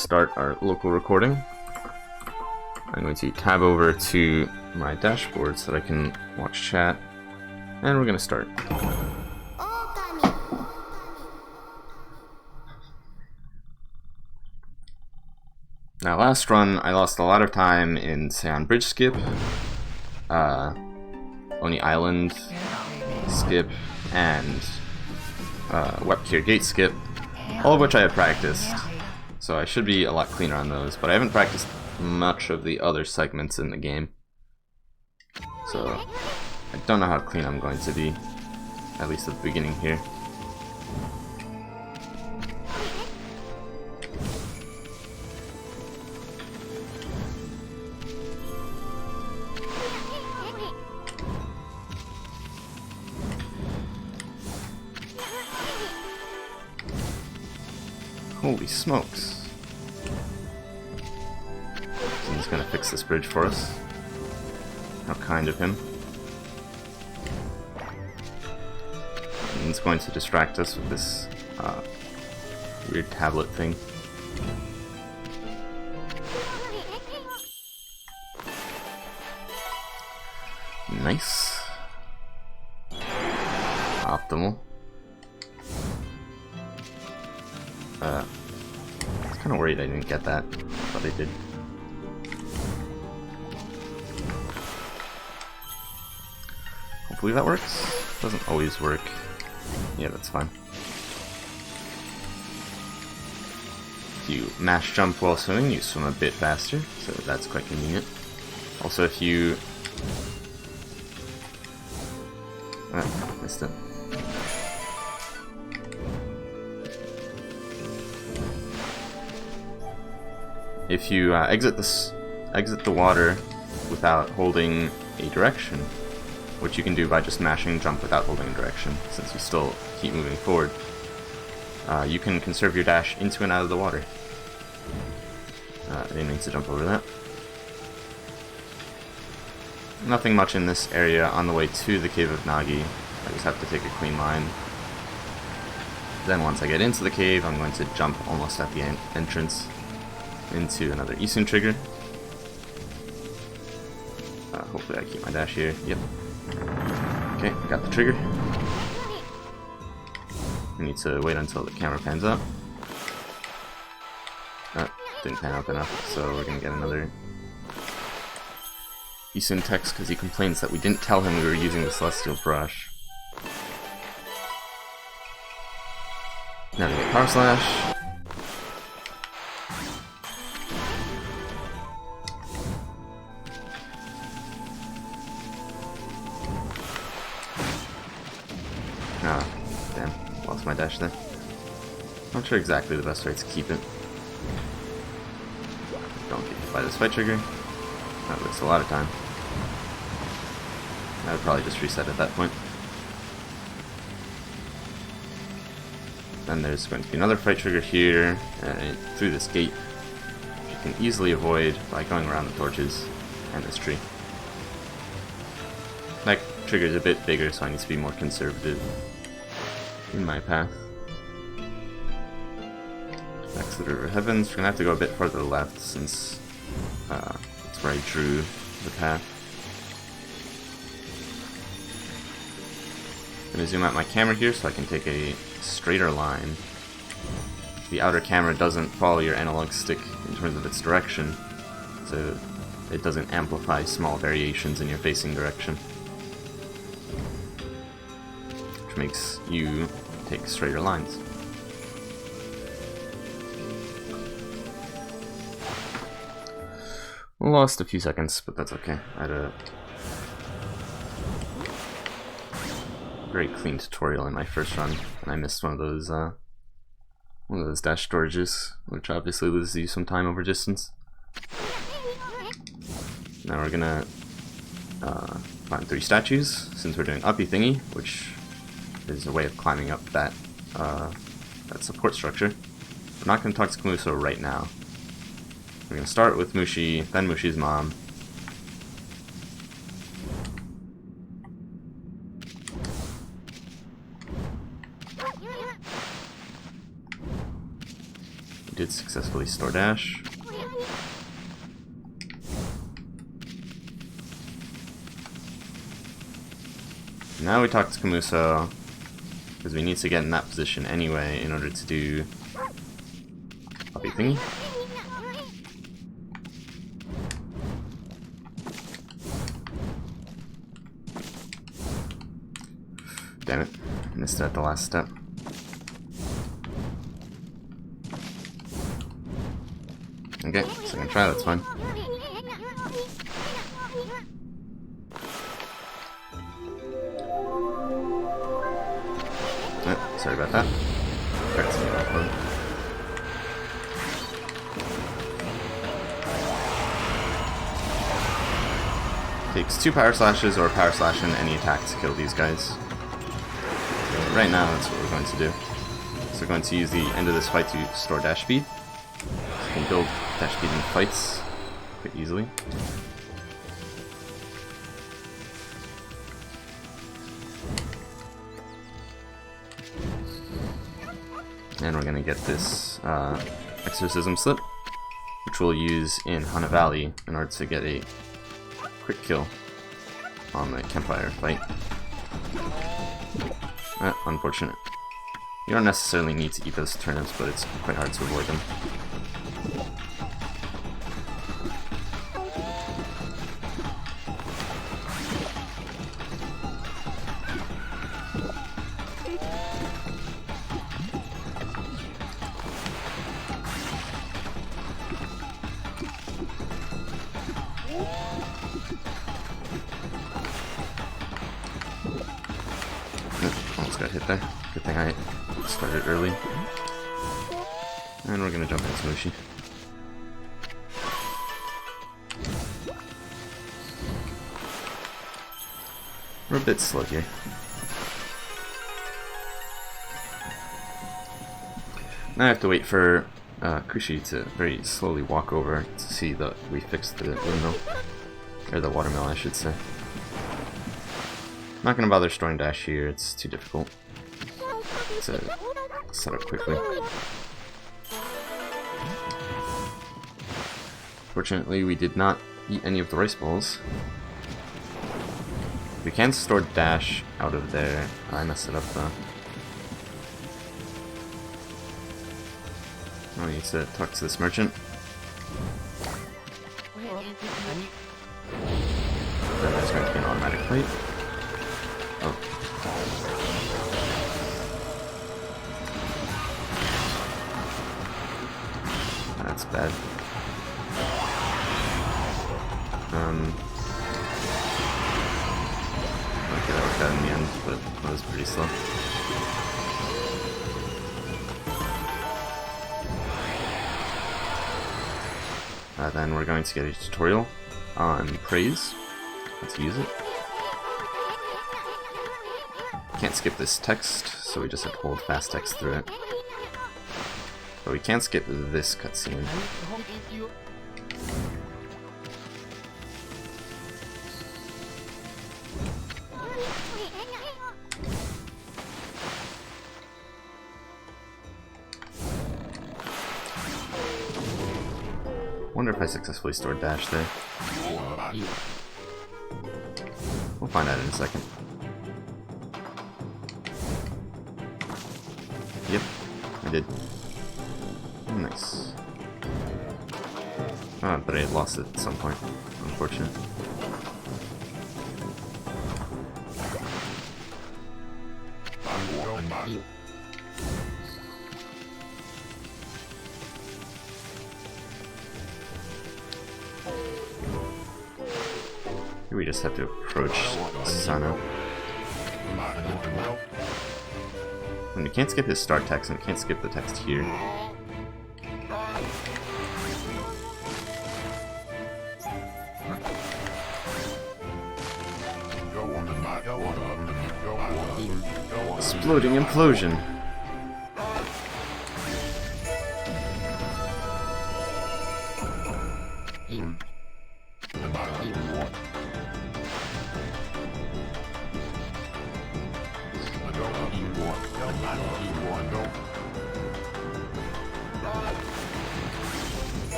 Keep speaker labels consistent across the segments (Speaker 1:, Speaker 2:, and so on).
Speaker 1: start our local recording. I'm going to tab over to my dashboard so that I can watch chat, and we're going to start. Now, last run, I lost a lot of time in Sei-An bridge skip, Oni Island skip, and Webkier gate skip, all of which I have practiced, so I should be a lot cleaner on those, but I haven't practiced much of the other segments in the game, so I don't know how clean I'm going to be, at least at the beginning here. Holy smokes. He's gonna fix this bridge for us. How kind of him. And he's going to distract us with this weird tablet thing. Nice. Optimal. I was kind of worried I didn't get that, but I did. Hopefully that works. Doesn't always work. Yeah, that's fine. If you mash jump while swimming, you swim a bit faster, so that's quite convenient. Also, if you... Ah, missed it. If you exit the water without holding a direction, which you can do by just mashing jump without holding a direction, since you still keep moving forward, you can conserve your dash into and out of the water. I didn't mean to jump over that. Nothing much in this area on the way to the Cave of Nagi. I just have to take a clean line. Then once I get into the cave, I'm going to jump almost at the entrance into another Isun trigger. Hopefully I keep my dash here. Yep. Okay, got the trigger. I need to wait until the camera pans up. Didn't pan up enough, so we're gonna get another Isun text because he complains that we didn't tell him we were using the Celestial Brush. Now we get Power Slash. Ah, damn, lost my dash there. Not sure exactly the best way to keep it. Don't get hit by this fight trigger. That wastes a lot of time. I would probably just reset at that point. Then there's going to be another fight trigger here, through this gate, which you can easily avoid by going around the torches and this tree. That trigger is a bit bigger, so I need to be more conservative in my path. Back to the River Heavens. We're gonna have to go a bit further left since it's where I drew the path. I'm gonna zoom out my camera here so I can take a straighter line. The outer camera doesn't follow your analog stick in terms of its direction, so it doesn't amplify small variations in your facing direction, which makes you take straighter lines. Lost a few seconds, but that's okay. I had a very clean tutorial in my first run, and I missed one of those dash storages, which obviously loses you some time over distance. Now we're gonna find 3 statues, since we're doing uppy thingy, which is a way of climbing up that support structure. We're not gonna talk to Kamuso right now. We're gonna start with Mushi, then Mushi's mom. We did successfully successfully store dash. Now we talk to Kamuso, because we need to get in that position anyway in order to do puppy thingy. Damn it, missed it at the last step. Okay, second try, that's fine. Oh, sorry about that. That's me offload. Takes 2 power slashes or power slash and any attack to kill these guys. So right now, that's what we're going to do. So we're going to use the end of this fight to store dash speed. So you can build dash speed in fights quite easily. And we're going to get this exorcism slip, which we'll use in Hana Valley in order to get a quick kill on the campfire fight. Unfortunate. You don't necessarily need to eat those turnips, but it's quite hard to avoid them. Almost got hit there. Good thing I started early. And we're gonna jump into Mushi. We're a bit slow here. Now I have to wait for Kushi to very slowly walk over to see that we fixed the windmill. Or the watermill, I should say. I'm not gonna bother storing dash here, it's too difficult to set up quickly. Fortunately, we did not eat any of the rice balls. We can store dash out of there. I messed it up though. I need to talk to this merchant. Then there's going to be an automatic plate. Oh. That's bad. Okay, that worked out in the end, but that was pretty slow. Then we're going to get a tutorial on praise. Let's use it. Can't skip this text, so we just have to hold fast text through it. But we can skip this cutscene. Wonder if I successfully stored dash there. We'll find out in a second. Yep, I did. Nice. Oh, but I had lost it at some point. Unfortunate. Here we just have to approach Sana. And we can't skip his start text, and we can't skip the text here. Exploding implosion.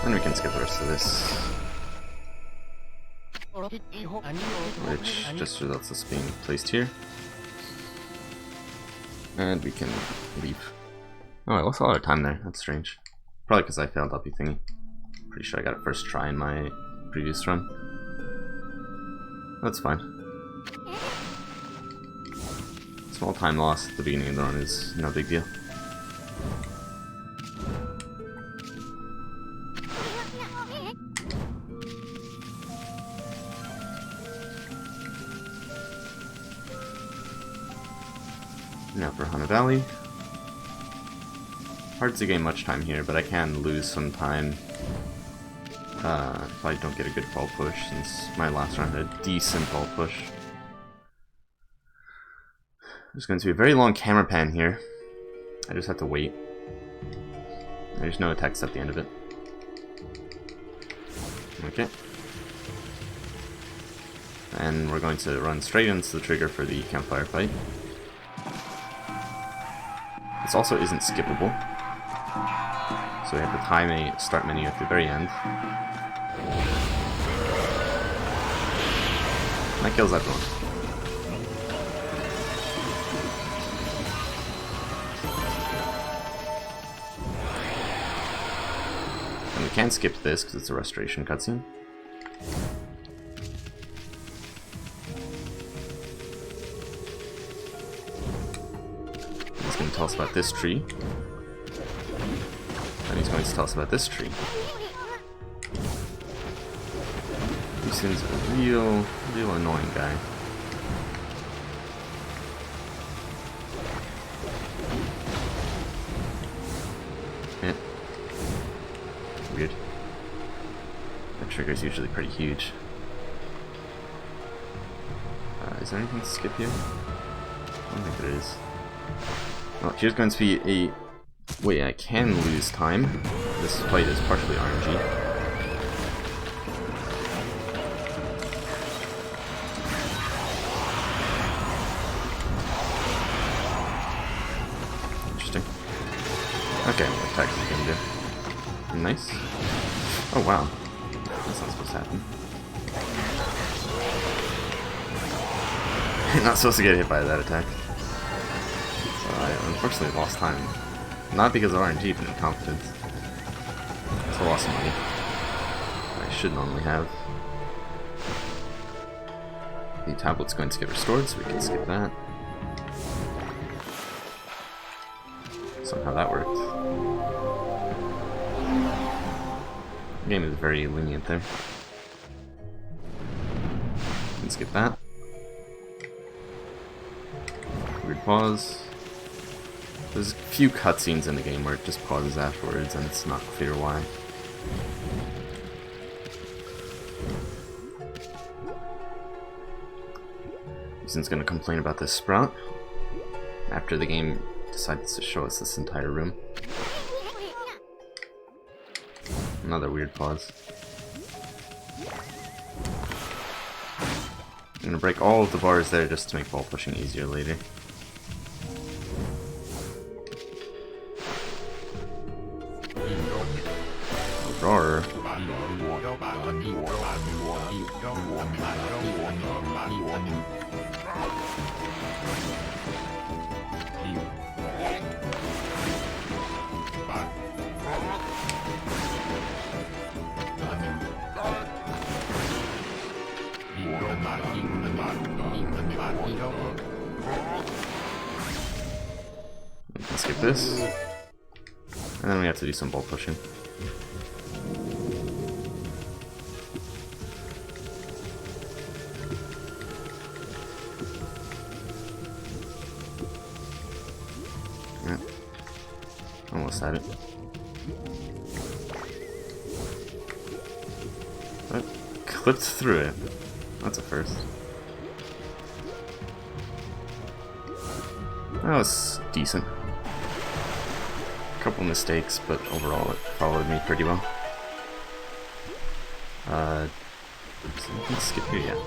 Speaker 1: Then we can skip the rest of this, which just results us being placed here. And we can leave. Oh, I lost a lot of time there. That's strange. Probably because I failed W thingy. Pretty sure I got it first try in my previous run. That's fine. Small time loss at the beginning of the run is no big deal. Now for Hana Valley. Hard to gain much time here, but I can lose some time if I don't get a good ball push, since my last round had a decent ball push. There's going to be a very long camera pan here. I just have to wait. There's no text at the end of it. Okay. And we're going to run straight into the trigger for the campfire fight. This also isn't skippable, so we have to time a start menu at the very end. That kills everyone. And we can skip this because it's a restoration cutscene. He's going to tell us about this tree. And he's going to tell us about this tree. He seems a real annoying guy. Yeah. Weird. That trigger is usually pretty huge. Is there anything to skip here? I don't think there is. Well, here's going to be a way I can lose time. This fight is partially RNG. Interesting. Okay, what attack is he gonna do? Nice. Oh wow. That's not supposed to happen. You're not supposed to get hit by that attack. So I unfortunately lost time. Not because of RNG, but incompetence. It's a loss of money. I should normally have. The tablet's going to get restored, so we can skip that. Somehow that worked. The game is very lenient there. We can skip that. Weird pause. There's a few cutscenes in the game where it just pauses afterwards and it's not clear why. Ethan's gonna complain about this sprout after the game decides to show us this entire room. Another weird pause. I'm gonna break all of the bars there just to make ball pushing easier later. Roar. Let's skip this. And then we have to do some ball pushing. Yeah. Almost had it. But clipped through it. That's a first. That was decent. A couple mistakes, but overall it followed me pretty well. So we can skip here, yeah.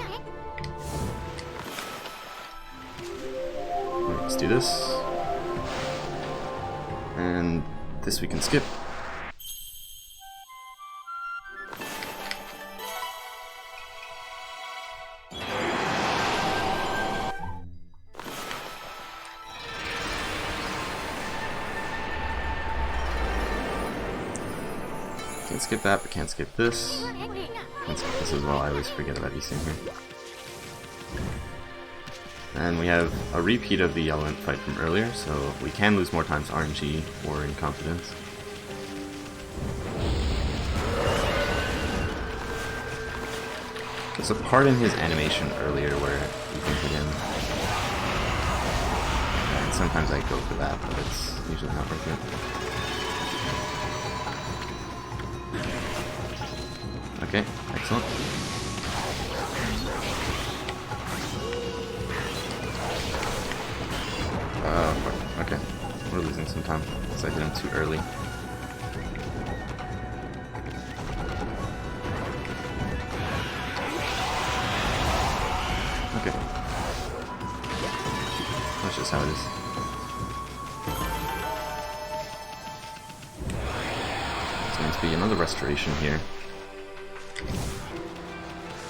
Speaker 1: Let's do this. And this we can skip. Can't skip that, but can't skip this. Can't skip this as well. I always forget about Issei here. And we have a repeat of the element fight from earlier, so we can lose more times RNG or incompetence. There's a part in his animation earlier where you can hit him. And sometimes I go for that, but it's usually not worth it. Okay, excellent. Okay, we're losing some time because I hit him too early. Okay. That's just how it is. There's going to be another restoration here.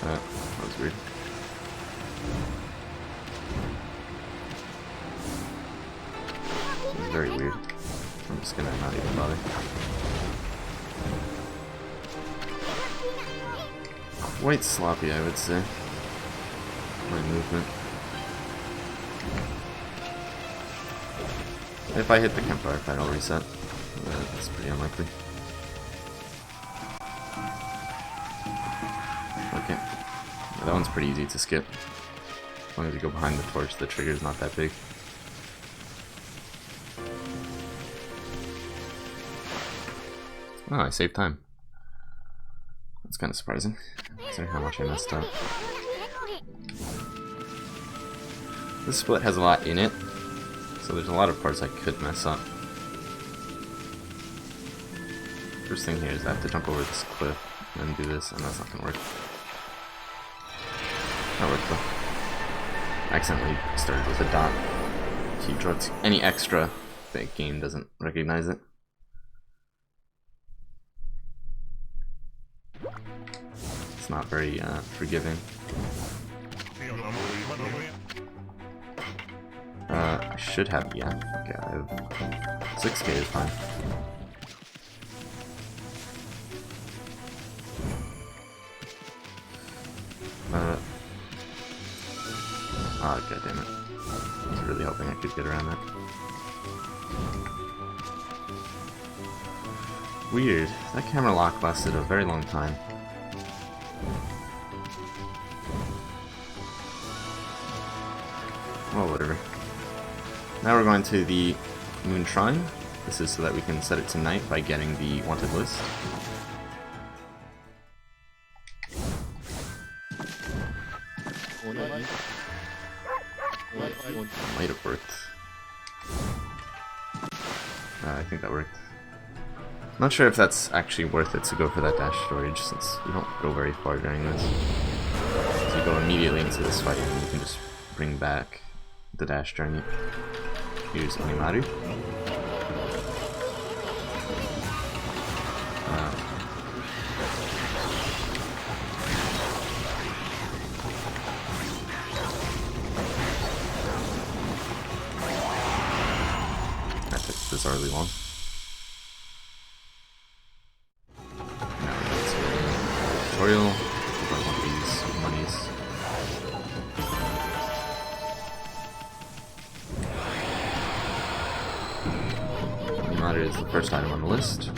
Speaker 1: That was weird. This is very weird. I'm just gonna not even bother. Quite sloppy, I would say. My movement. If I hit the campfire fight, I'll reset. That's pretty unlikely. Okay. Yeah, that one's pretty easy to skip. As long as you go behind the torch, the trigger's not that big. Oh, I saved time. That's kind of surprising, considering how much I messed up. This split has a lot in it, so there's a lot of parts I could mess up. First thing here is I have to jump over this cliff and then do this, and that's not gonna work. That worked though. I accidentally started with a dot. If you draw any extra, the game doesn't recognize it. It's not very forgiving. I should have, yeah. Okay, I have 6k is fine. Oh, god damn it. I was really hoping I could get around that. Weird. That camera lock lasted a very long time. Well, whatever. Now we're going to the Moon Shrine. This is so that we can set it to night by getting the wanted list. Might have worked. I think that worked. Not sure if that's actually worth it to go for that dash storage, since we don't go very far during this. So you go immediately into this fight and you can just bring back the dash journey. Here's Onimaru. That took bizarrely long. Now we're going to tutorial. I want these monies. Onimaru is the first item on the list.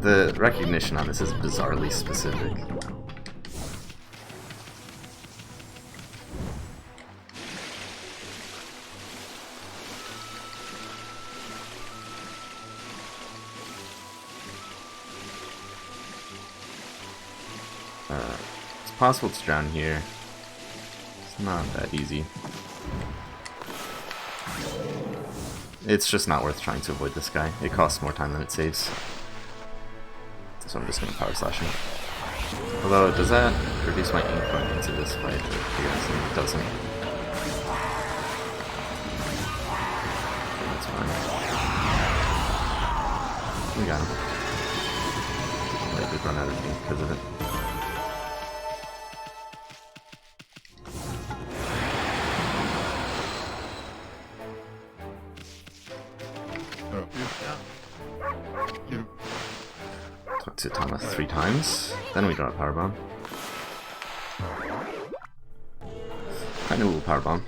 Speaker 1: The recognition on this is bizarrely specific. It's possible to drown here. It's not that easy. It's just not worth trying to avoid this guy. It costs more time than it saves. So I'm just going to power slash him. Although, does that reduce my ink going into this fight? It doesn't. That's fine. We got him. I did run out of ink because of it. talk to Thomas 3 times, then we draw a power bomb. Kind of a little power bomb.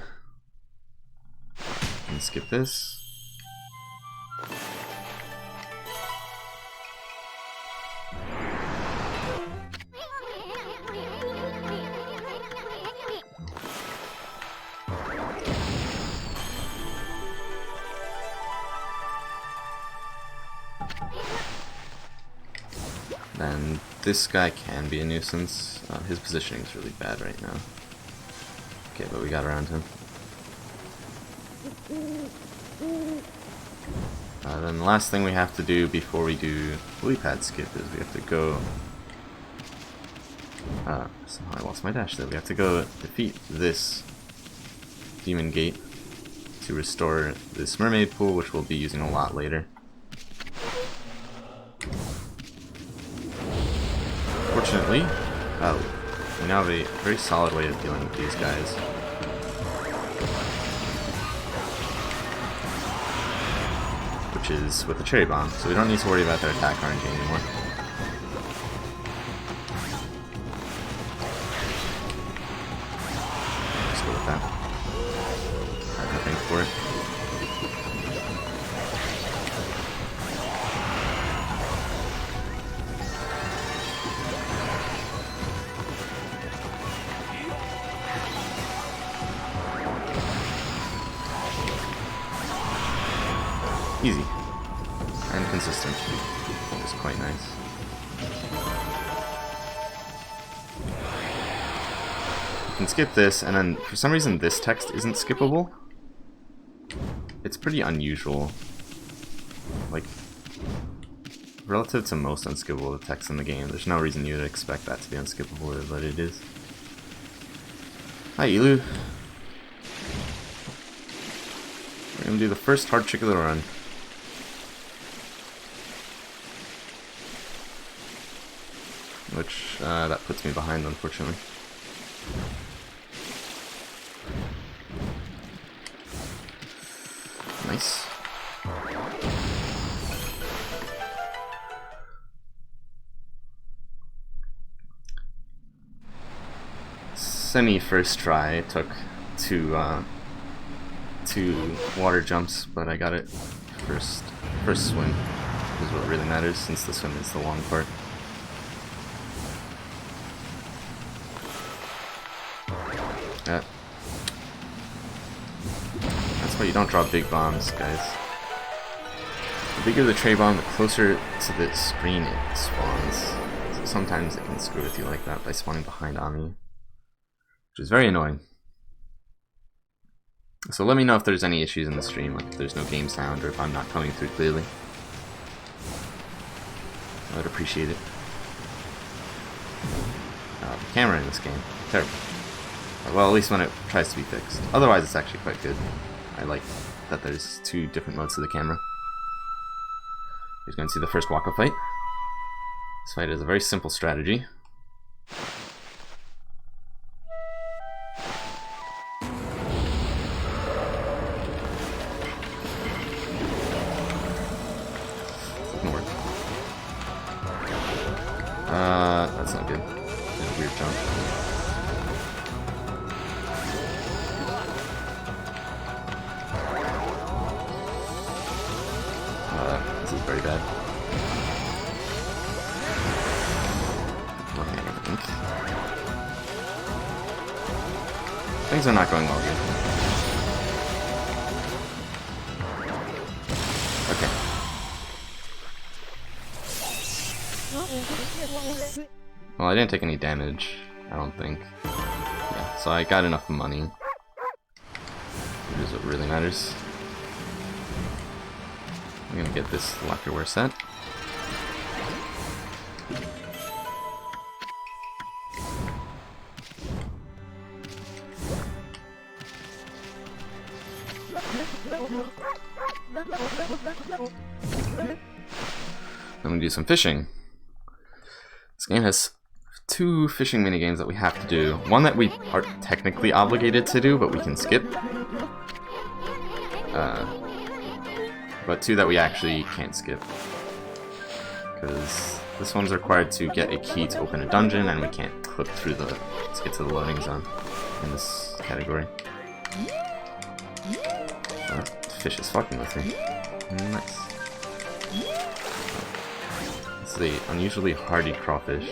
Speaker 1: And skip this. Then this guy can be a nuisance. His positioning is really bad right now. Okay, but we got around him. Then the last thing we have to do before we do lily pad skip is we have to go... somehow I lost my dash there. We have to go defeat this demon gate to restore this mermaid pool, which we'll be using a lot later. Fortunately, we now have a very solid way of dealing with these guys. Which is with the cherry bomb, so we don't need to worry about their attack RNG anymore. Let's go with that. I have nothing for it. Easy. And consistent. Which is quite nice. You can skip this, and then for some reason this text isn't skippable. It's pretty unusual. Like, relative to most unskippable text in the game, there's no reason you would expect that to be unskippable, but it is. Hi, Elu. We're gonna do the first hard trick of the run. Which, that puts me behind, unfortunately. Nice. Semi-first try, it took two water jumps, but I got it first swim, is what really matters, since the swim is the long part. Yeah. That's why you don't draw big bombs, guys. The bigger the tray bomb, the closer to the screen it spawns. So sometimes it can screw with you like that by spawning behind Ami, which is very annoying. So let me know if there's any issues in the stream, like if there's no game sound or if I'm not coming through clearly. I would appreciate it. The camera in this game, terrible. Well, at least when it tries to be fixed. Otherwise, it's actually quite good. I like that there's 2 different modes to the camera. Here's going to see the first Waka fight. This fight is a very simple strategy. Doesn't work. That's not good. That's a weird jump. This is very bad. Okay, I think. Things are not going well here. Okay. Well, I didn't take any damage, I don't think. Yeah, so I got enough money. Which is what really matters. I'm gonna get this lacquerware set. I'm gonna do some fishing. This game has 2 fishing minigames that we have to do. One that we are technically obligated to do, but we can skip. But 2 that we actually can't skip. Because This one's required to get a key to open a dungeon, and we can't clip through the to get to the loading zone in this category. Fish is fucking with me. Nice. This is a unusually hardy crawfish.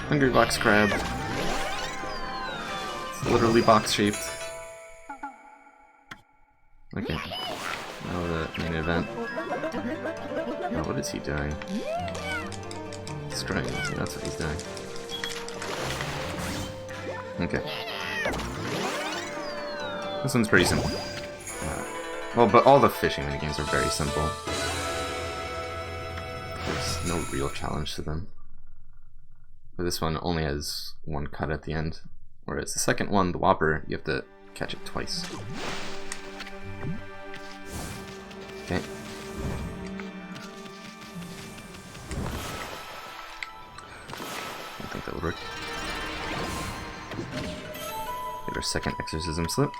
Speaker 1: Hungry box crab. It's literally box shaped. Okay. Now the main event. Now what is he doing? Destroying it. That's what he's doing. Okay. This one's pretty simple. Well, but all the fishing minigames are very simple. There's no real challenge to them. But this one only has one cut at the end, whereas the second one, the Whopper, you have to catch it twice. Okay. I think that would work. Get our second exorcism slip.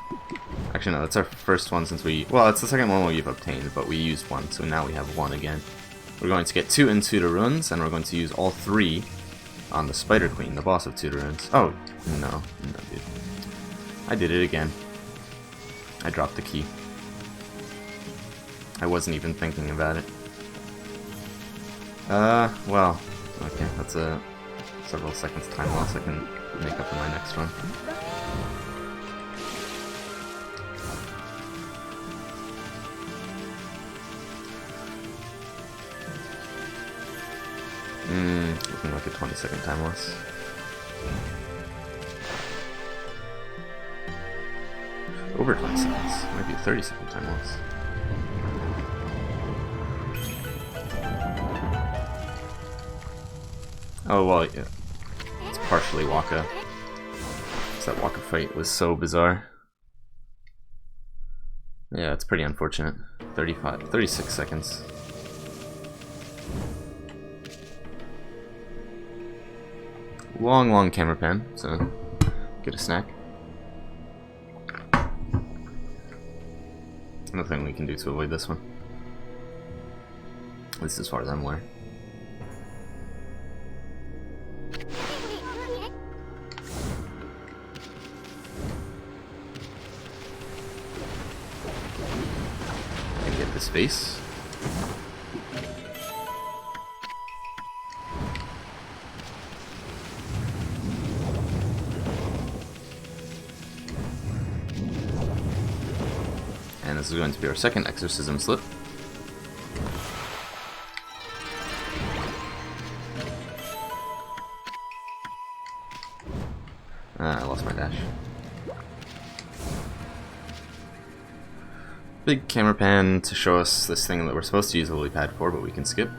Speaker 1: Actually, no, that's our first one since we... Well, it's the second one we've obtained, but we used one, so now we have one again. We're going to get 2 into the ruins, and we're going to use all 3 on the Spider Queen, the boss of Tutor Ruins. Oh, no, dude. I did it again. I dropped the key. I wasn't even thinking about it. Well, okay, that's a several seconds time loss I can make up in my next run. Looking like a 20-second time loss. Over 20 seconds. Might be a 30-second time loss. Oh, well, yeah. It's partially Waka. That Waka fight was so bizarre. Yeah, it's pretty unfortunate. 36 seconds. Long camera pan, so get a snack. Nothing we can do to avoid this one. At least as far as I'm aware. And get this face. And this is going to be our second exorcism slip. I lost my dash. Big camera pan to show us this thing that we're supposed to use the lily pad for, but we can skip.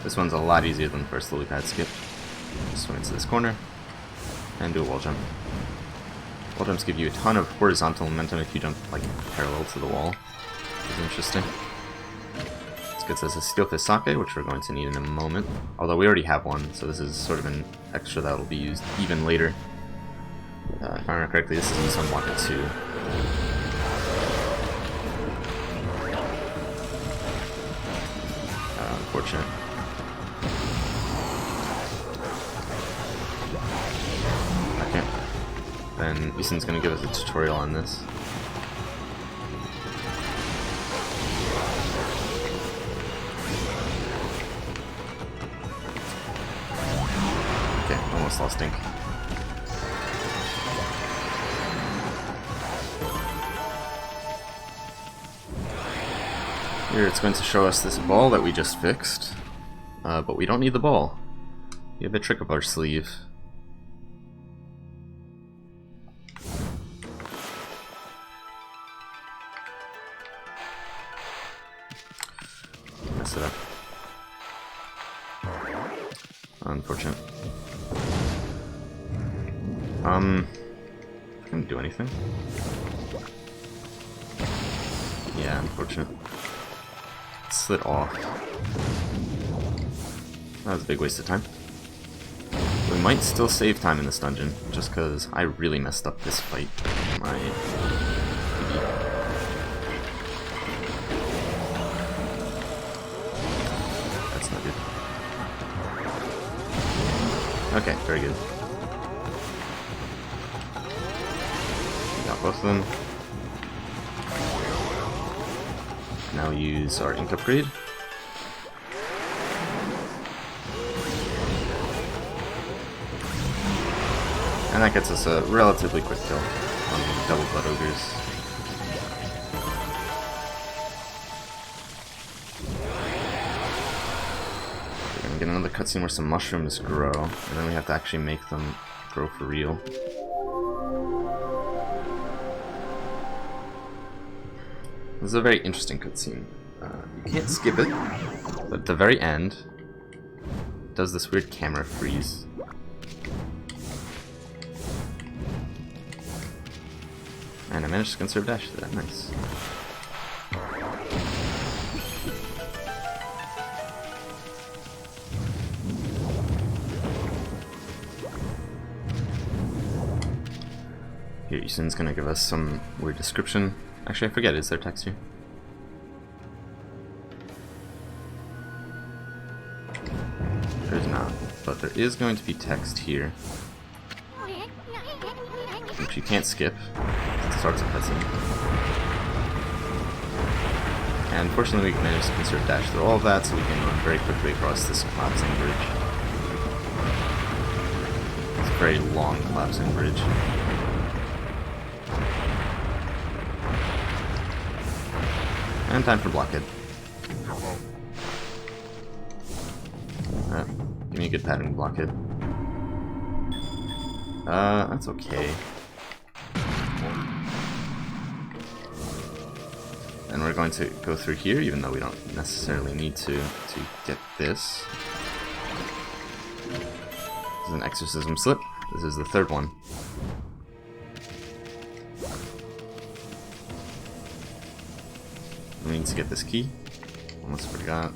Speaker 1: This one's a lot easier than the first lily pad skip. Just swing into this corner and do a wall jump. Wall jumps give you a ton of horizontal momentum if you jump like parallel to the wall, which is interesting. This gets us a Steel Fist Sake, which we're going to need in a moment. Although we already have one, so this is sort of an extra that will be used even later. If I remember correctly, this is in some Waka 2. Unfortunate. Then Isen's gonna give us a tutorial on this. Okay, almost lost ink. Here it's going to show us this ball that we just fixed, but we don't need the ball. We have a trick up our sleeve. Mess it up. Unfortunate. I can't do anything. Yeah, unfortunate. Slid off. That was a big waste of time. We might still save time in this dungeon, just because I really messed up this fight. My PB. That's not good. Okay, very good. Got both of them. Now we use our ink upgrade. And that gets us a relatively quick kill on the double blood ogres. We're gonna get another cutscene where some mushrooms grow, and then we have to actually make them grow for real. This is a very interesting cutscene. You can't skip it, but at the very end, it does this weird camera freeze. And I managed to conserve dash to that, nice. Here, Yusun's gonna give us some weird description. Actually, I forget, is there text here? There's not, but there is going to be text here, which you can't skip. It starts a cutscene. And fortunately we managed to conserve dash through all of that, so we can run very quickly across this collapsing bridge. It's a very long collapsing bridge. And time for blockhead. Give me a good pattern blockhead. That's okay. And we're going to go through here, even though we don't necessarily need to get this. This is an exorcism slip. This is the third one. We need to get this key. Almost forgot.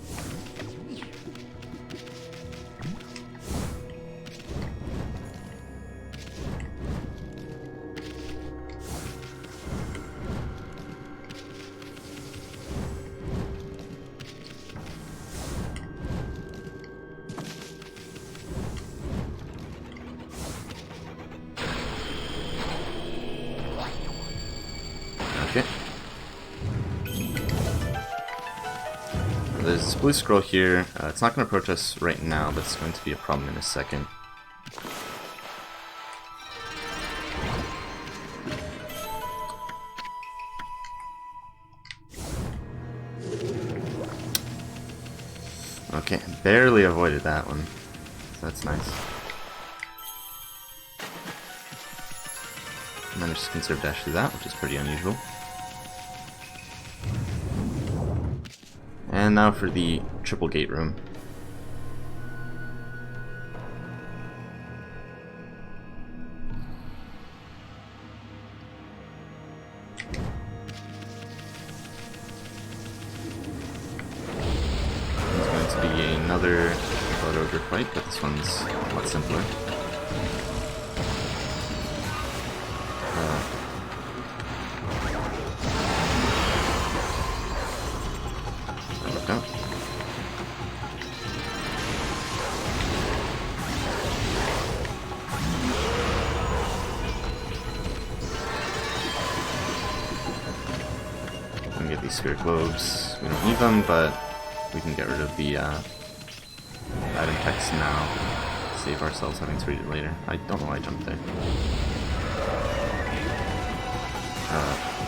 Speaker 1: Okay. There's this blue scroll here. It's not going to approach us right now, but it's going to be a problem in a second. Okay, barely avoided that one. So that's nice. Managed to conserve dash through that, which is pretty unusual. And now for the triple gate room. There's going to be another blood ogre fight, but this one's a lot simpler. Get these spirit globes. We don't need them, but we can get rid of the item text now. Save ourselves having to read it later. I don't know why I jumped there.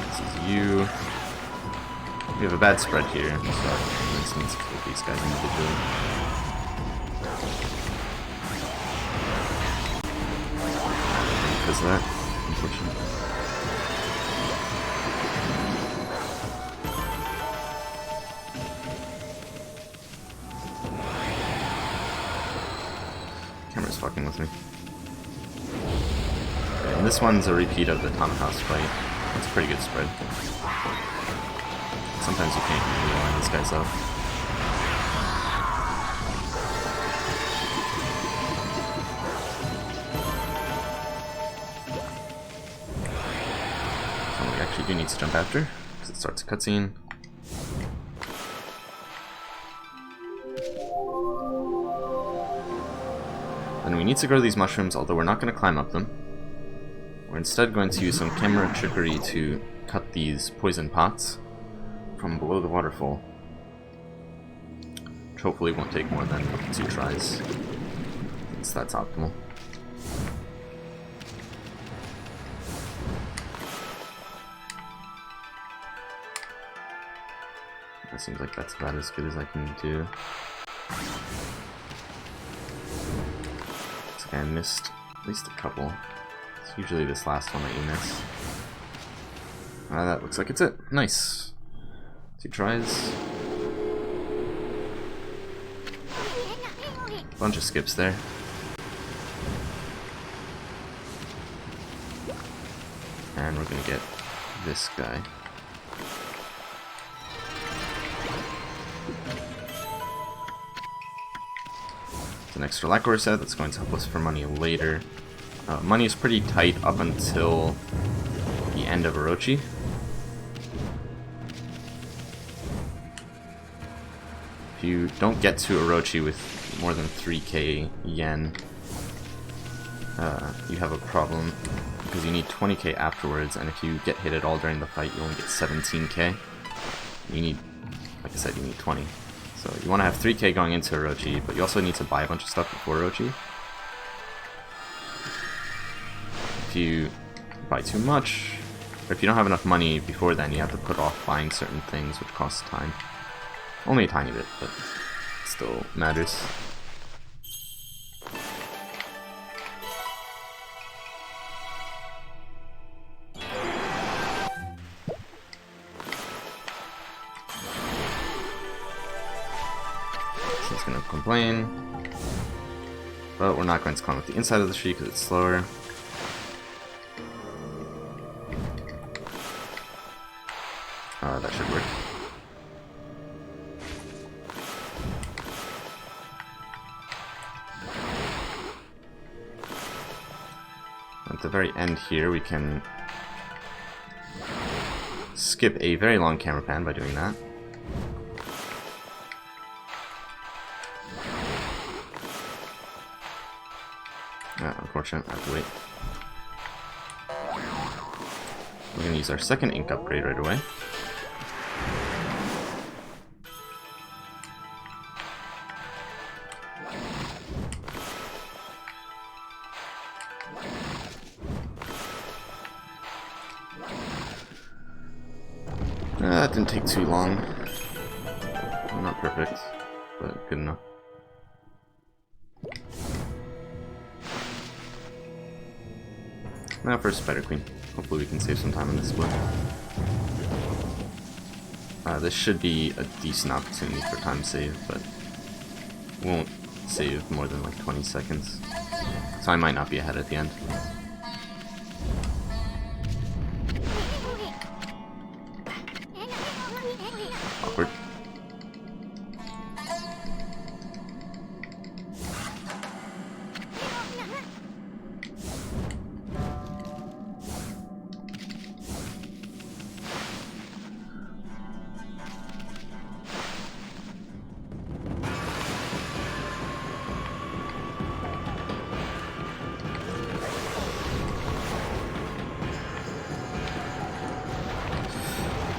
Speaker 1: This is you. We have a bad spread here, so this needs to kill these guys individually. Because of that, unfortunately. Camera's fucking with me. Okay, and this one's a repeat of the Tom House fight. That's a pretty good spread. Sometimes you can't really line these guys up. actually do need to jump after, because it starts a cutscene. And we need to grow these mushrooms, although we're not going to climb up them. We're instead going to use some camera trickery to cut these poison pots from below the waterfall. Which hopefully won't take more than 2 tries, since that's optimal. That seems like that's about as good as I can do. Looks like I missed at least a couple. It's usually this last one that you miss. That looks like it's it. Nice. 2 tries. Bunch of skips there. And we're gonna get this guy. It's an extra lacquer set that's going to help us for money later. Money is pretty tight up until the end of Orochi. If you don't get to Orochi with more than 3k yen, you have a problem, because you need 20k afterwards, and if you get hit at all during the fight, you only get 17k. You need, like I said, you need 20. So you want to have 3k going into Orochi, but you also need to buy a bunch of stuff before Orochi. If you buy too much, or if you don't have enough money before then, you have to put off buying certain things, which costs time. Only a tiny bit, but still matters. He's gonna complain, but we're not going to climb up the inside of the tree because it's slower. That should work. At the very end here, we can skip a very long camera pan by doing that. Unfortunate, I have to wait. We're going to use our second ink upgrade right away. That didn't take too long. Not perfect, but good enough. Now for Spider Queen. Hopefully we can save some time on this split. This should be a decent opportunity for time save, but won't save more than like 20 seconds. So I might not be ahead at the end. Awkward.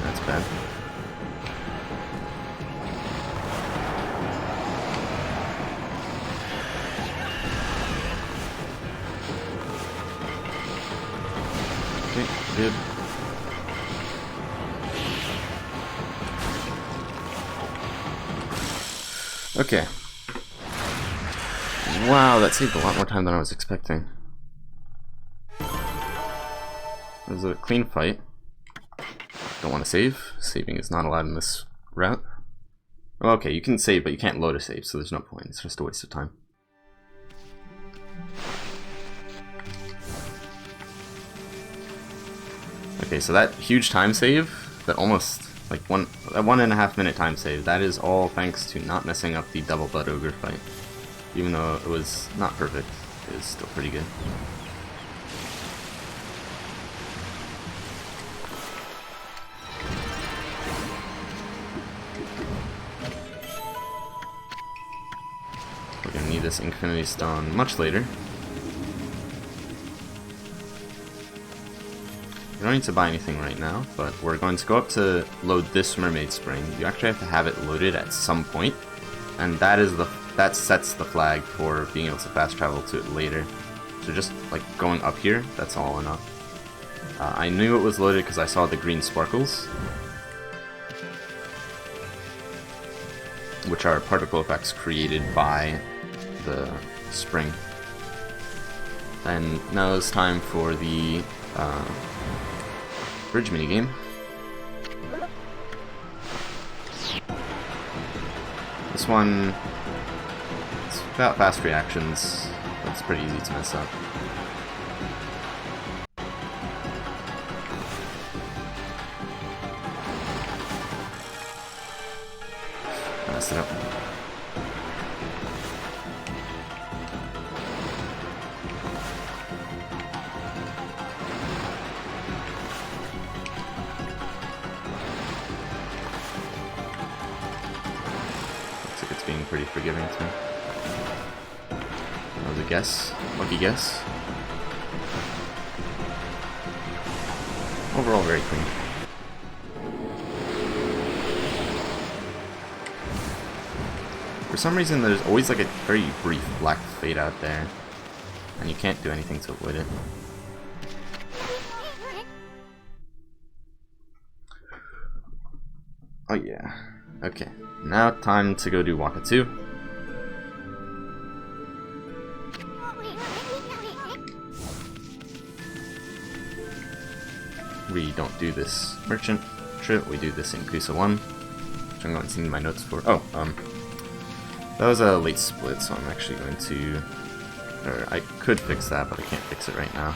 Speaker 1: That's bad. Okay, good. Okay. Wow, that saved a lot more time than I was expecting. It was a clean fight. Don't want to save. Saving is not allowed in this route. Oh, okay, you can save, but you can't load a save, so there's no point. It's just a waste of time. Okay, so that huge time save, that almost like that 1.5 minute time save, that is all thanks to not messing up the double blood ogre fight. Even though it was not perfect, it is still pretty good. this Infinity Stone much later. You don't need to buy anything right now, but we're going to go up to load this Mermaid Spring. You actually have to have it loaded at some point, and that sets the flag for being able to fast travel to it later. So just like going up here, that's all enough. I knew it was loaded because I saw the green sparkles, which are particle effects created by the spring. And now it's time for the bridge minigame. This one, it's about fast reactions, but it's pretty easy to mess up. I messed it up. Being pretty forgiving too. That was a guess. Lucky guess. Overall, very clean. For some reason, there's always like a very brief black fade out there, and you can't do anything to avoid it. Oh yeah. Okay. Now time to go do Waka 2. We don't do this merchant trip, we do this in Kusa 1, which I'm going to need my notes for. Oh, that was a late split, so I'm actually going to, or I could fix that, but I can't fix it right now.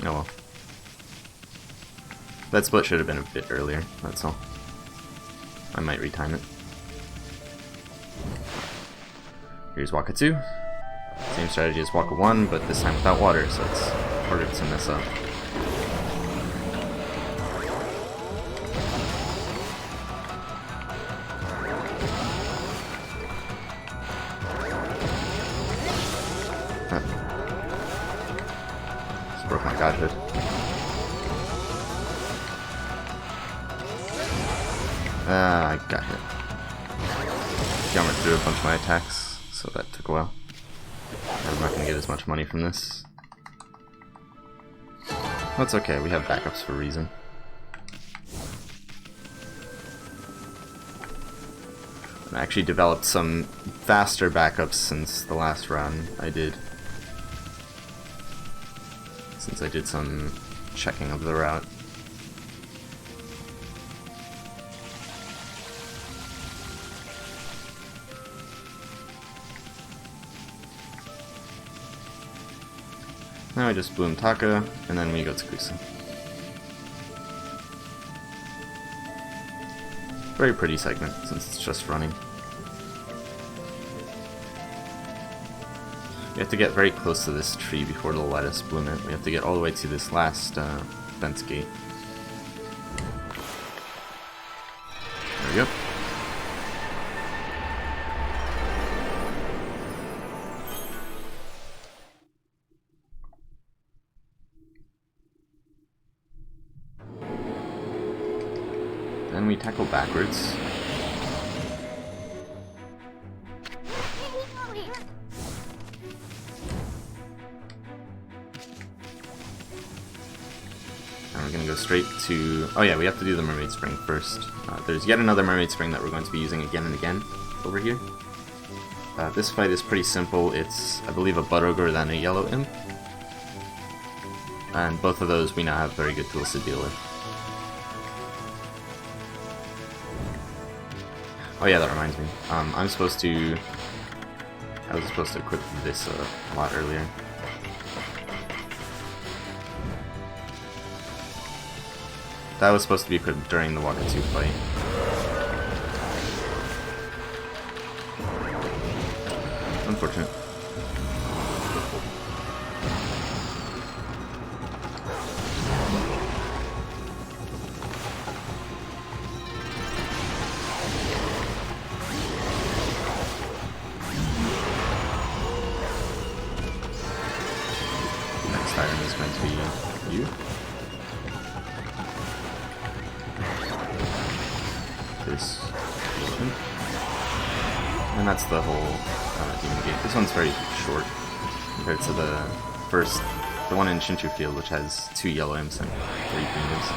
Speaker 1: Oh well. That split should have been a bit earlier, that's all. I might retime it. Here's Waka 2. Same strategy as Waka 1, but this time without water, so it's harder to mess up. Just broke my godhood. I got hit. Jammered through a bunch of my attacks, so that took a while. I'm not going to get as much money from this. That's okay, we have backups for a reason. I actually developed some faster backups since the last run I did. Since I did some checking of the route. Now we just bloom Taka, and then we go to Kusa. Very pretty segment, since it's just running. We have to get very close to this tree before it'll let us bloom it. We have to get all the way to this last fence gate. There we go. Then we tackle backwards. And we're gonna go straight to... Oh yeah, we have to do the Mermaid Spring first. There's yet another Mermaid Spring that we're going to be using again and again over here. This fight is pretty simple. It's, I believe, a Butt Ogre then a Yellow Imp. And both of those we now have very good tools to deal with. Oh yeah, that reminds me. I was supposed to equip this a lot earlier. That was supposed to be equipped during the Waka 2 fight. Unfortunate. item is meant to be you. This. And that's the whole demon gate. This one's very short compared to the first, the one in Shinchu Field, which has 2 yellow imps and 3 green imps.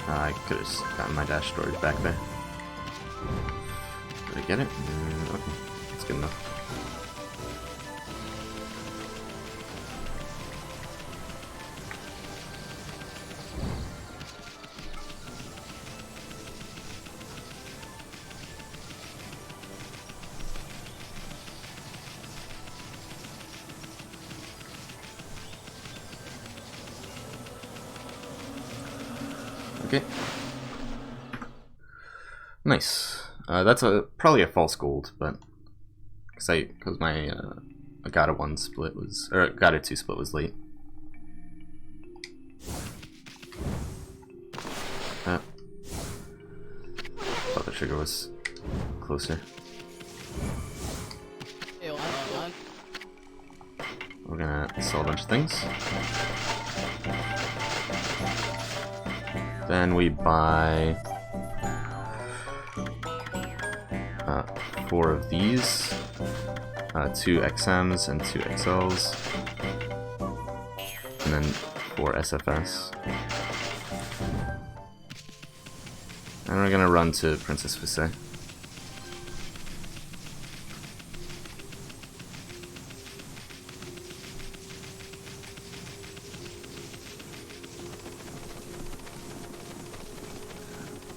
Speaker 1: I could have gotten my dash storage back there. Did I get it? Okay, that's good enough. Okay. Nice. That's probably a false gold, but because my Agata 1 split was, or Agata 2 split was late. Thought the trigger was closer. We're gonna sell a bunch of things. Then we buy 4 of these, 2 XMs and 2 XLs, and then 4 SFS. And we're gonna run to Princess Fusei.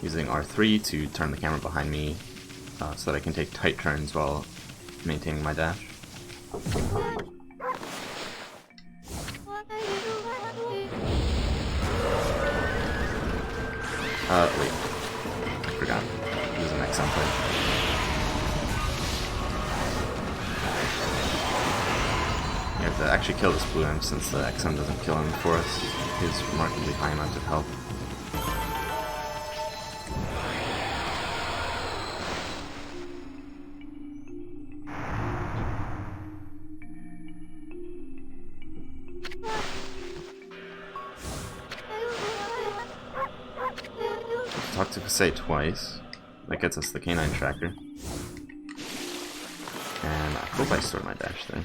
Speaker 1: Using R3 to turn the camera behind me so that I can take tight turns while maintaining my dash. Wait. I forgot. There's an XM play. You have to actually kill this blue imp since the XM doesn't kill him for us. His remarkably high amount of health. Talk to Fusei twice. That gets us the canine tracker. And I hope I stored my dash there.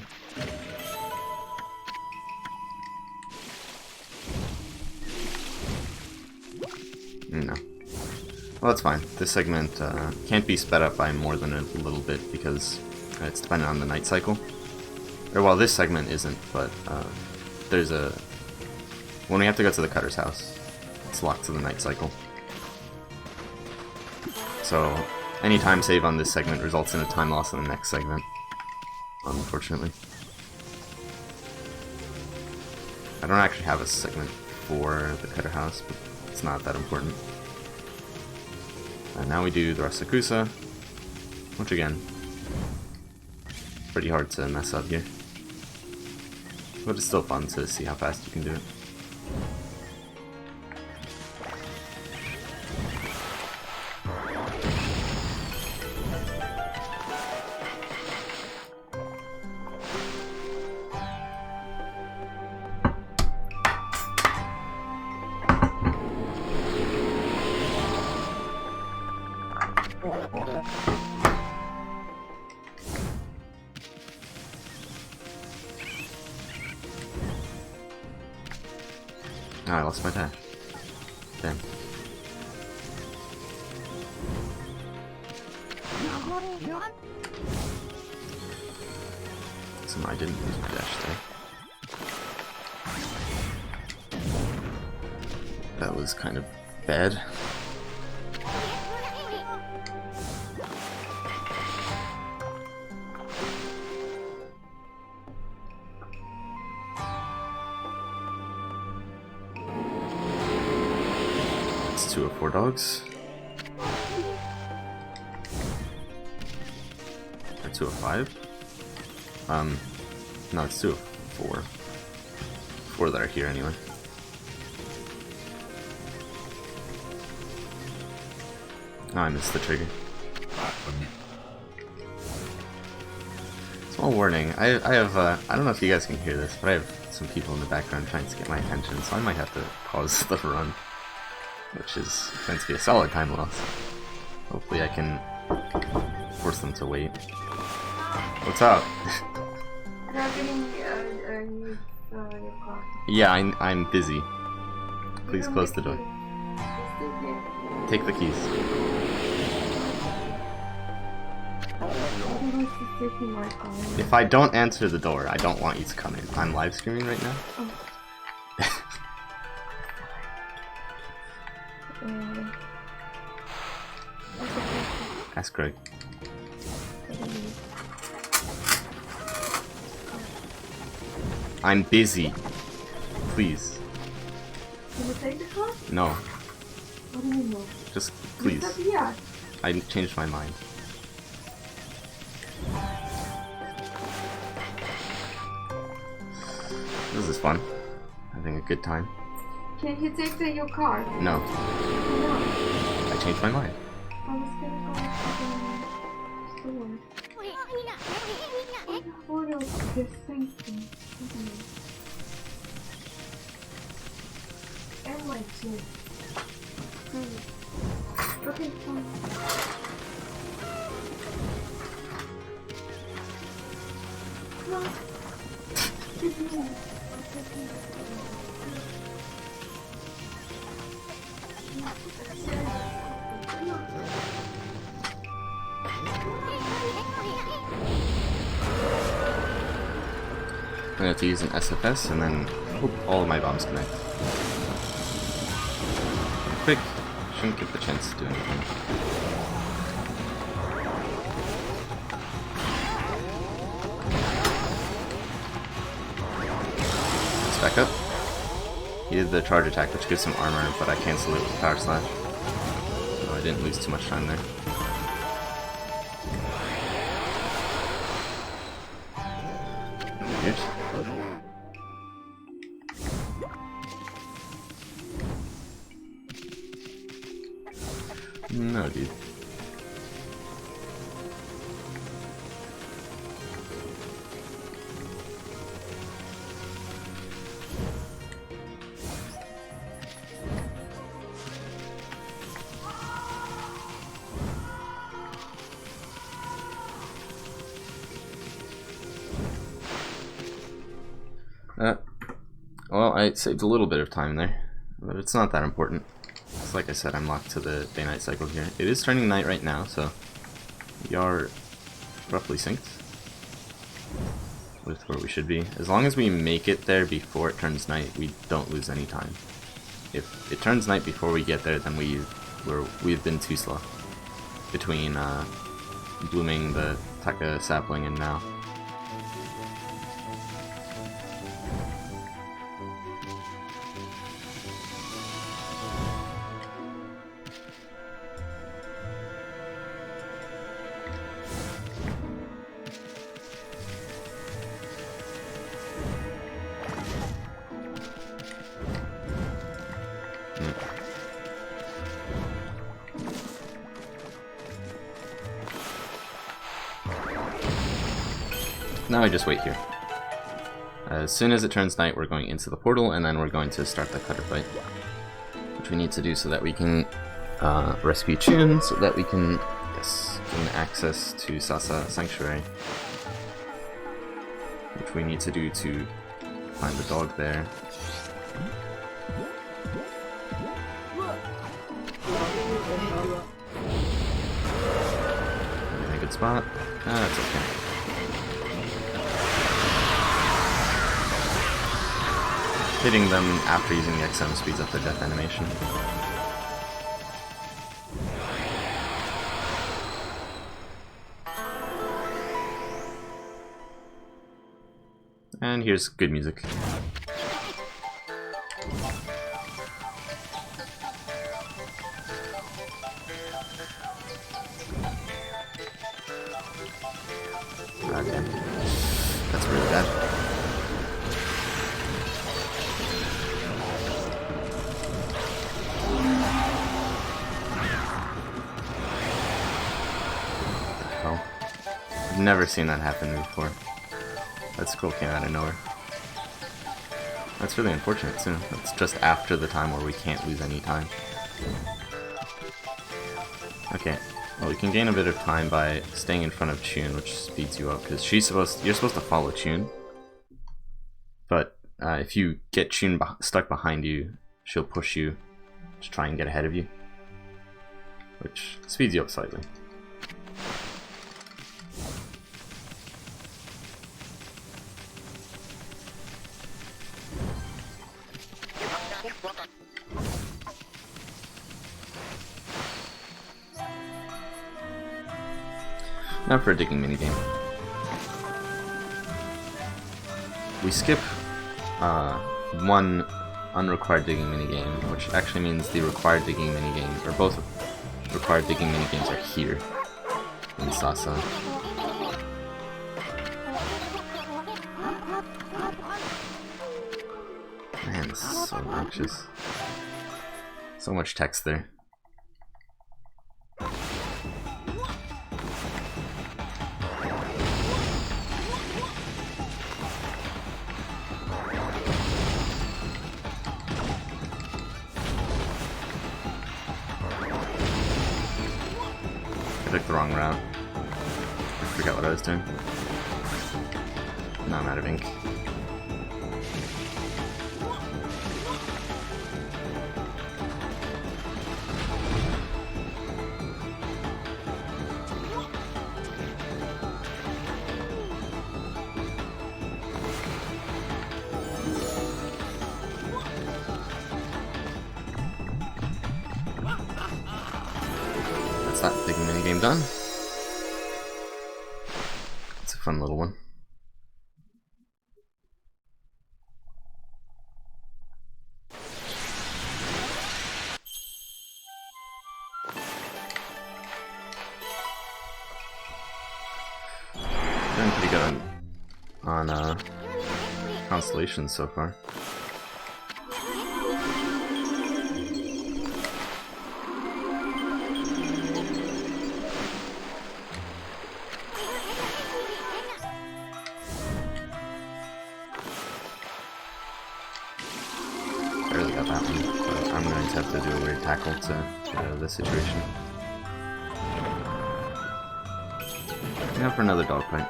Speaker 1: No. Well, that's fine. This segment can't be sped up by more than a little bit because it's dependent on the night cycle. Or, well, this segment isn't, but there's a... When we have to go to the Cutter's house, it's locked to the night cycle. So, any time save on this segment results in a time loss in the next segment, unfortunately. I don't actually have a segment for the Cutter House, but it's not that important. And now we do the Rasakusa, which again, pretty hard to mess up here. But it's still fun to see how fast you can do it. Oh, I lost my dash. Damn. Somehow I didn't lose my dash there. That was kind of bad. It's 2 of 4 dogs. Or 2 of 5. No, it's 2 of 4. 4 that are here anyway. Oh, I missed the trigger. Small warning. I have I don't know if you guys can hear this, but I have some people in the background trying to get my attention, so I might have to pause the run, which is going to be a solid time loss. Hopefully I can force them to wait. What's up? Yeah, I'm busy. Please close the door. Take the keys. If I don't answer the door, I don't want you to come in. I'm live streaming right now. Ask Greg. I'm busy. Please.
Speaker 2: Can you take the car?
Speaker 1: No.
Speaker 2: What do you mean no?
Speaker 1: Just please.
Speaker 2: Yeah.
Speaker 1: I changed my mind. This is fun. Having a good time.
Speaker 2: Can you take your car?
Speaker 1: No.
Speaker 2: No.
Speaker 1: I changed my mind.
Speaker 2: I was gonna go to the store. What else is this thing? And my too. Okay, fine. No.
Speaker 1: I'm gonna have to use an SFS and then hope all of my bombs connect. Quick! Shouldn't get the chance to do anything. Let's back up. He did the charge attack, which gives him armor, but I cancel it with Power Slash. So I didn't lose too much time there. Weird. No, dude. Well, I saved a little bit of time there, but it's not that important. It's like I said, I'm locked to the day-night cycle here. It is turning night right now, so we are roughly synced with where we should be. As long as we make it there before it turns night, we don't lose any time. If it turns night before we get there, then we've been too slow between blooming the Taka sapling and now. Now I just wait here. As soon as it turns night, we're going into the portal, and then we're going to start the cutter fight, which we need to do so that we can rescue Chun, so that we can gain access to Sasa Sanctuary, which we need to do to find the dog there. In a good spot. That's okay. Hitting them after using the XM speeds up their death animation. And here's good music. Okay. That's really bad. never seen that happen before. That scroll came out of nowhere. That's really unfortunate too. That's just after the time where we can't lose any time. Okay, well we can gain a bit of time by staying in front of Chun, which speeds you up, because you're supposed to follow Chun. But if you get Chun stuck behind you, she'll push you to try and get ahead of you, which speeds you up slightly. Now for a digging minigame. We skip one unrequired digging minigame, which actually means the required digging minigame, or both required digging minigames are here in Sasa. Man, this is so obnoxious. So much text there. I took the wrong route. I forgot what I was doing. Now I'm out of ink. That big minigame done. It's a fun little one. Doing pretty good on constellations so far. Got that one, but I'm going to have to do a weird tackle to get out of this situation. Now for another dogfight.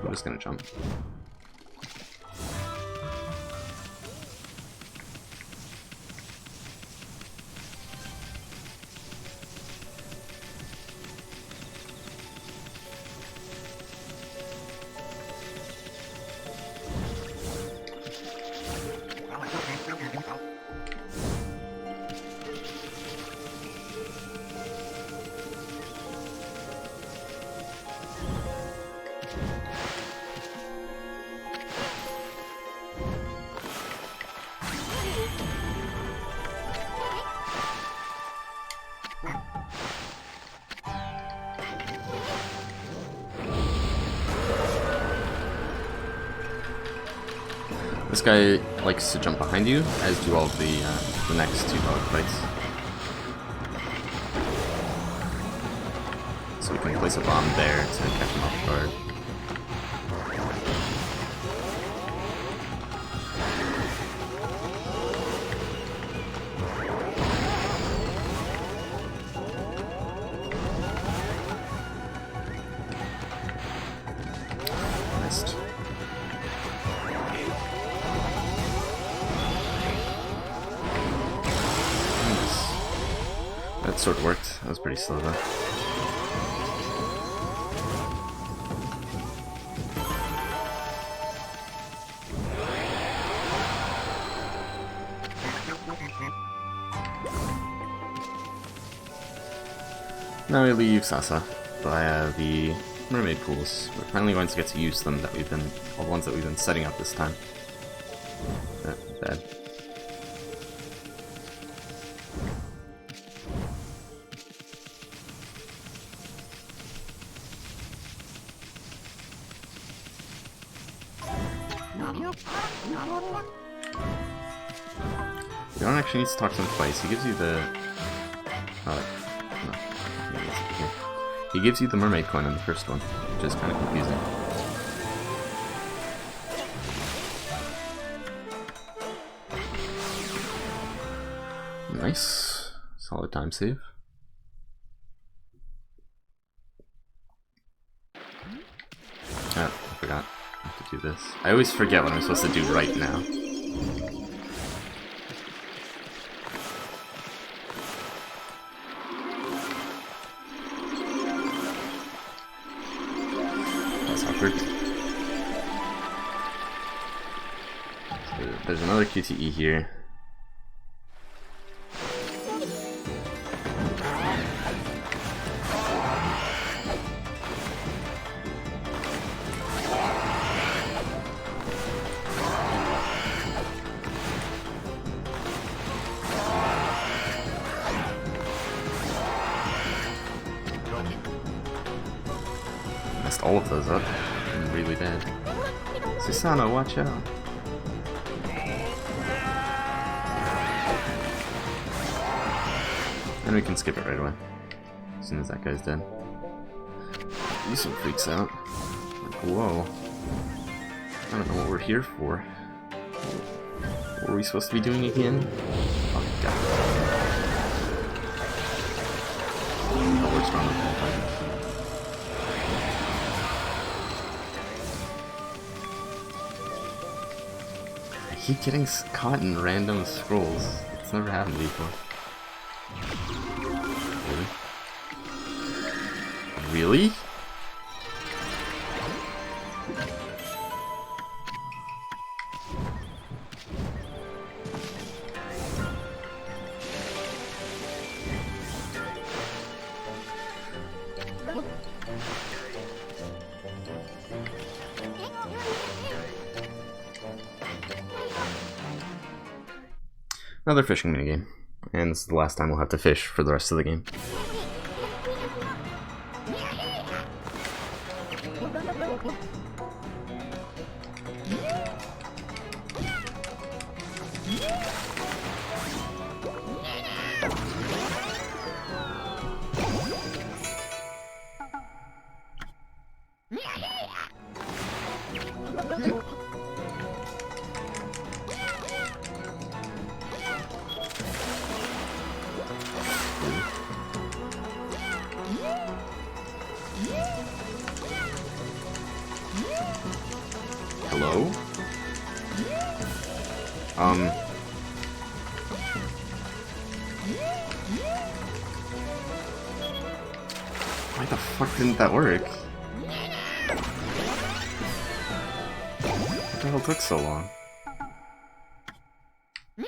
Speaker 1: I'm just going to jump. This guy likes to jump behind you, as do all of the next two dog fights. So we can place a bomb there to catch him off guard. Missed. That sort of worked. That was pretty slow though. Now we leave Sasa via the mermaid pools. We're finally going to get to use them that we've been, all the ones that we've been setting up this time. Bad. You don't actually need to talk to him twice. He gives you the... no. He gives you the mermaid coin on the first one, which is kind of confusing. Nice. Solid time save. Oh, I forgot. I have to do this. I always forget what I'm supposed to do right now. That's awkward. So there's another QTE here. Messed all of those up. Really bad. Susanoo, watch out. And we can skip it right away. As soon as that guy's dead. Yusuf freaks out. Like, whoa. I don't know what we're here for. What were we supposed to be doing again? Oh god. Oh, we're strong with that. I keep getting caught in random scrolls. It's never happened before. Really? Really? Another fishing minigame. And this is the last time we'll have to fish for the rest of the game. Hello? Why the fuck didn't that work? What the hell took so long? Do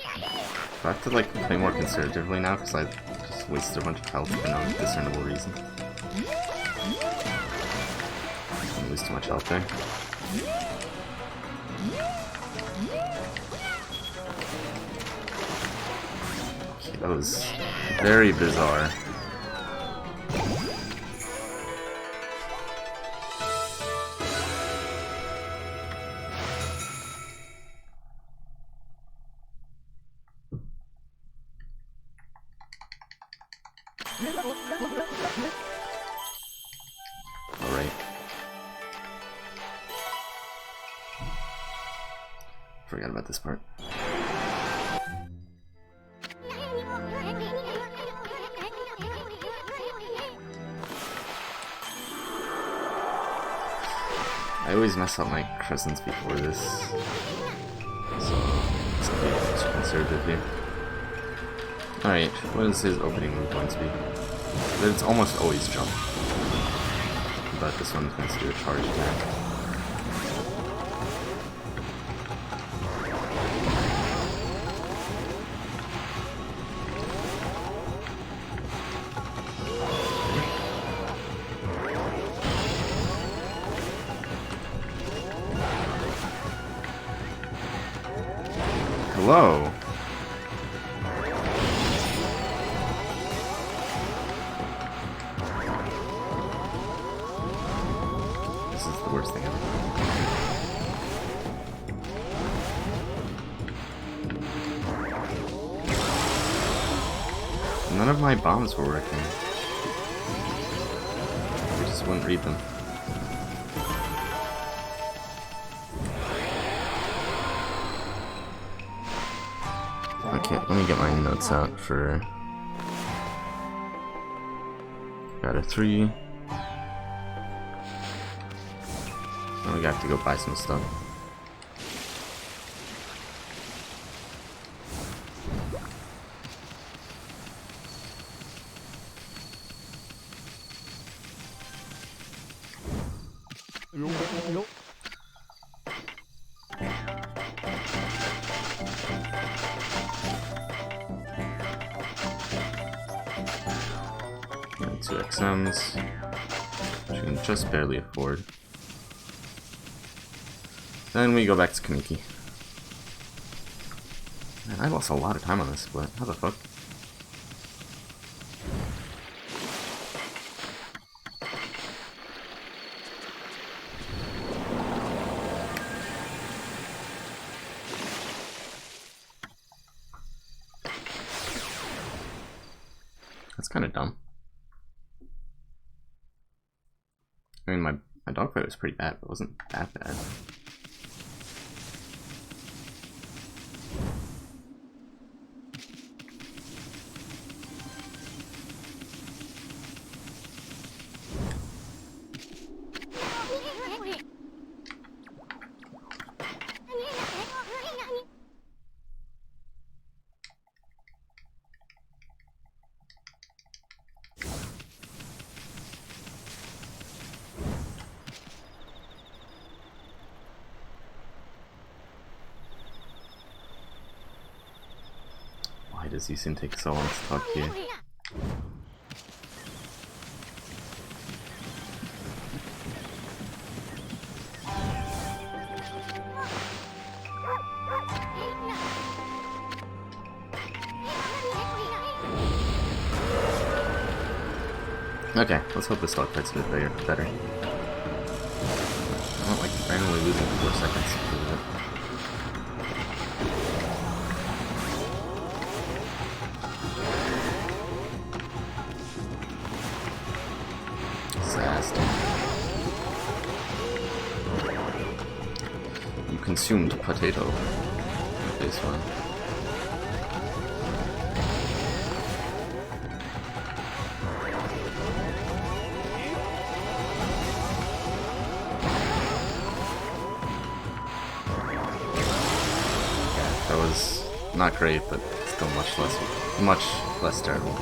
Speaker 1: I have to like play more conservatively now because I just wasted a bunch of health for no discernible reason? I lose too much health there. Okay, that was very bizarre. Alright. Forgot about this part. I always mess up my crescents before this, so let's be extra conservative here. Alright, what is his opening move going to be? It's almost always jump, but this one's going to do a charge attack. Hello? This is the worst thing ever. None of my bombs were working. just wouldn't read them. Okay, let me get my notes out for... Got a 3. Now we got to go buy some stuff. And 2 XMs, which we can just barely afford. Then we go back to Kamiki. Man, I lost a lot of time on this split. How the fuck? That's kind of dumb. I mean, my dogfight was pretty bad, but it wasn't that bad. Why does Yusin take so long to talk here? Okay, let's hope this dog fight's a bit better. I don't like randomly losing 4 seconds because of it. You consumed potato. This one. Yeah, that was not great, but still much less terrible.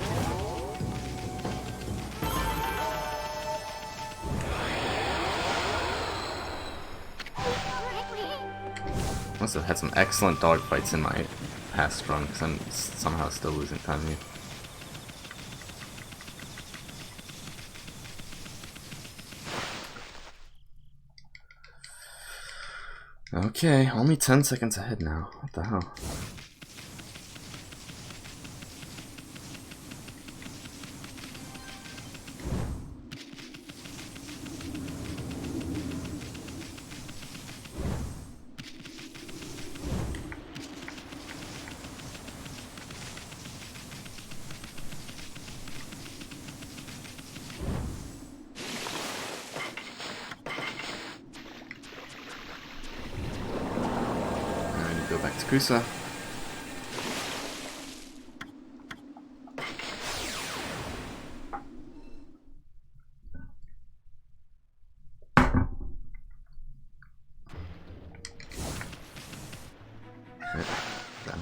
Speaker 1: Must have had some excellent dogfights in my past run, because I'm somehow still losing time here. Okay, only 10 seconds ahead now. What the hell? Go back to Kusa. Done.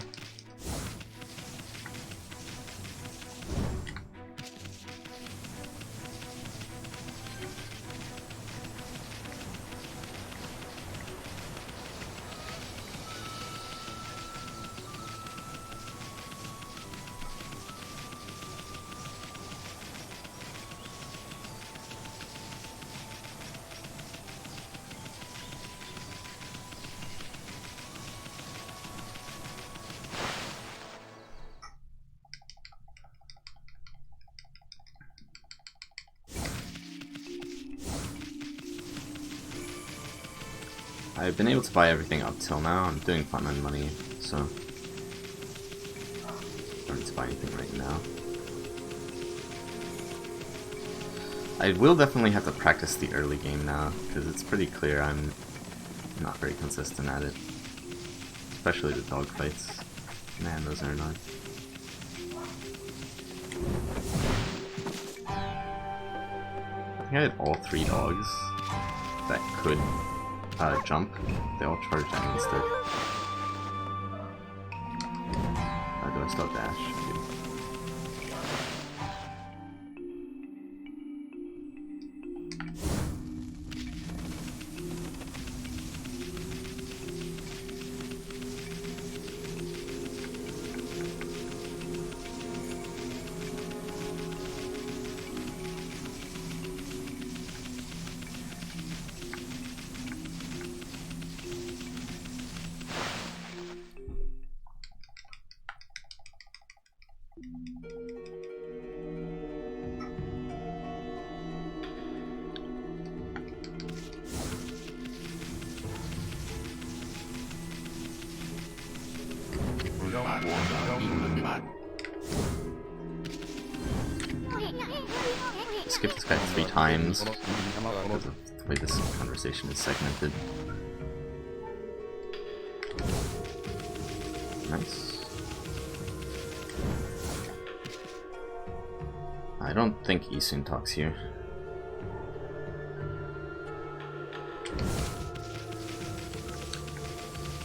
Speaker 1: I've been able to buy everything up till now. I'm doing fun on money, so I don't need to buy anything right now. I will definitely have to practice the early game now, because it's pretty clear I'm not very consistent at it. Especially the dog fights. Man, those are annoying. I think I had all 3 dogs that could jump. They all charged at me instead. Do I still dash? I do. Skip this guy 3 times because of the way this conversation is segmented. Nice. I don't think Isun talks here.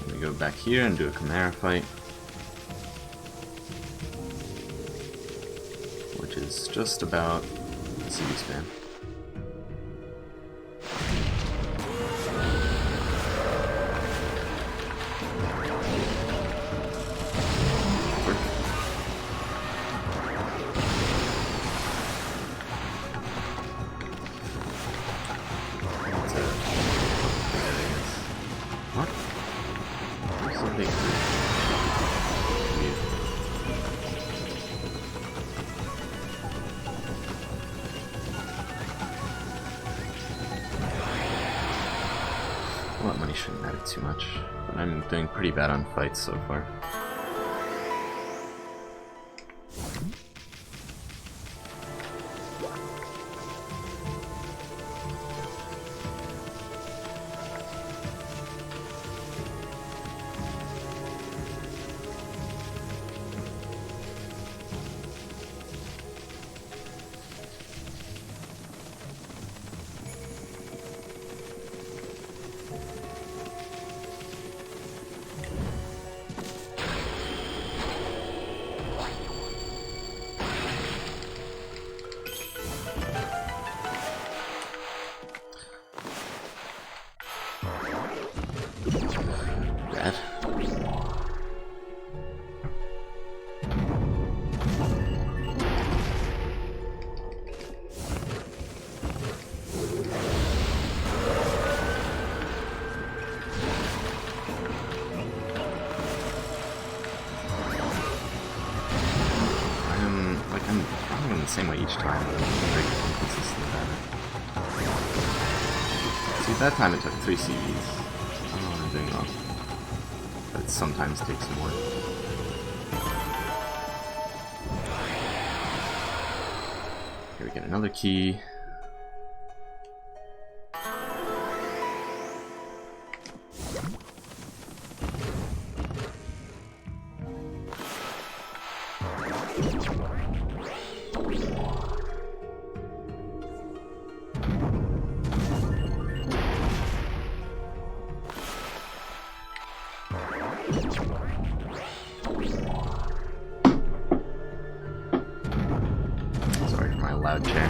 Speaker 1: Let me go back here and do a Chimera fight. Which is just about CD spam. What? What's so big? Well, that money shouldn't matter too much, but I'm doing pretty bad on fights so far. Same way each time, but I'm very inconsistent about it. See, that time it took 3 CVs. I don't know what I'm doing wrong. But it sometimes takes more. Here we get another key. Sorry for my loud chair.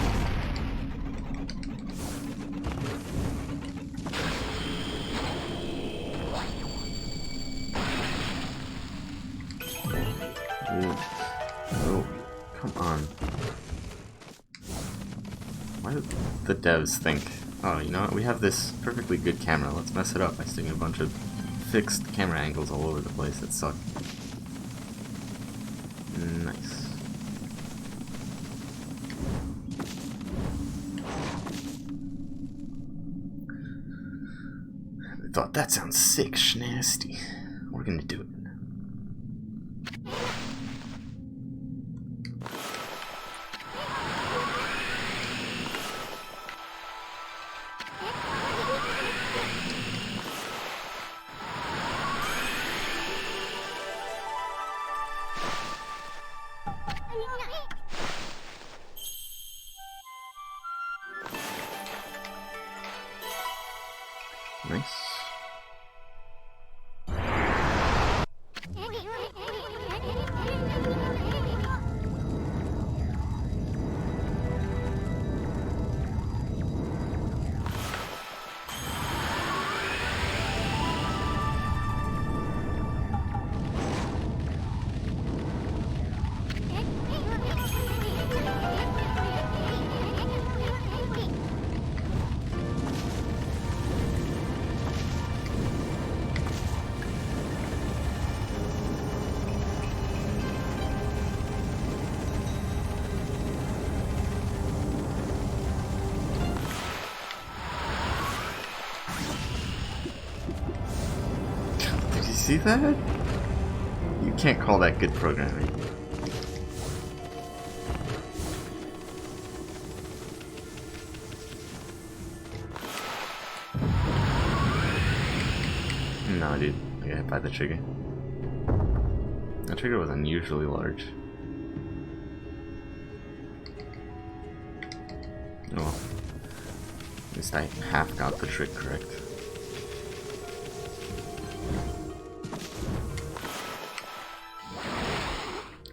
Speaker 1: Oh, come on. Why do the devs think, oh, you know what, we have this perfectly good camera, let's mess it up by sticking a bunch of fixed camera angles all over the place that suck. Nice. I thought that sounds sick, nasty. We're gonna do it. see that? You can't call that good programming. No, dude. I got hit by the trigger. The trigger was unusually large. Oh. At least I half got the trick correct.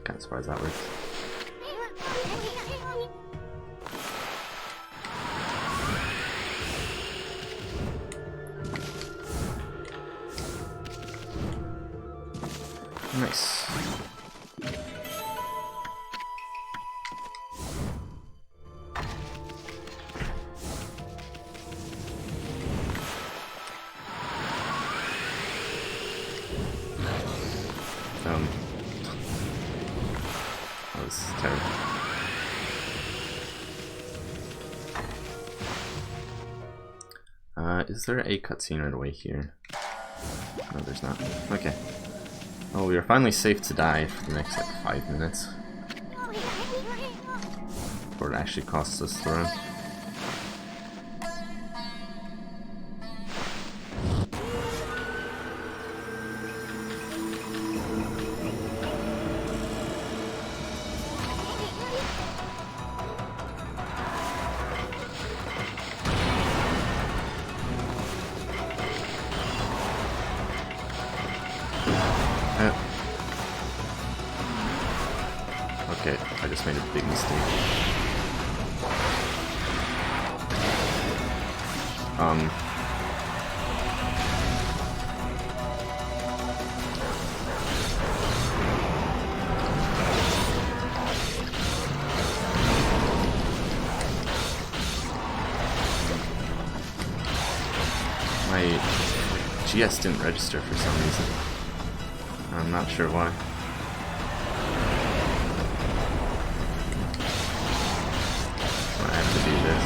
Speaker 1: Kinda surprised that worked. Nice. That was terrible. Is there a cutscene right away here? No, there's not. Okay. Oh, we are finally safe to die for the next, like, 5 minutes. Before it actually costs us the run. Okay, I just made a big mistake. My GS didn't register for some reason. I'm not sure why. I have to do this.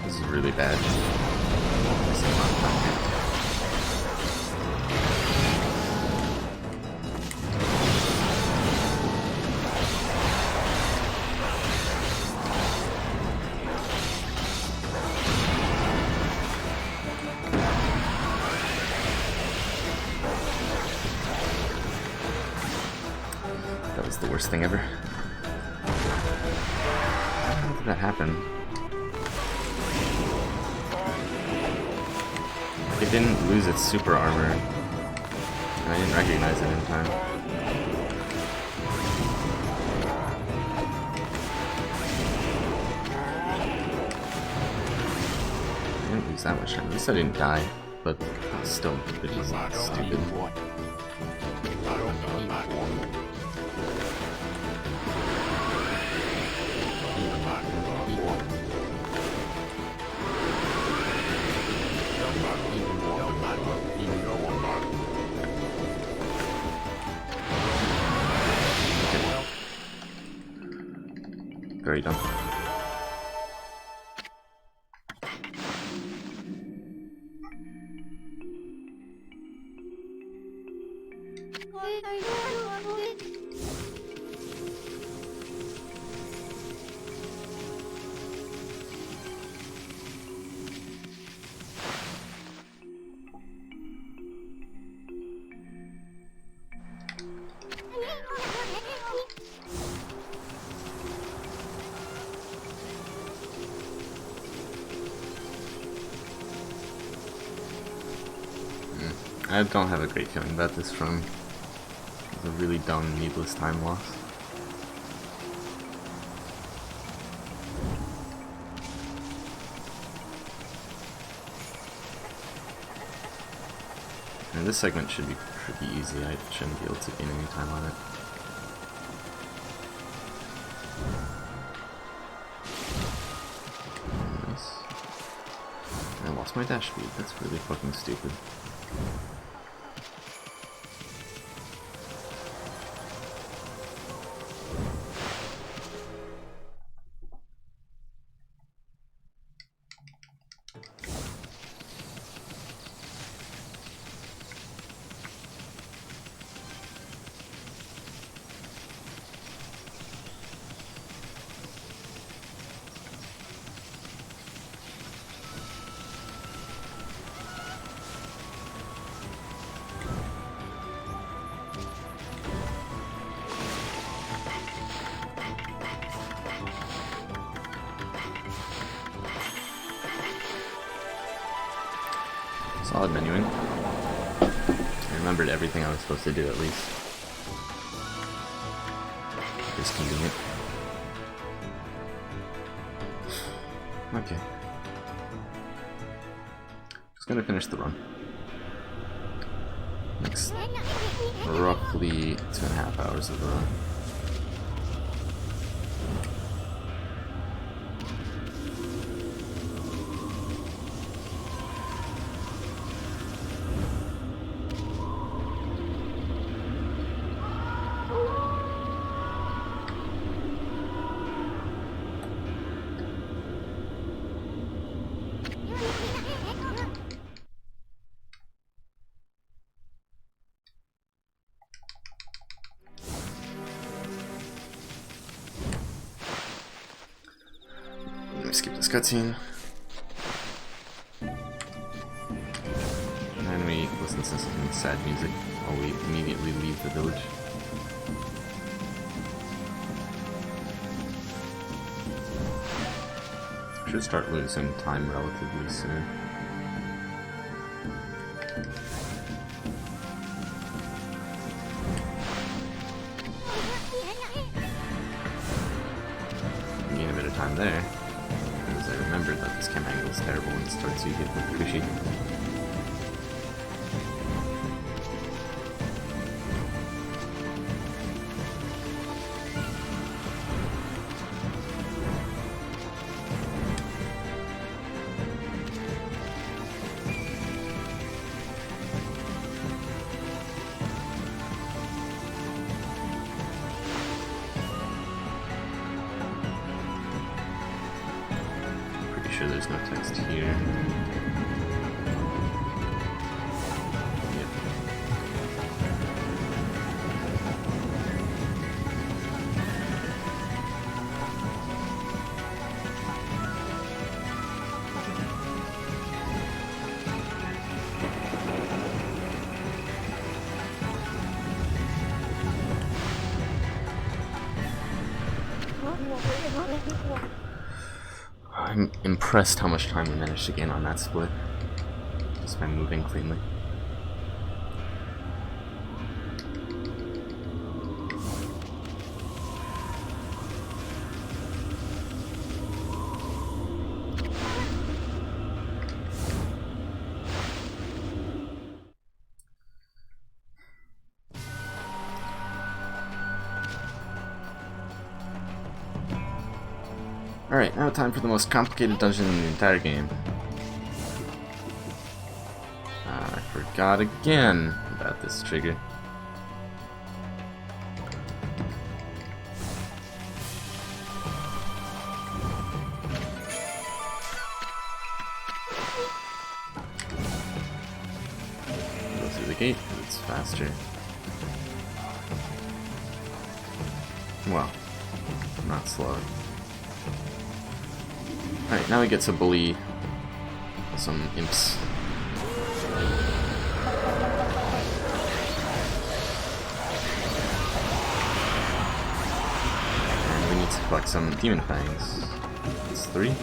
Speaker 1: This is really bad. That was the worst thing ever. How did that happen? It didn't lose its super armor. I didn't recognize it in time. I didn't lose that much time. At least I didn't die, but it's still pretty stupid. Very dumb. I don't have a great feeling about this run. It's a really dumb, needless time loss. And this segment should be pretty easy. I shouldn't be able to gain any time on it. lost my dash speed. That's really fucking stupid. Solid menuing. I remembered everything I was supposed to do at least. Just convenient. Okay. Just gonna finish the run. Next roughly 2.5 hours of the run. Skip this cutscene. And then we listen to some sad music while we immediately leave the village. Should start losing time relatively soon. Gain a bit of time there. I remembered that this camera angle is terrible and starts to get cushy. Sure there's no text here. Yep. I'm impressed how much time we managed to gain on that split, just by moving cleanly. Alright, now time for the most complicated dungeon in the entire game. I forgot again about this trigger. Go through the gate, it's faster. Well, not slow. Alright, now we get to bully some imps. And we need to collect some demon fangs. That's 3.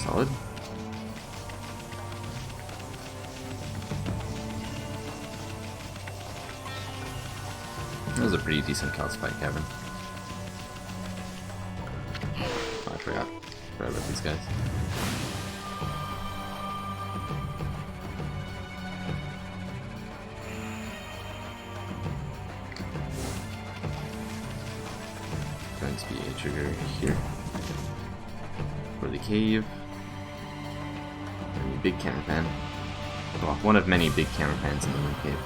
Speaker 1: Solid. a pretty decent calcified cavern. Oh, I forgot about these guys. Going to be a trigger here for the cave. And a big camera pan. Well, one of many big camera pans in the moon cave.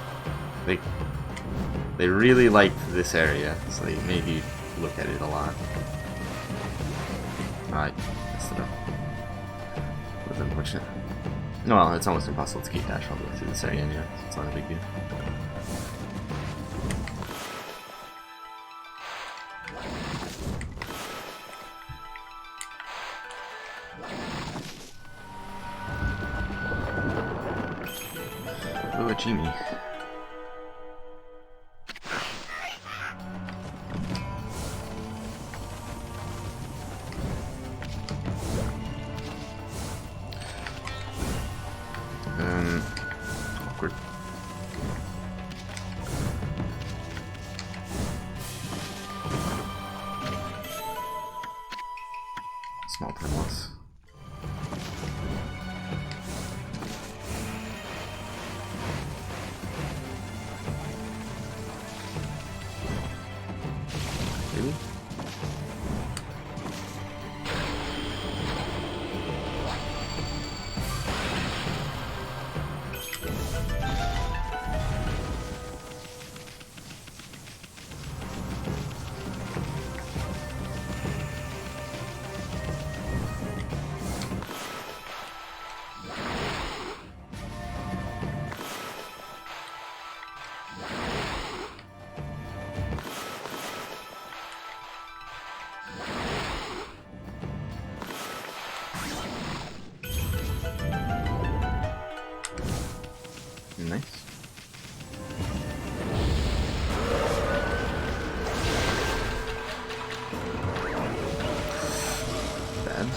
Speaker 1: They really liked this area, so they made you look at it a lot. I messed it up. That's unfortunate. Well, it's almost impossible to keep dash all the way through this area anyway, so it's not a big deal. Oh, a genie. Awkward. Small time loss. Really? Nice. Bad.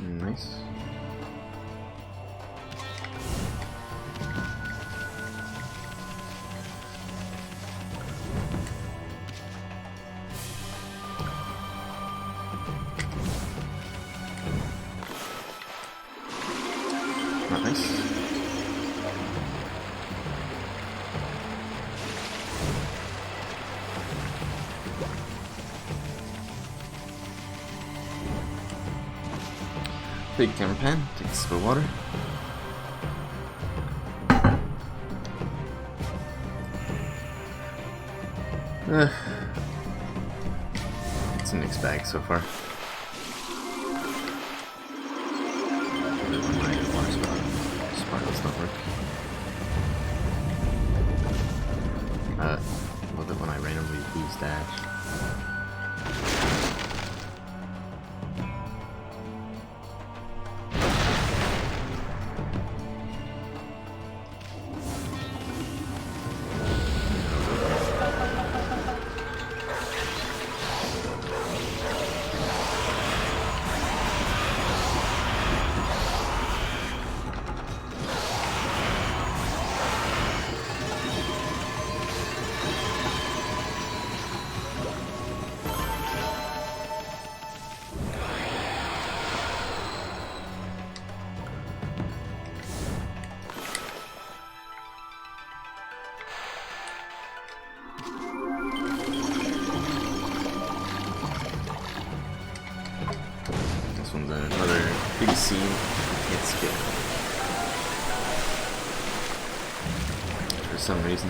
Speaker 1: Nice. Not nice. Big camera pan, take a sip of water. It's a mixed bag so far. Sparkles not work. Love it when I randomly lose dash. some reason.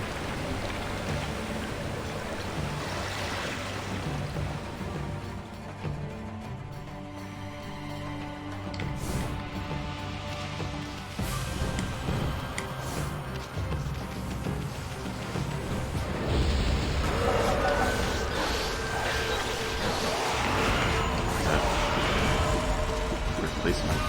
Speaker 1: Replacement.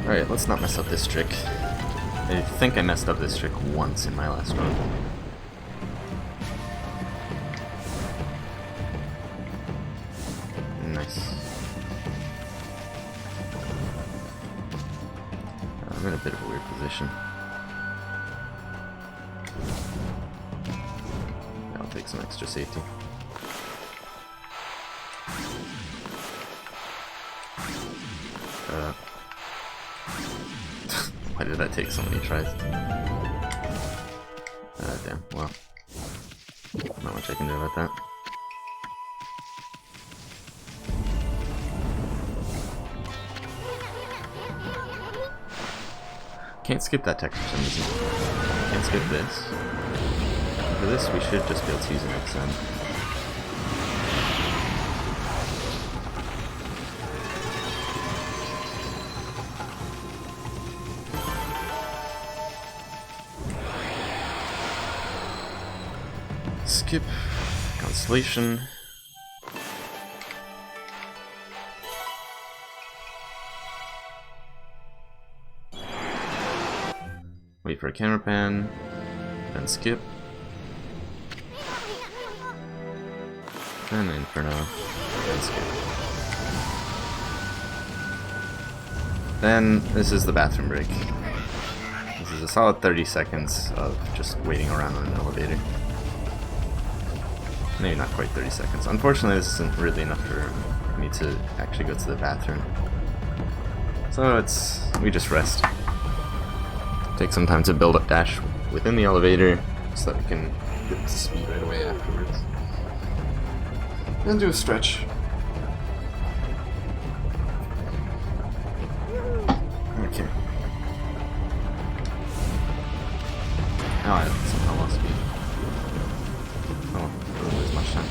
Speaker 1: Alright, let's not mess up this trick. I think I messed up this trick once in my last run. Nice. I'm in a bit of a weird position. I'll take some extra safety. Why did I take so many tries? Damn, well. Not much I can do about that. Can't skip that text for some reason. Can't skip this. For this, we should just be able to use an XM. Skip. Constellation. Wait for a camera pan. Then skip. Then Inferno. Then skip. Then this is the bathroom break. This is a solid 30 seconds of just waiting around on an elevator. Maybe not quite 30 seconds. Unfortunately, this isn't really enough for me to actually go to the bathroom. So we just rest. Take some time to build up dash within the elevator so that we can get to speed right away afterwards. And do a stretch. Okay. Oh, I somehow lost speed. Oh, didn't lose much time.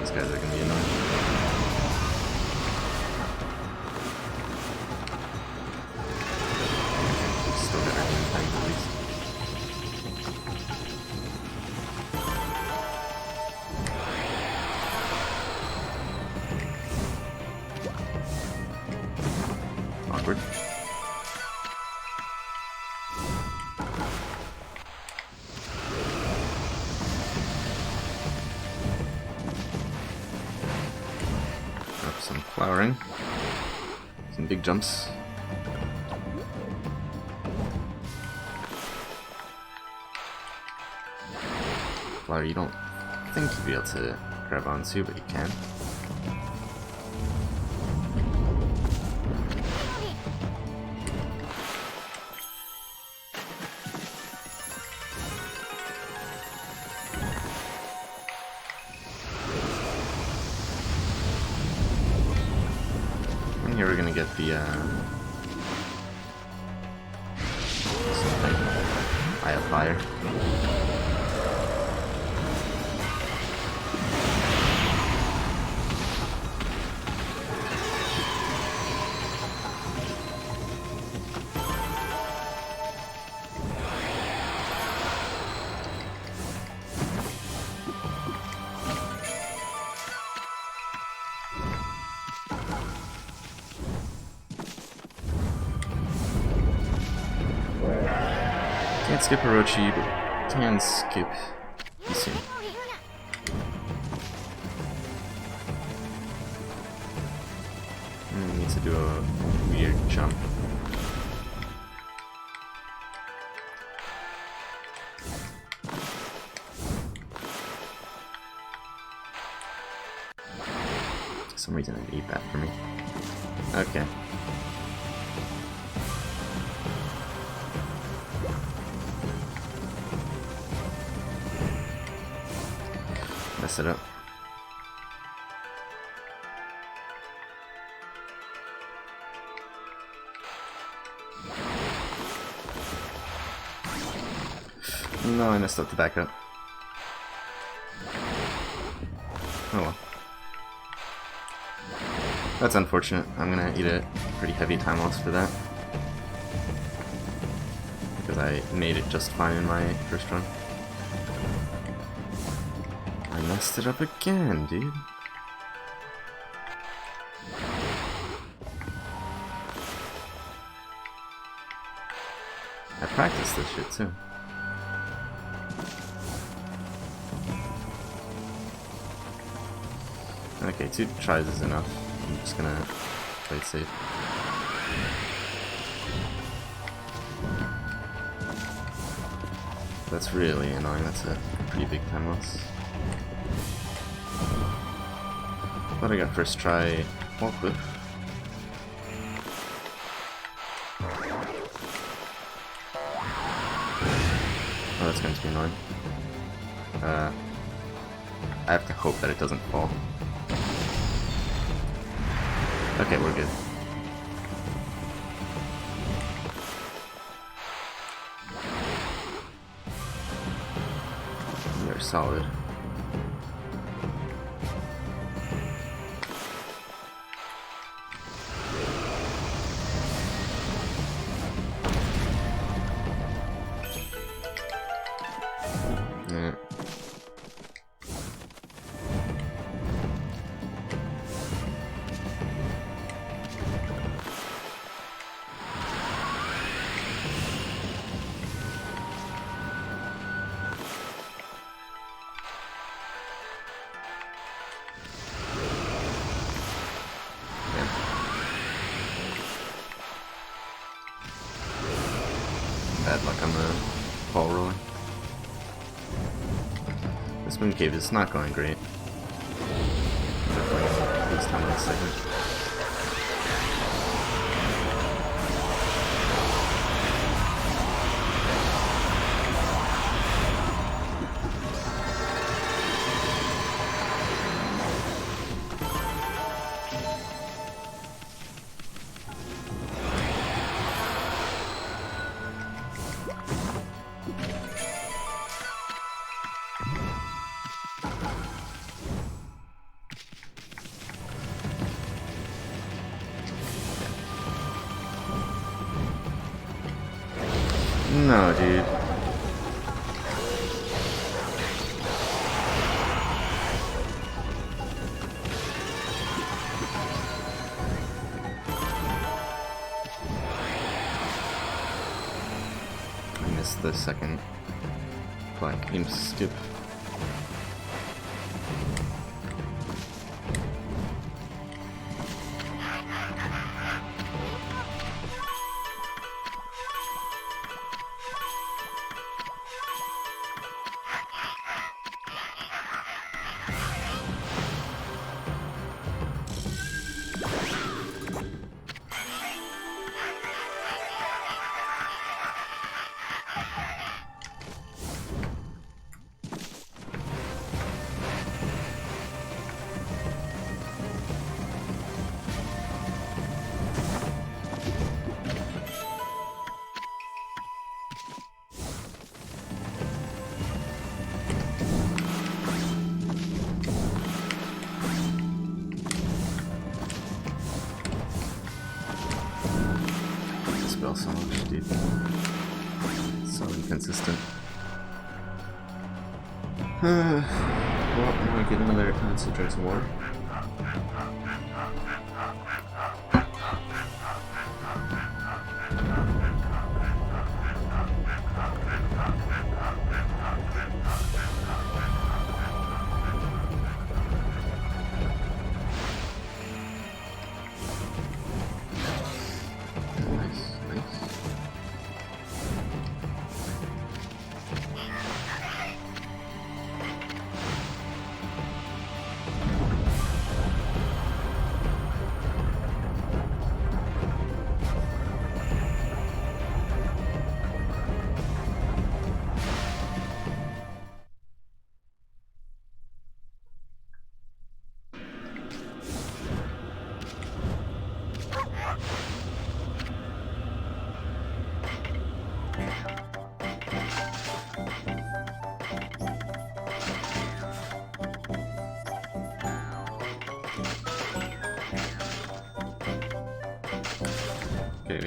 Speaker 1: These guys are gonna be annoying. Still got our game time at least. Awkward. Up some flowering. Some big jumps. Flower you don't think you'd be able to grab onto, but you can. And here we're gonna get the something. Eye of Fire. Can't skip Orochi, but can skip Isu. Need to do a weird jump. For some reason it ate that for me. Okay. mess it up. No, I messed up the backup. Oh well. That's unfortunate. I'm gonna eat a pretty heavy time loss for that. Because I made it just fine in my first run. I messed it up again, dude. I practiced this shit too. Okay, 2 tries is enough. I'm just gonna play it safe. That's really annoying. That's a pretty big time loss. Thought I got first try wall cliff. Oh, that's going to be annoying. I have to hope that it doesn't fall. Okay, we're good. They're solid. Yeah. Bad luck on the ball rolling. This moon cave is not going great. Definitely lose time in a second. No, dude. I missed the second black imp skip. So much, dude. So inconsistent. Well, now I get another concentrated war.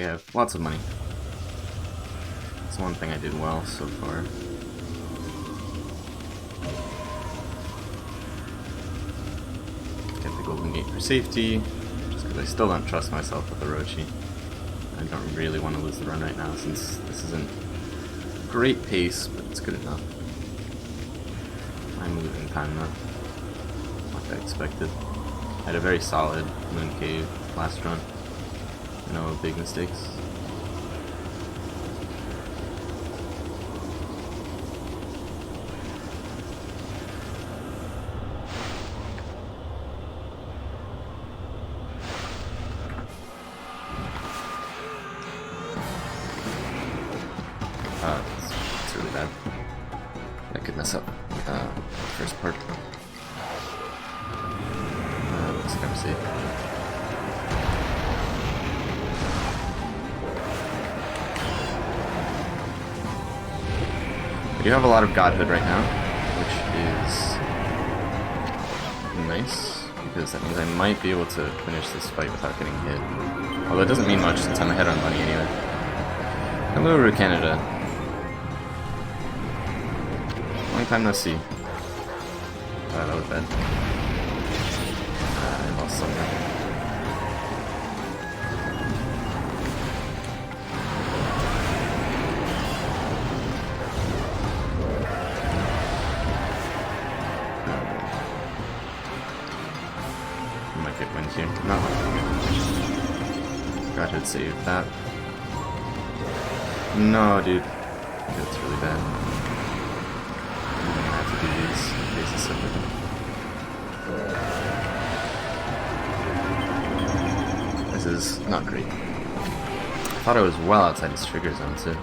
Speaker 1: we have lots of money. That's one thing I did well so far. Get the golden gate for safety, just because I still don't trust myself with Orochi. I don't really want to lose the run right now since this isn't great pace, but it's good enough. I'm losing time though, like I expected. I had a very solid Moon Cave last run. No big mistakes. It's really bad. I could mess up first part. Let's never see. I do have a lot of godhood right now, which is nice, because that means I might be able to finish this fight without getting hit. Although it doesn't mean much since I'm ahead on money anyway. Hello, Ru Canada. Long time no see. Oh, that was bad. I lost something. Here. No. God had saved that. No, dude. That's really bad. I'm gonna have to do these phases separately. This is not great. I thought I was well outside his trigger zone too.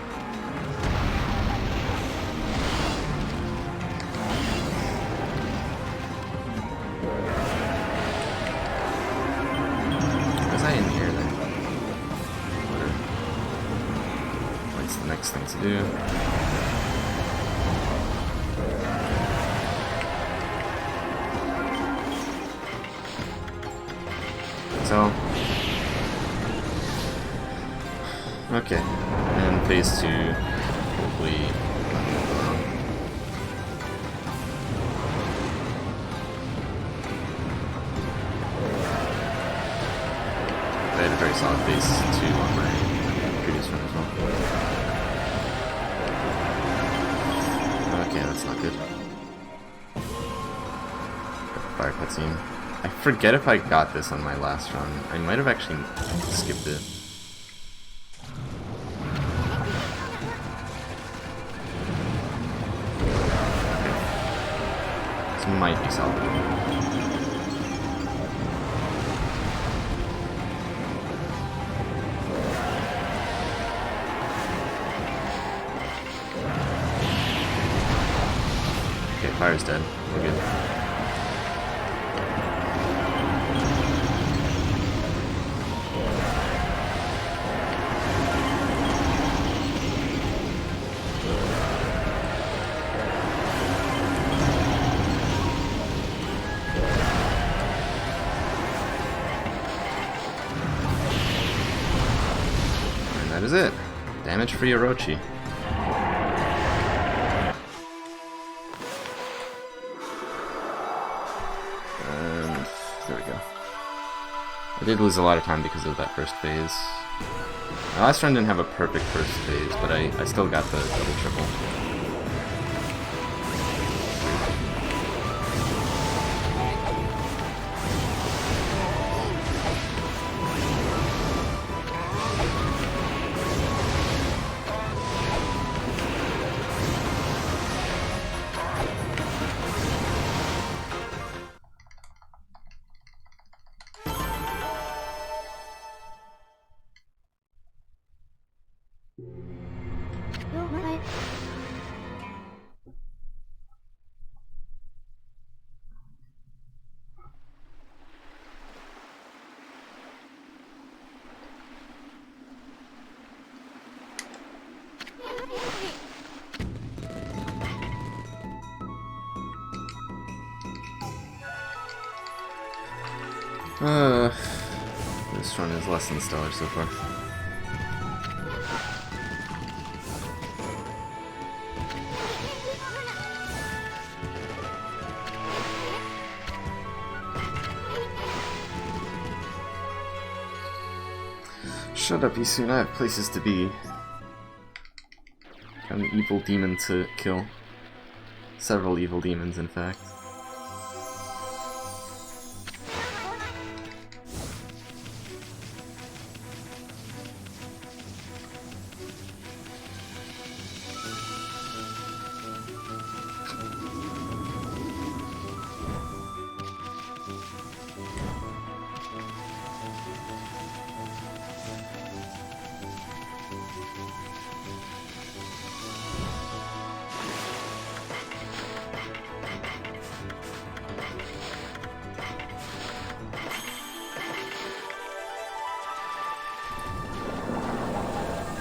Speaker 1: Thing to do. So, okay, and phase 2, hopefully nothing will go wrong. I had a very solid phase 2 on my previous run as well. Okay, that's not good. Fire cutscene. I forget if I got this on my last run. I might have actually skipped it. Okay. This might be salvageable. Fire's dead. We're good. And that is it. Damage-free Orochi. There we go. I did lose a lot of time because of that first phase. My last run didn't have a perfect first phase, but I still got the double triple. This run is less than stellar so far. Shut up, you soon. I have places to be. Got an evil demon to kill. Several evil demons, in fact.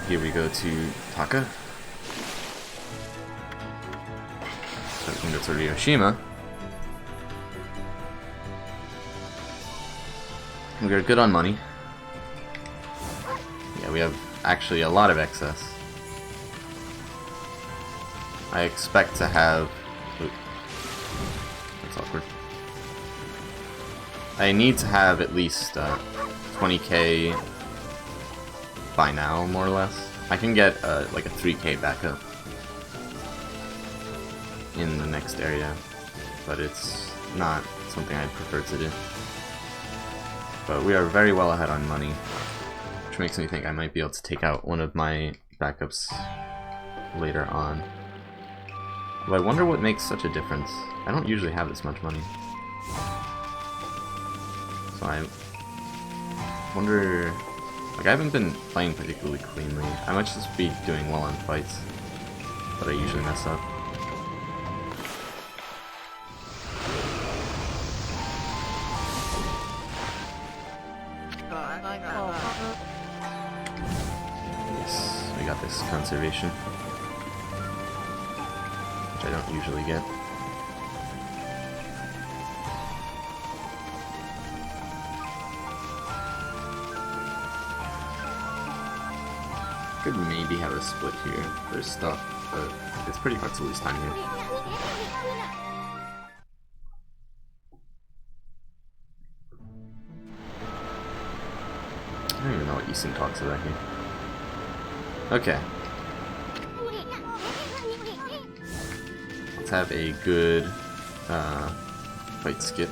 Speaker 1: Here we go to Taka. So we can go to Ryoshima. We are good on money. Yeah, we have actually a lot of excess. I expect to have... Oop, that's awkward. I need to have at least 20k by now, more or less. I can get like a 3k backup in the next area, but it's not something I'd prefer to do. But we are very well ahead on money, which makes me think I might be able to take out one of my backups later on. But I wonder what makes such a difference. I don't usually have this much money. So I wonder... Like, I haven't been playing particularly cleanly. I might just be doing well on fights, but I usually mess up. Yes, we got this conservation, which I don't usually get. Could maybe have a split here for stuff, but it's pretty hard to lose time here. I don't even know what Isun talks about here. Okay. Let's have a good fight skip.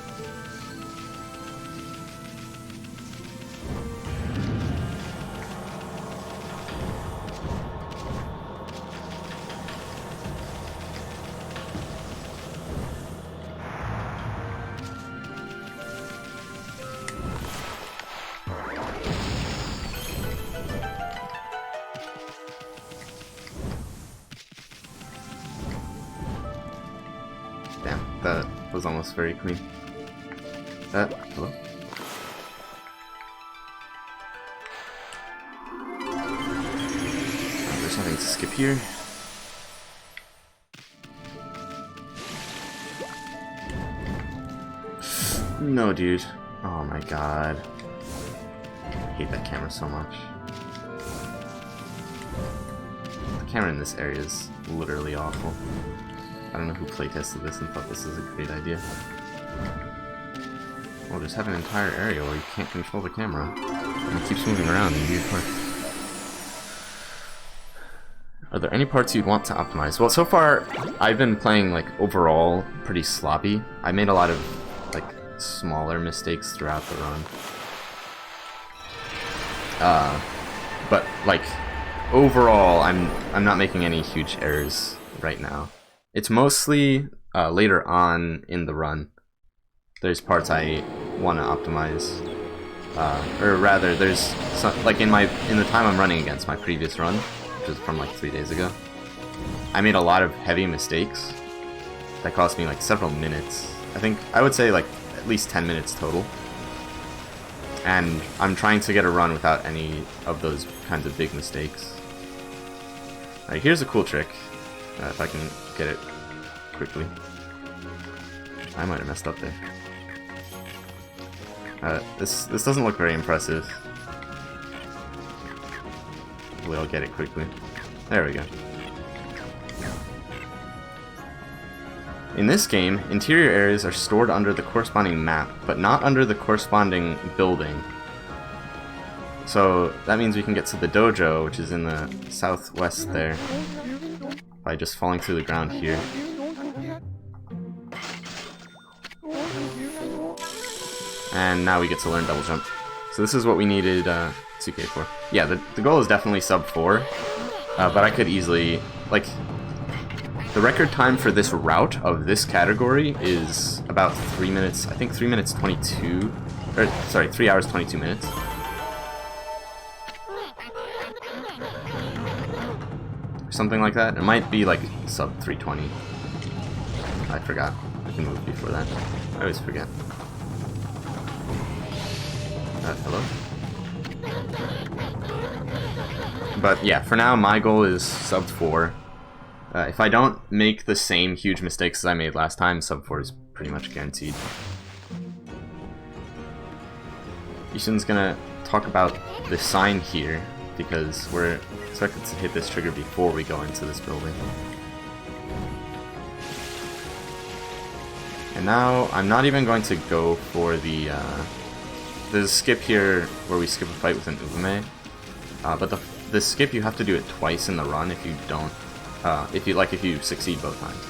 Speaker 1: Damn, that was almost very clean. Hello? There's nothing to skip here. No, dude. Oh my god. I hate that camera so much. The camera in this area is literally awful. I don't know who playtested this and thought this is a great idea. Well, just have an entire area where you can't control the camera, and it keeps moving around in weird parts. Are there any parts you'd want to optimize? Well, so far, I've been playing, like, overall pretty sloppy. I made a lot of, like, smaller mistakes throughout the run. But, like, overall, I'm not making any huge errors right now. It's mostly later on in the run. There's parts I want to optimize, or rather, there's some, like in the time I'm running against my previous run, which is from like 3 days ago. I made a lot of heavy mistakes that cost me like several minutes. I would say like at least 10 minutes total. And I'm trying to get a run without any of those kinds of big mistakes. Alright, here's a cool trick. If I can get it quickly. I might have messed up there. This doesn't look very impressive. Hopefully I'll get it quickly. There we go. In this game, interior areas are stored under the corresponding map, but not under the corresponding building. So that means we can get to the dojo, which is in the southwest there, by just falling through the ground here. And now we get to learn double jump. So this is what we needed 2K for. Yeah, the goal is definitely sub 4, but I could easily, like, the record time for this route of this category is about 3 minutes, I think 3 minutes 22, or sorry, 3 hours 22 minutes. Something like that. It might be like sub 320. I forgot. I can move before that. I always forget. Hello? But yeah, for now my goal is sub 4. If I don't make the same huge mistakes as I made last time, sub 4 is pretty much guaranteed. Yushin's gonna talk about the sign here, because we're expected to hit this trigger before we go into this building. And now, I'm not even going to go for the, there's a skip here where we skip a fight with an Ubume, but the skip you have to do it twice in the run if you don't, if you succeed both times.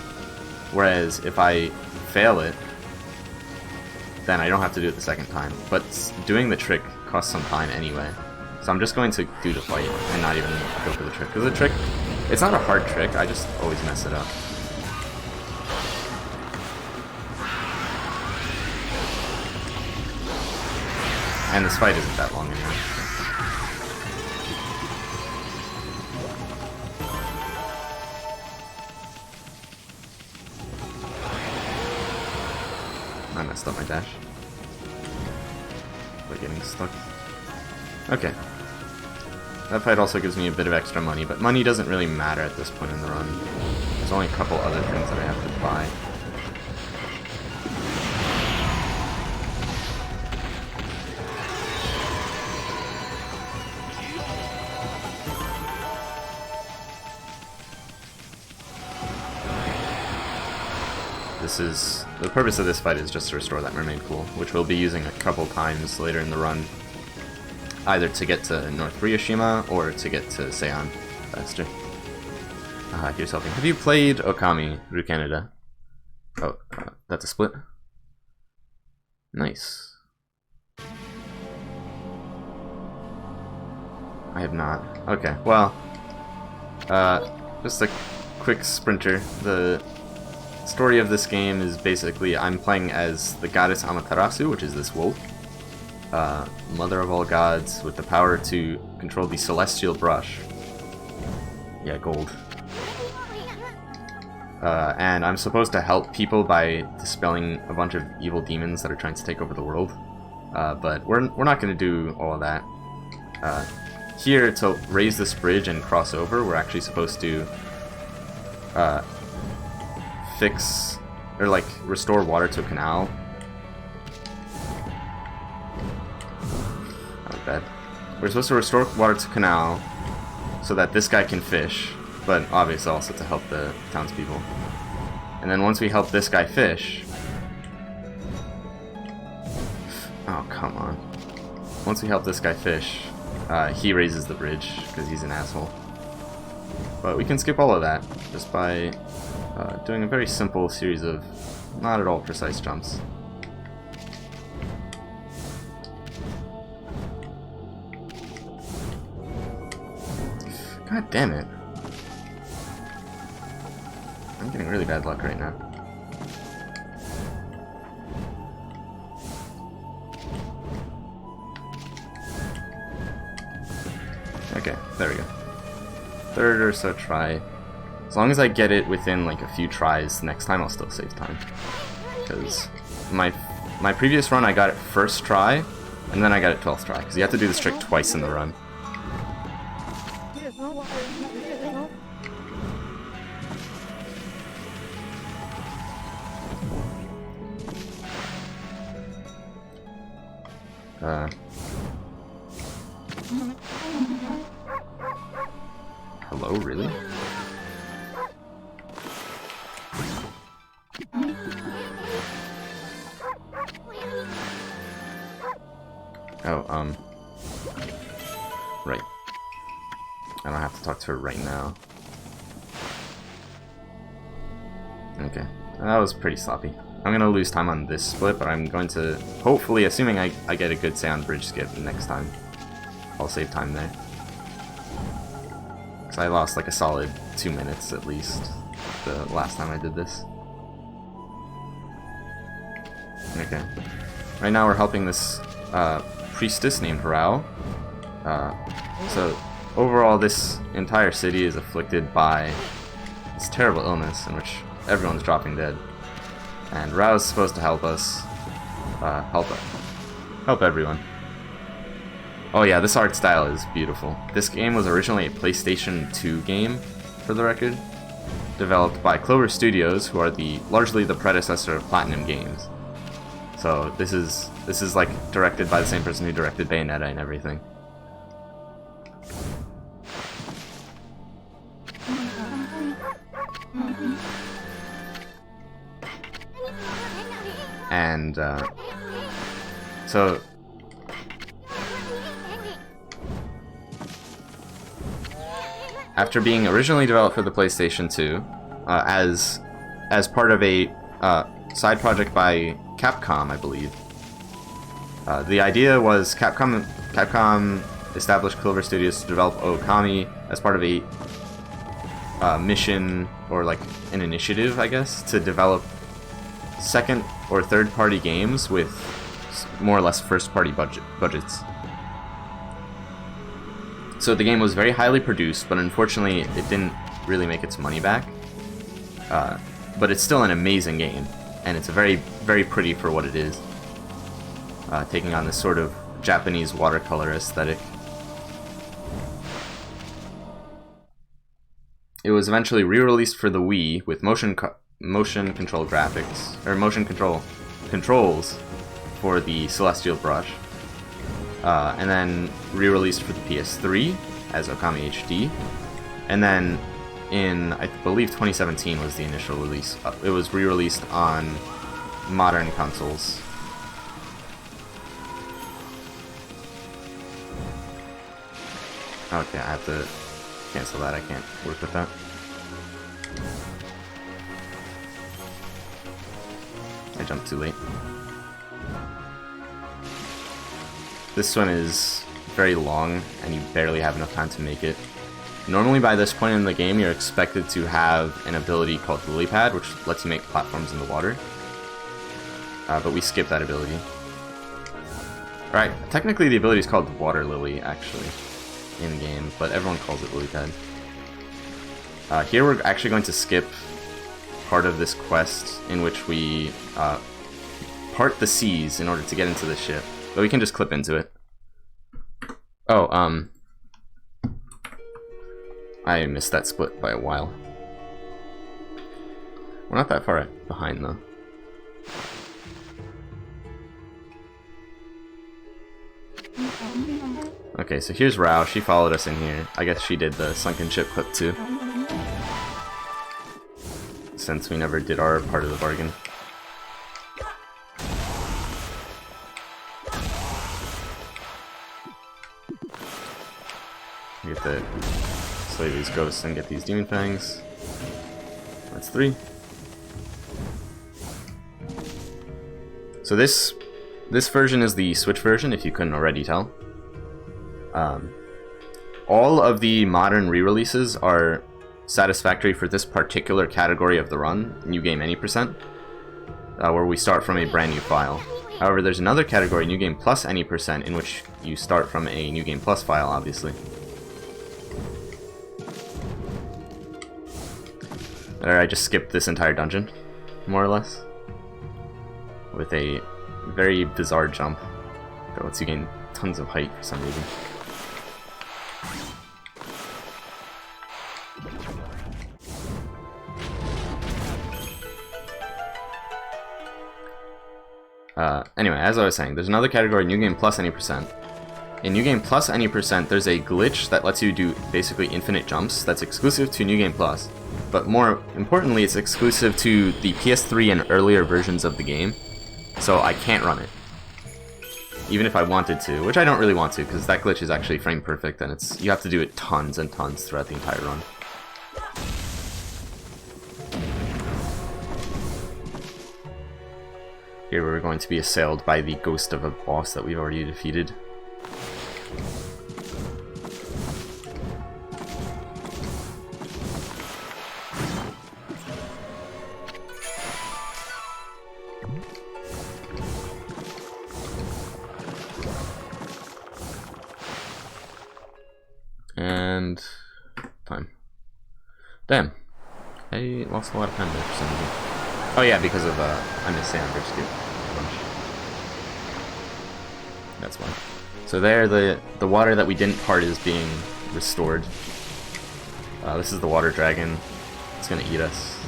Speaker 1: Whereas, if I fail it, then I don't have to do it the second time, but doing the trick costs some time anyway. So I'm just going to do the fight and not even go for the trick. Because the trick, it's not a hard trick, I just always mess it up. And this fight isn't that long anymore. I messed up my dash. By getting stuck. Okay. That fight also gives me a bit of extra money, but money doesn't really matter at this point in the run. There's only a couple other things that I have to buy. The purpose of this fight is just to restore that mermaid pool, which we'll be using a couple times later in the run, either to get to North Ryushima or to get to Sei-An faster. Here's helping. Have you played Okami Ru Canada? Oh, that's a split. Nice. I have not. Okay, well, just a quick sprinter. The story of this game is basically I'm playing as the goddess Amaterasu, which is this wolf, mother of all gods, with the power to control the celestial brush. Yeah, gold. And I'm supposed to help people by dispelling a bunch of evil demons that are trying to take over the world. But we're not going to do all of that. Here, to raise this bridge and cross over, we're actually supposed to fix, or like, restore water to a canal. Not bad. We're supposed to restore water to a canal so that this guy can fish, but obviously also to help the townspeople. And then once we help this guy fish... Oh, come on. Once we help this guy fish, he raises the bridge, because he's an asshole. But we can skip all of that, just by doing a very simple series of not at all precise jumps. God damn it. I'm getting really bad luck right now. Okay, there we go. Third or so try. As long as I get it within like a few tries, next time I'll still save time. Because my previous run I got it first try, and then I got it 12th try. Because you have to do this trick twice in the run. Hello, really? Oh, talk to her right now. Okay, that was pretty sloppy. I'm gonna lose time on this split, but I'm going to, hopefully, assuming I get a good Sei-An bridge skip next time, I'll save time there. Because I lost like a solid 2 minutes at least the last time I did this. Okay. Right now we're helping this priestess named Rao. So overall this entire city is afflicted by this terrible illness in which everyone's dropping dead. And Rao is supposed to help us, help everyone. Oh yeah, this art style is beautiful. This game was originally a PlayStation 2 game, for the record, developed by Clover Studios, who are largely the predecessor of Platinum Games. So this is like directed by the same person who directed Bayonetta and everything. And so after being originally developed for the PlayStation 2, as part of a side project by Capcom, I believe. The idea was Capcom established Clover Studios to develop Okami as part of a mission, or like an initiative, I guess, to develop second or third party games with more or less first party budgets. So the game was very highly produced, but unfortunately it didn't really make its money back. But it's still an amazing game, and it's very, very pretty for what it is. Taking on this sort of Japanese watercolor aesthetic. It was eventually re-released for the Wii with motion control graphics, or motion controls for the Celestial Brush. And then re-released for the PS3 as Okami HD. And then in, I believe 2017 was the initial release. It was re-released on modern consoles. Okay, I have to cancel that. I can't work with that. I jumped too late. This one is very long, and you barely have enough time to make it. Normally by this point in the game, you're expected to have an ability called Lily Pad, which lets you make platforms in the water. But we skipped that ability. Alright, technically the ability is called Water Lily, actually, in-game, but everyone calls it Lily Pad. Here we're actually going to skip part of this quest in which we part the seas in order to get into the ship. But we can just clip into it. Oh, I missed that split by a while. We're not that far behind, though. Okay, so here's Rao. She followed us in here. I guess she did the sunken ship clip, too. Since we never did our part of the bargain. Get the slay these ghosts and get these demon fangs. That's 3. So this version is the Switch version, if you couldn't already tell. All of the modern re-releases are satisfactory for this particular category of the run, New Game Any %, where we start from a brand new file. However, there's another category, New Game Plus Any %, in which you start from a New Game Plus file, obviously. There, I just skipped this entire dungeon, more or less, with a very bizarre jump that lets you gain tons of height for some reason. Anyway, as I was saying, there's another category, New Game Plus Any %. In New Game Plus Any %, there's a glitch that lets you do basically infinite jumps that's exclusive to New Game Plus. But more importantly, it's exclusive to the PS3 and earlier versions of the game, so I can't run it. even if I wanted to, which I don't really want to, because that glitch is actually frame perfect, and you have to do it tons and tons throughout the entire run. Here we're going to be assailed by the ghost of a boss that we've already defeated. And time. Damn. I lost a lot of time there for some reason. Oh yeah, because of I missed Sei-An bridge skip a bunch. That's why. So there, the water that we didn't part is being restored. This is the water dragon. It's gonna eat us.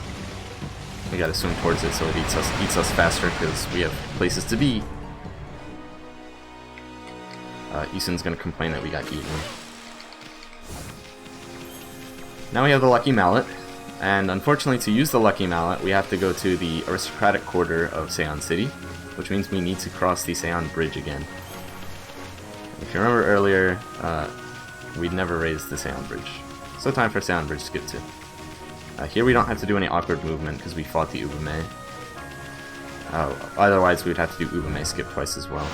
Speaker 1: We gotta swim towards it so it eats us faster because we have places to be. Isun's gonna complain that we got eaten. Now we have the lucky mallet, and unfortunately to use the lucky mallet we have to go to the aristocratic quarter of Sei-An City, which means we need to cross the Sei-An bridge again. If you remember earlier, we'd never raised the Sei-An bridge. So time for Sei-An bridge skip 2. Here we don't have to do any awkward movement because we fought the Ubume. Otherwise we would have to do Ubume skip twice as well.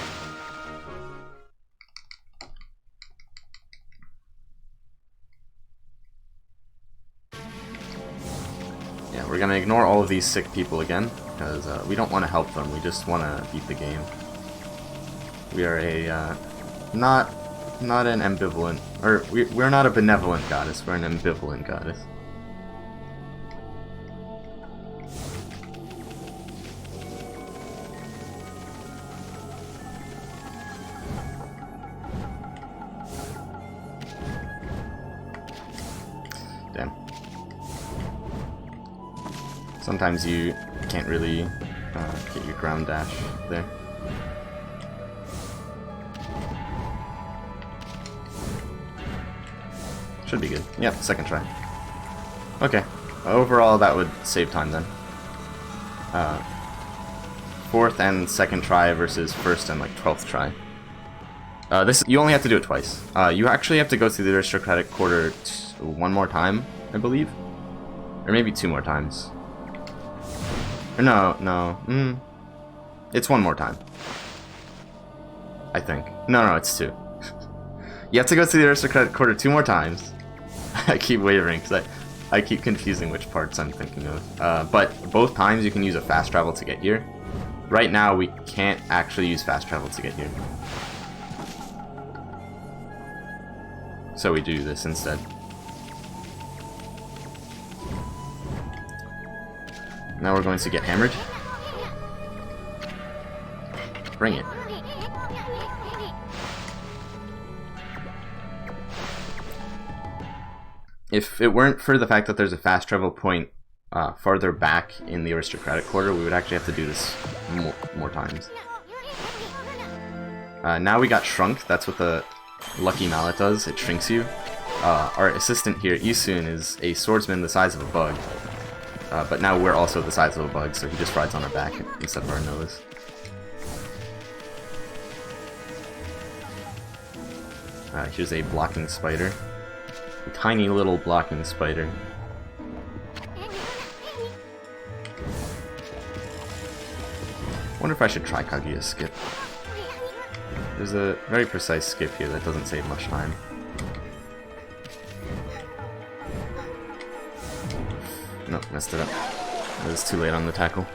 Speaker 1: Yeah, we're gonna ignore all of these sick people again, because we don't want to help them, we just want to beat the game. We are a, not an ambivalent, or we're not a benevolent goddess, we're an ambivalent goddess. Damn. Sometimes you can't really get your ground dash there. Should be good. Yep, second try. Okay. Overall, that would save time then. Fourth and second try versus first and like 12th try. You only have to do it twice. You actually have to go through the aristocratic quarter one more time, I believe, or maybe 2 more times. Or no. It's 1 more time. I think. No, it's 2. You have to go through the aristocratic quarter 2 more times. I keep wavering because I keep confusing which parts I'm thinking of. But both times you can use a fast travel to get here. Right now we can't actually use fast travel to get here. So we do this instead. Now we're going to get hammered. Bring it. If it weren't for the fact that there's a fast travel point farther back in the aristocratic quarter, we would actually have to do this more times. Now we got shrunk. That's what the lucky mallet does. It shrinks you. Our assistant here, Isun, is a swordsman the size of a bug. But now we're also the size of a bug, so he just rides on our back instead of our nose. Here's a blocking spider. A tiny little blocking spider. Wonder if I should try Kaguya's skip. There's a very precise skip here that doesn't save much time. Nope, messed it up. It was too late on the tackle.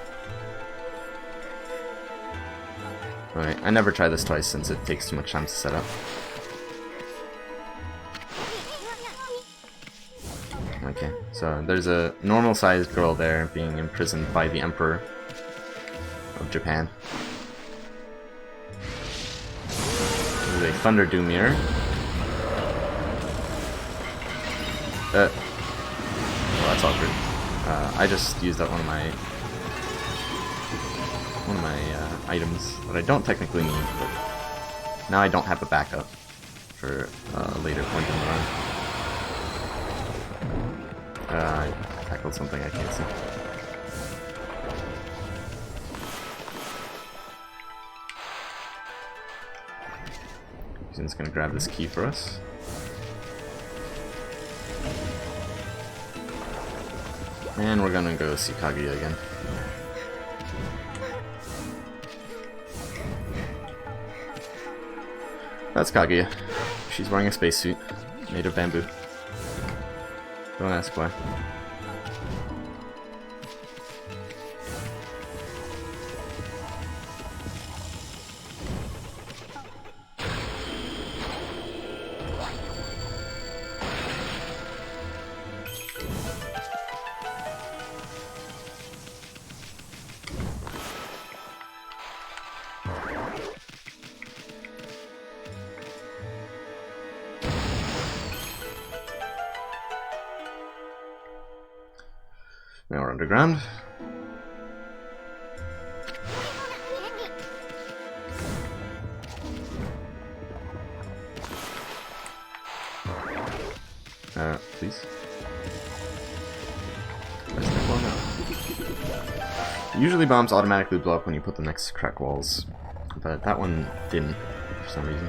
Speaker 1: Alright, I never try this twice since it takes too much time to set up. Okay, so there's a normal-sized girl there being imprisoned by the Emperor of Japan. There's a Thunder Doom here. Well, that's awkward. I just used up one of my items that I don't technically need, but now I don't have a backup for a later point in the run. I tackled something I can't see. Captain's gonna grab this key for us. And we're gonna go see Kaguya again. That's Kaguya. She's wearing a spacesuit made of bamboo. Don't ask why. Now we're underground. Please. Usually bombs automatically blow up when you put them next to crack walls, but that one didn't for some reason.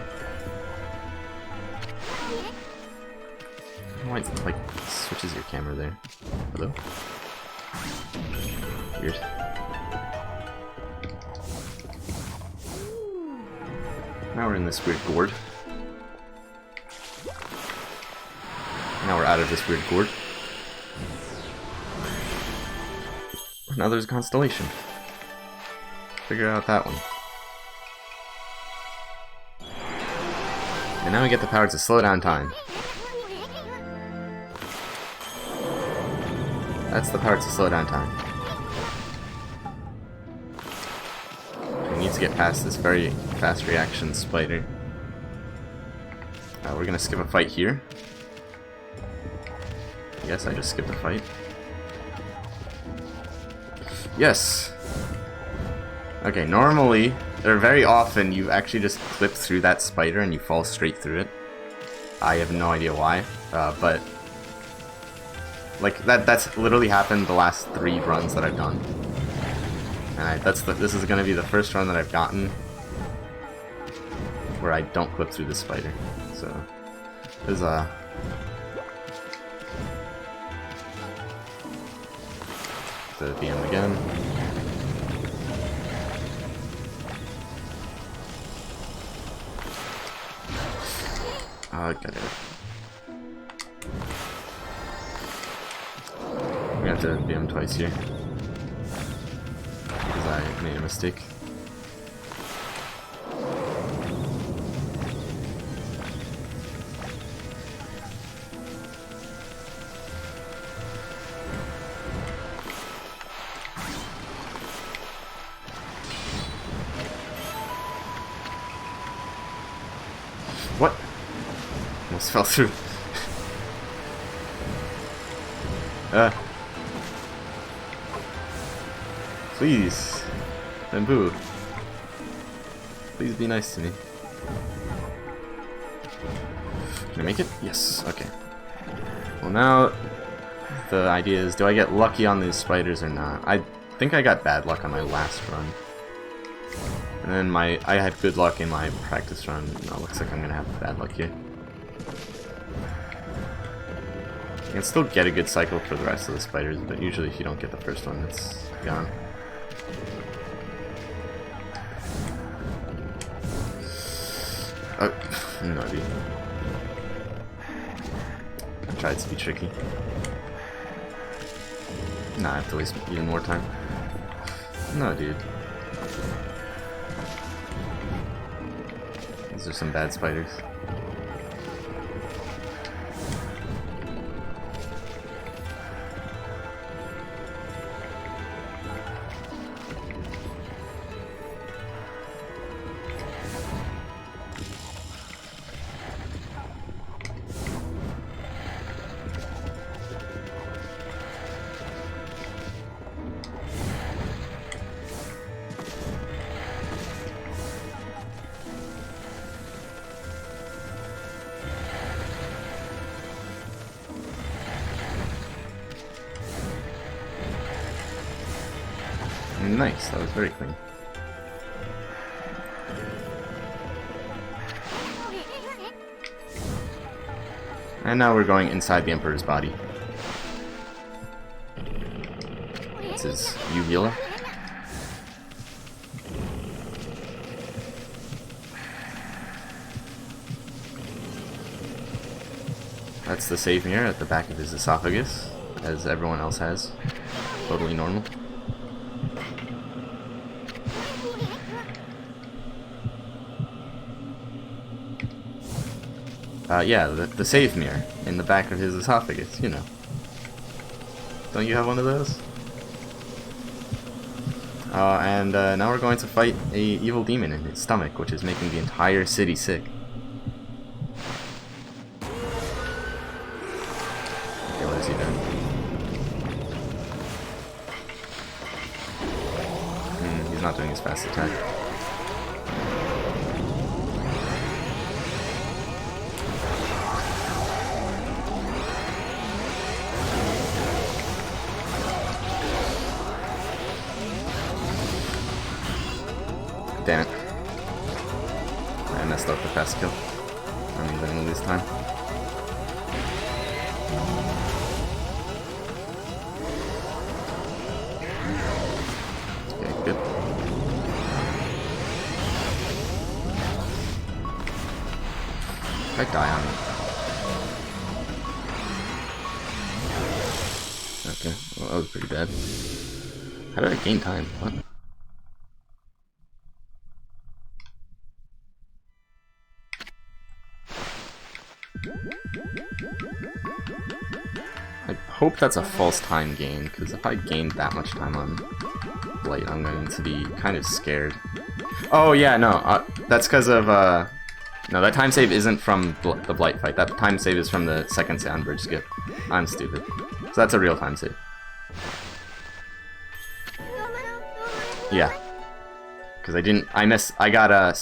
Speaker 1: Why it like switches your camera there? Hello? Weird. Now we're in this weird gourd. Now we're out of this weird gourd. Now there's a constellation. Figure out that one. And now we get the power to slow down time. That's the power to slow down time. We need to get past this very fast reaction spider. We're gonna skip a fight here. Yes, I just skipped a fight. Yes! Okay, normally, or very often, you actually just clip through that spider and you fall straight through it. I have no idea why, but like that's literally happened the last 3 runs that I've done. And this is gonna be the first run that I've gotten where I don't clip through the spider. So there's the BM again. Got it. We have to BM twice here because I made a mistake. What? Almost fell through. Please. Bamboo. Please be nice to me. Can I make it? Yes. Okay. Well, now the idea is, do I get lucky on these spiders or not? I think I got bad luck on my last run. And then I had good luck in my practice run. No, looks like I'm gonna have bad luck here. You can still get a good cycle for the rest of the spiders, but usually if you don't get the first one, it's gone. Oh, no, dude. I tried to be tricky. Nah, I have to waste even more time. No, dude. These are some bad spiders. Nice, that was very clean. And now we're going inside the Emperor's body. This is Uvula. That's the save mirror at the back of his esophagus, as everyone else has. Totally normal. Yeah, the save mirror in the back of his esophagus, you know. Don't you have one of those? And now we're going to fight a evil demon in his stomach, which is making the entire city sick. Okay, what is he doing? He's not doing his fast attack. Damn it. I messed up the fast kill. I'm gonna lose time. Okay, good. If I die on it. Okay, well that was pretty bad. How did I gain time? What? I hope that's a false time gain, because if I gained that much time on Blight, I'm going to be kind of scared. Oh yeah, no, that's because of, no, that time save isn't from the Blight fight. That time save is from the second Sei-An bridge skip. I'm stupid. So that's a real time save. Yeah. Because I got a,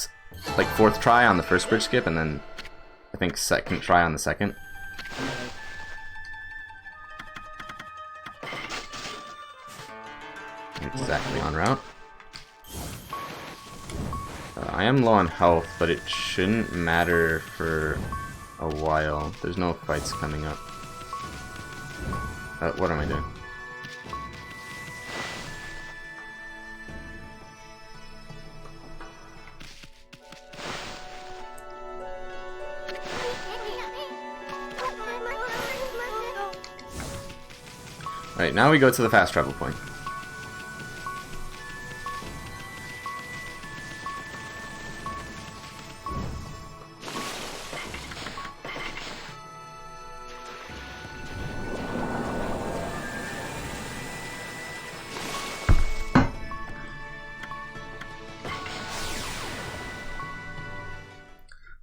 Speaker 1: like, 4th try on the first bridge skip, and then I think 2nd try on the 2nd. Exactly on route. I am low on health, but it shouldn't matter for a while. There's no fights coming up. What am I doing? Alright, now we go to the fast travel point.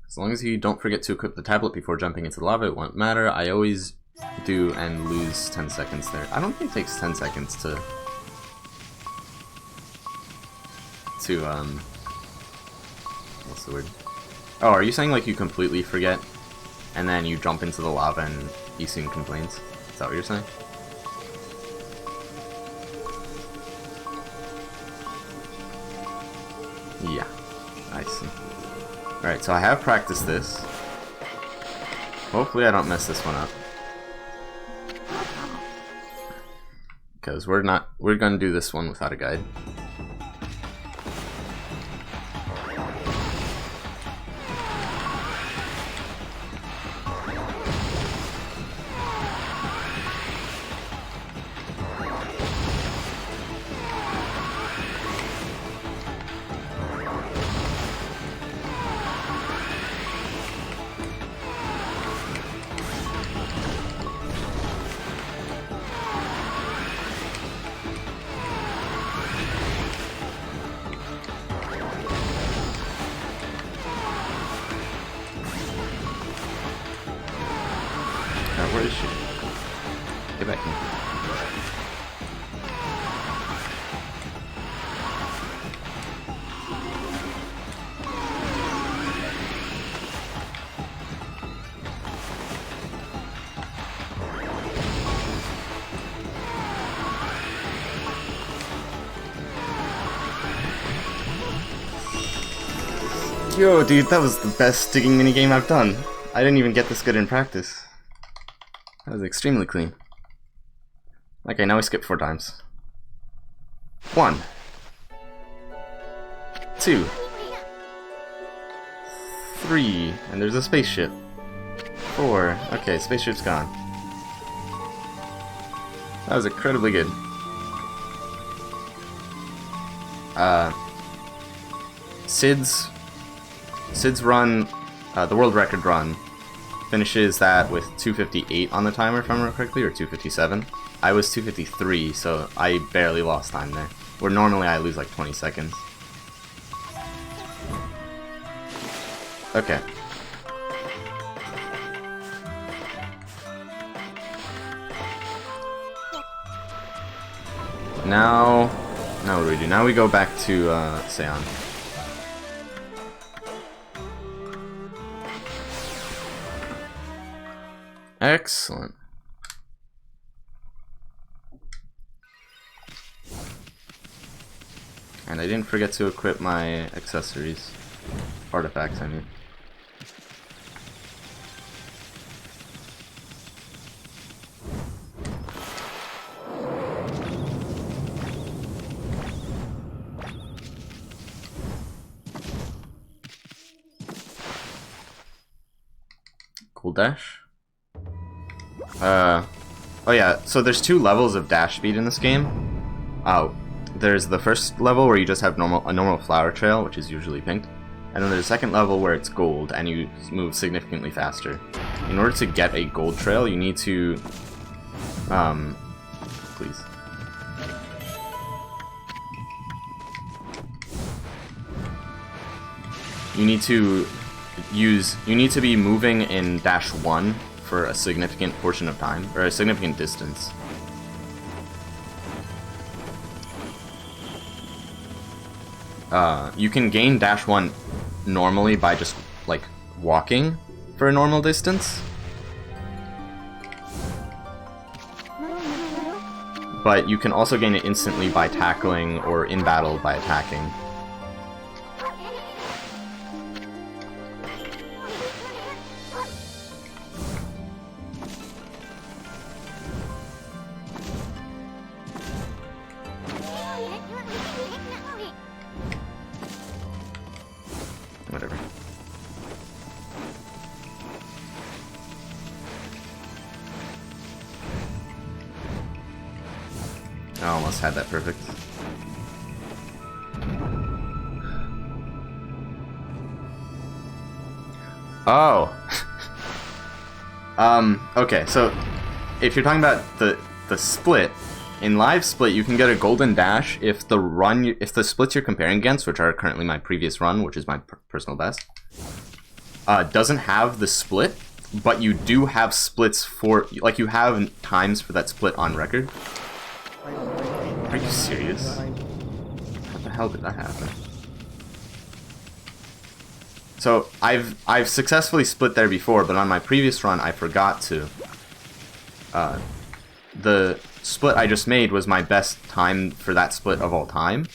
Speaker 1: As long as you don't forget to equip the tablet before jumping into the lava, it won't matter. I always do and lose 10 seconds there. I don't think it takes 10 seconds to what's the word? Oh, are you saying like you completely forget and then you jump into the lava and Isun complains? Is that what you're saying? Yeah, I see. Alright, so I have practiced this. Hopefully I don't mess this one up. Because we're gonna do this one without a guide. Where is she? Get back here. Yo, dude, that was the best digging minigame I've done. I didn't even get this good in practice. was extremely clean. Okay, now we skip 4 times. 1, 2, 3, and there's a spaceship. 4, okay, spaceship's gone. That was incredibly good. Sid's run, the world record run, finishes that with 2:58 on the timer, if I remember correctly, or 2:57. I was 2:53, so I barely lost time there. Where normally I lose like 20 seconds. Okay. Now what do we do? Now we go back to Sei-An. Excellent. And I didn't forget to equip my accessories. Artifacts, I mean. Cool dash. Oh yeah, so there's 2 levels of dash speed in this game. There's the first level where you just have a normal flower trail, which is usually pink. And then there's a second level where it's gold, and you move significantly faster. In order to get a gold trail, you need to... please. You need to be moving in dash 1 for a significant portion of time, or a significant distance. You can gain dash 1 normally by just, like, walking for a normal distance. But you can also gain it instantly by tackling, or in battle by attacking. Whatever. I almost had that perfect. Oh. Okay, so if you're talking about the split, in live split you can get a golden dash if the splits you're comparing against, which are currently my previous run, which is my personal best, doesn't have the split, but you do have splits for, like, you have times for that split on record. Are you serious? What the hell did that happen? So I've successfully split there before, but on my previous run I forgot to. The split I just made was my best time for that split of all time.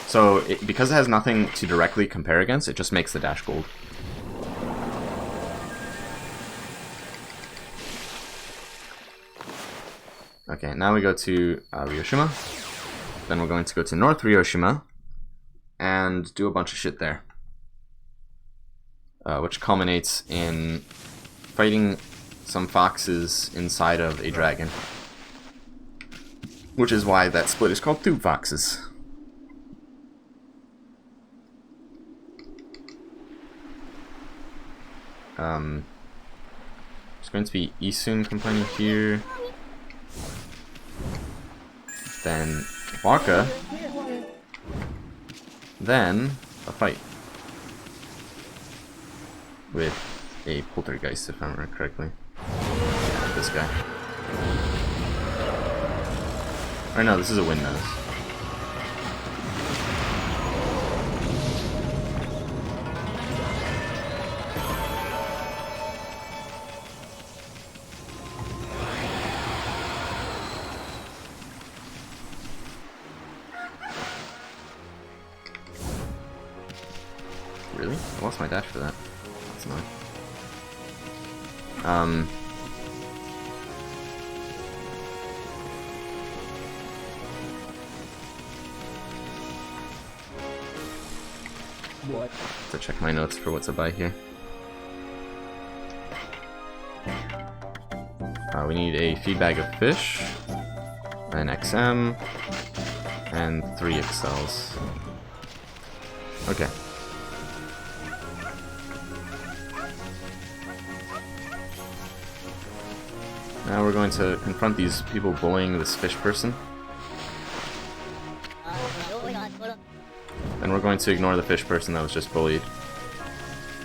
Speaker 1: So because it has nothing to directly compare against, it just makes the dash gold. Okay, now we go to Ryoshima. Then we're going to go to North Ryoshima and do a bunch of shit there. Which culminates in fighting some foxes inside of a dragon. Which is why that split is called Two Foxes. There's going to be Isun complaining here. Then Waka. Then a fight with a poltergeist, if I remember correctly. Yeah, this guy. Or no, this is a wind nose. Really? I lost my dash for that. That's annoying. To check my notes for what's a buy here. We need a feed bag of fish, an XM, and 3 XLs. Okay. Now we're going to confront these people bullying this fish person. And we're going to ignore the fish person that was just bullied.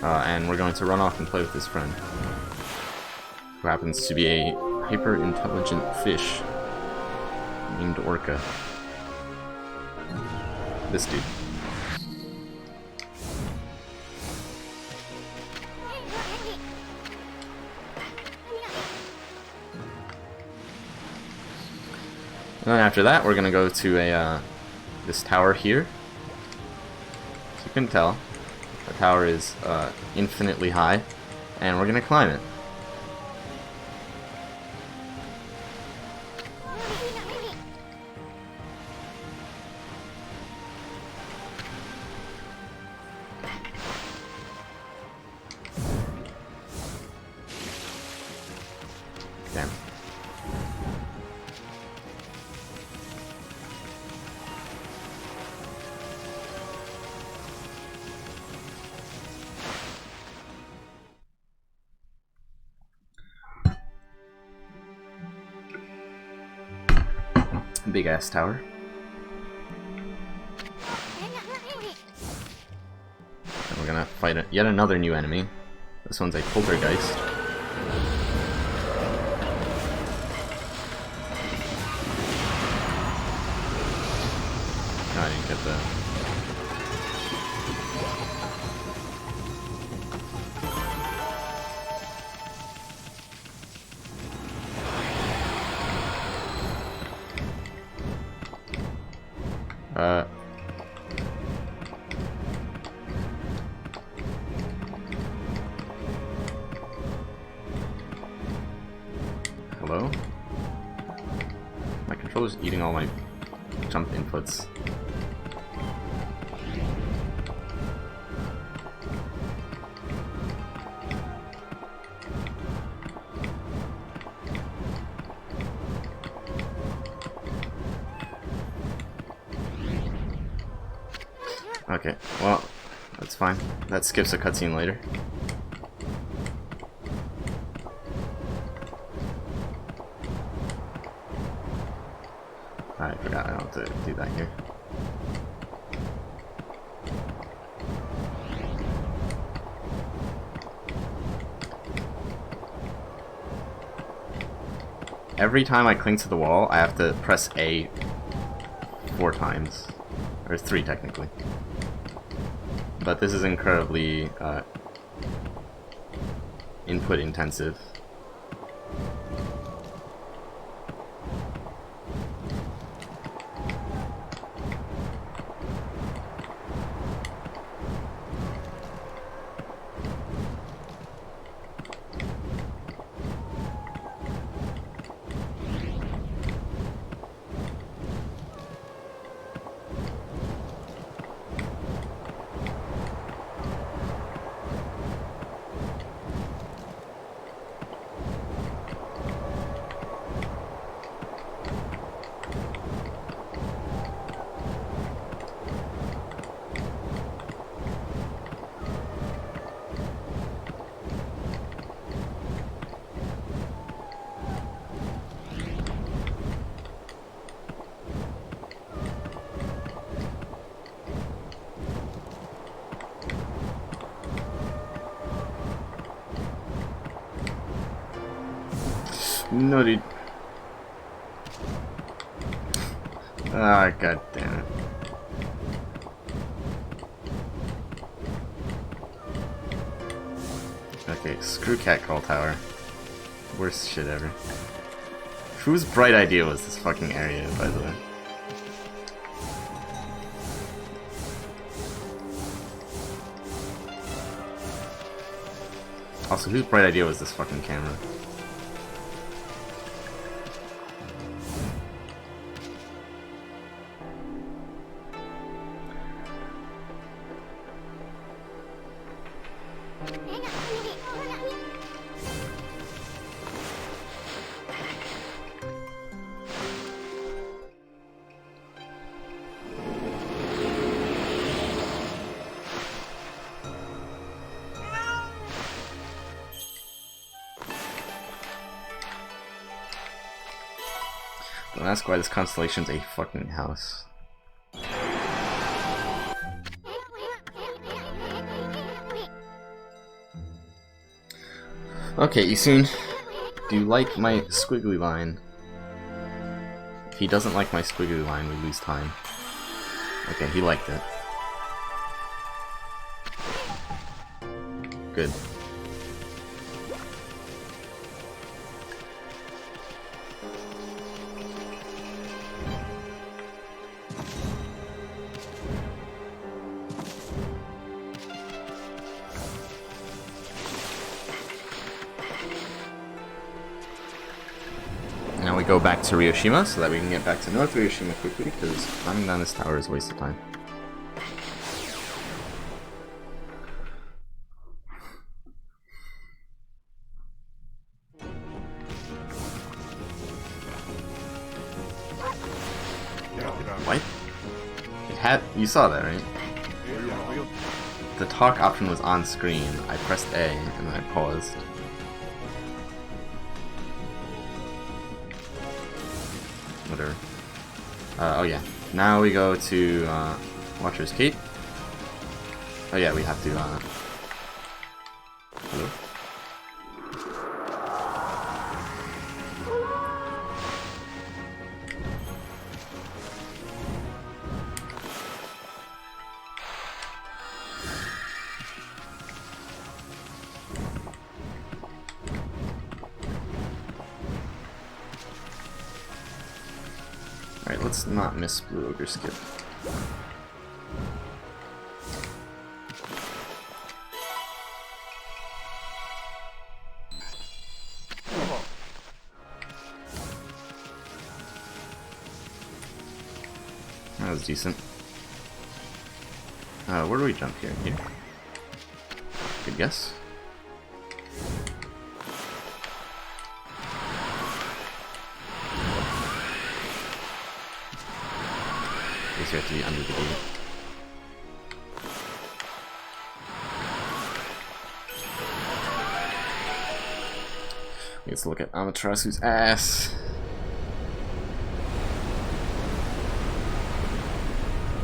Speaker 1: And we're going to run off and play with his friend, who happens to be a hyper-intelligent fish named Orca. This dude. And then after that, we're gonna go to a this tower here. As you can tell, the tower is infinitely high, and we're gonna climb it. Damn. Big ass tower. And we're gonna fight yet another new enemy. This one's a poltergeist. Oh, I didn't get that. Hello? My controller's eating all my jump inputs. Okay, well, that's fine. That skips a cutscene later. I forgot I don't have to do that here. Every time I cling to the wall, I have to press A 4 times. Or 3 technically. But this is incredibly input intensive. No, dude. Ah, god damn it. Okay, screw Catcall Tower. Worst shit ever. Whose bright idea was this fucking area, by the way? Also, whose bright idea was this fucking camera? Don't ask why this constellation's a fucking house. Okay, Isun, do you like my squiggly line? If he doesn't like my squiggly line, we lose time. Okay, he liked it. Good. Now we go back to Ryoshima so that we can get back to North Ryoshima quickly, because climbing down this tower is a waste of time. What? It had... You saw that, right? The talk option was on screen. I pressed A and then I paused. Whatever. Oh yeah. Now we go to Watcher's Cape. Oh yeah, we have to. Hello. Alright, let's not miss Blue Ogre Skip. That was decent. Where do we jump here? Here? Good guess. Guess we have to be under the gate. Let's look at Amaterasu's ass.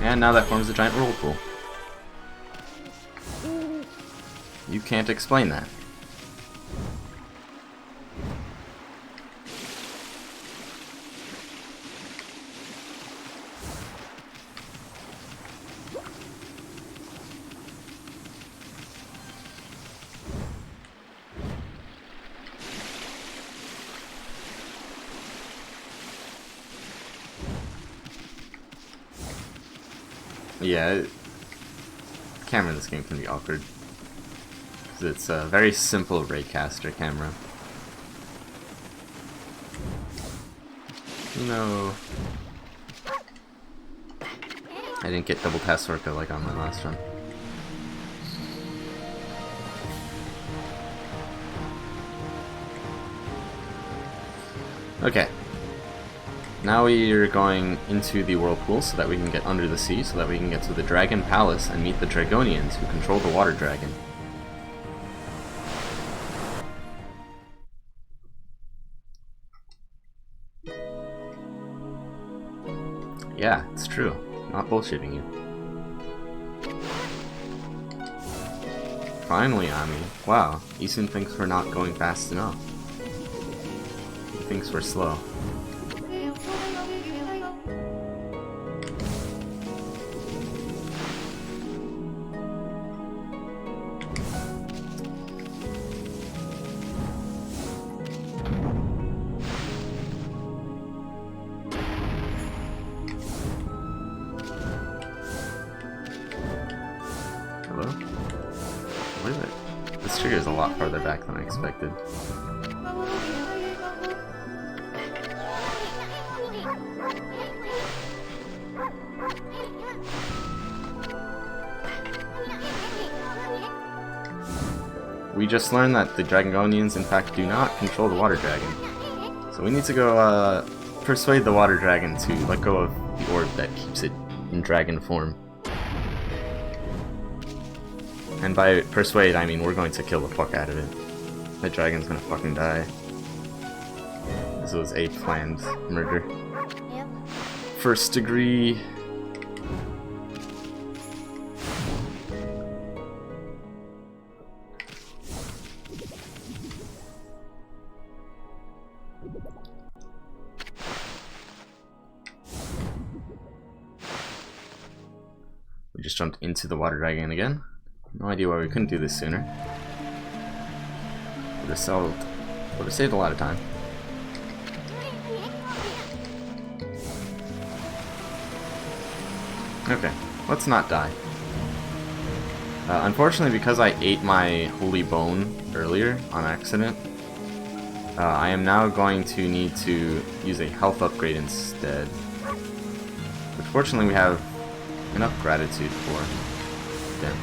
Speaker 1: And now that forms a giant whirlpool. You can't explain that. Yeah, the camera in this game can be awkward. Because it's a very simple Raycaster camera. No. I didn't get double pass Orca like on my last run. Okay. Now we are going into the whirlpool so that we can get under the sea, so that we can get to the Dragon Palace and meet the Dragonians who control the water dragon. Yeah, it's true. Not bullshitting you. Finally, Ami. Wow, Isun thinks we're not going fast enough. He thinks we're slow. Hello? What is it? This trigger is a lot farther back than I expected. we just learned that the Dragonians, in fact, do not control the water dragon. So we need to go persuade the water dragon to let go of the orb that keeps it in dragon form. And by persuade, I mean we're going to kill the fuck out of it. The dragon's gonna fucking die. This was a planned murder.
Speaker 2: Yep.
Speaker 1: First degree. We just jumped into the water dragon again. No idea why we couldn't do this sooner. Would have saved a lot of time. Okay, let's not die. Unfortunately, because I ate my holy bone earlier on accident, I am now going to need to use a health upgrade instead. Which fortunately we have enough gratitude for. Damn.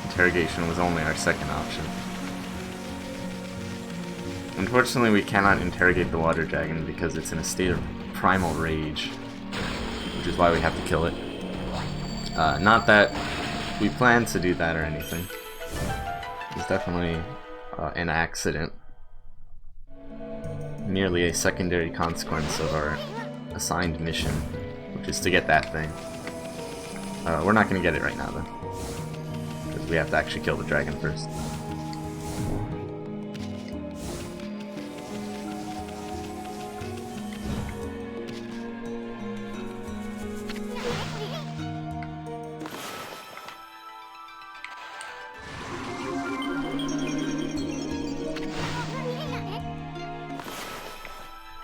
Speaker 1: Interrogation was only our second option. Unfortunately, we cannot interrogate the water dragon because it's in a state of primal rage, which is why we have to kill it. Not that we plan to do that or anything. It's definitely an accident. Merely a secondary consequence of our assigned mission, which is to get that thing. We're not going to get it right now, though. We have to actually kill the dragon first.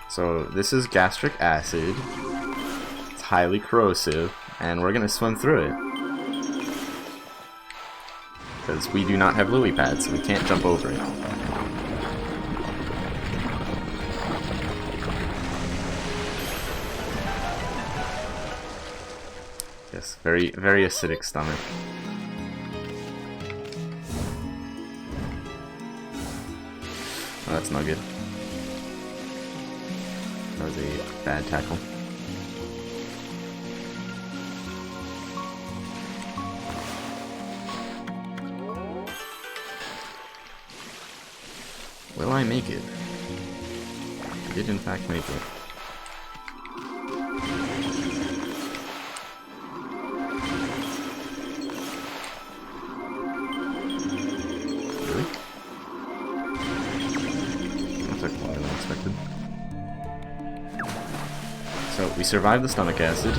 Speaker 1: So this is gastric acid. It's highly corrosive, and we're gonna swim through it. Because we do not have lily pads, so we can't jump over it. Yes, very, very acidic stomach. Oh, that's not good. That was a bad tackle. Will I make it? I did in fact make it. Really? That took longer than expected. So we survived the stomach acid.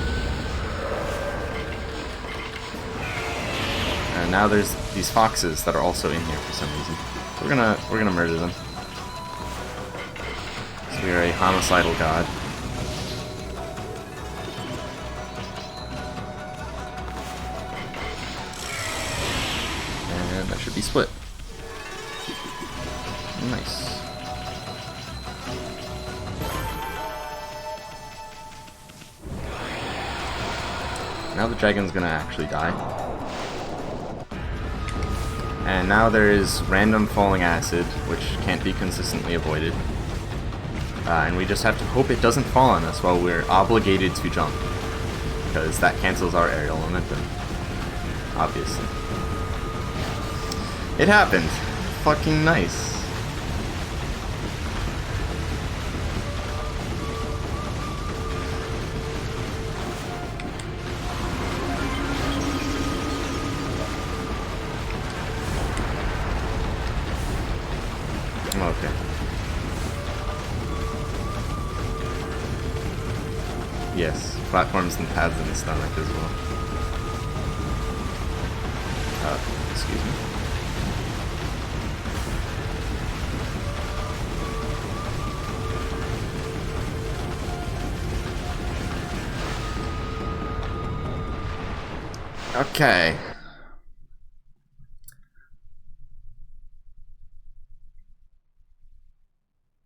Speaker 1: And now there's these foxes that are also in here for some reason. We're gonna murder them. So we are a homicidal god. And that should be split. Nice. Now the dragon's gonna actually die. And now there is random falling acid, which can't be consistently avoided. And we just have to hope it doesn't fall on us while we're obligated to jump. Because that cancels our aerial momentum. Obviously. It happened! Fucking nice. Okay. Yes, platforms and pads in the stomach as well. Excuse me. Okay.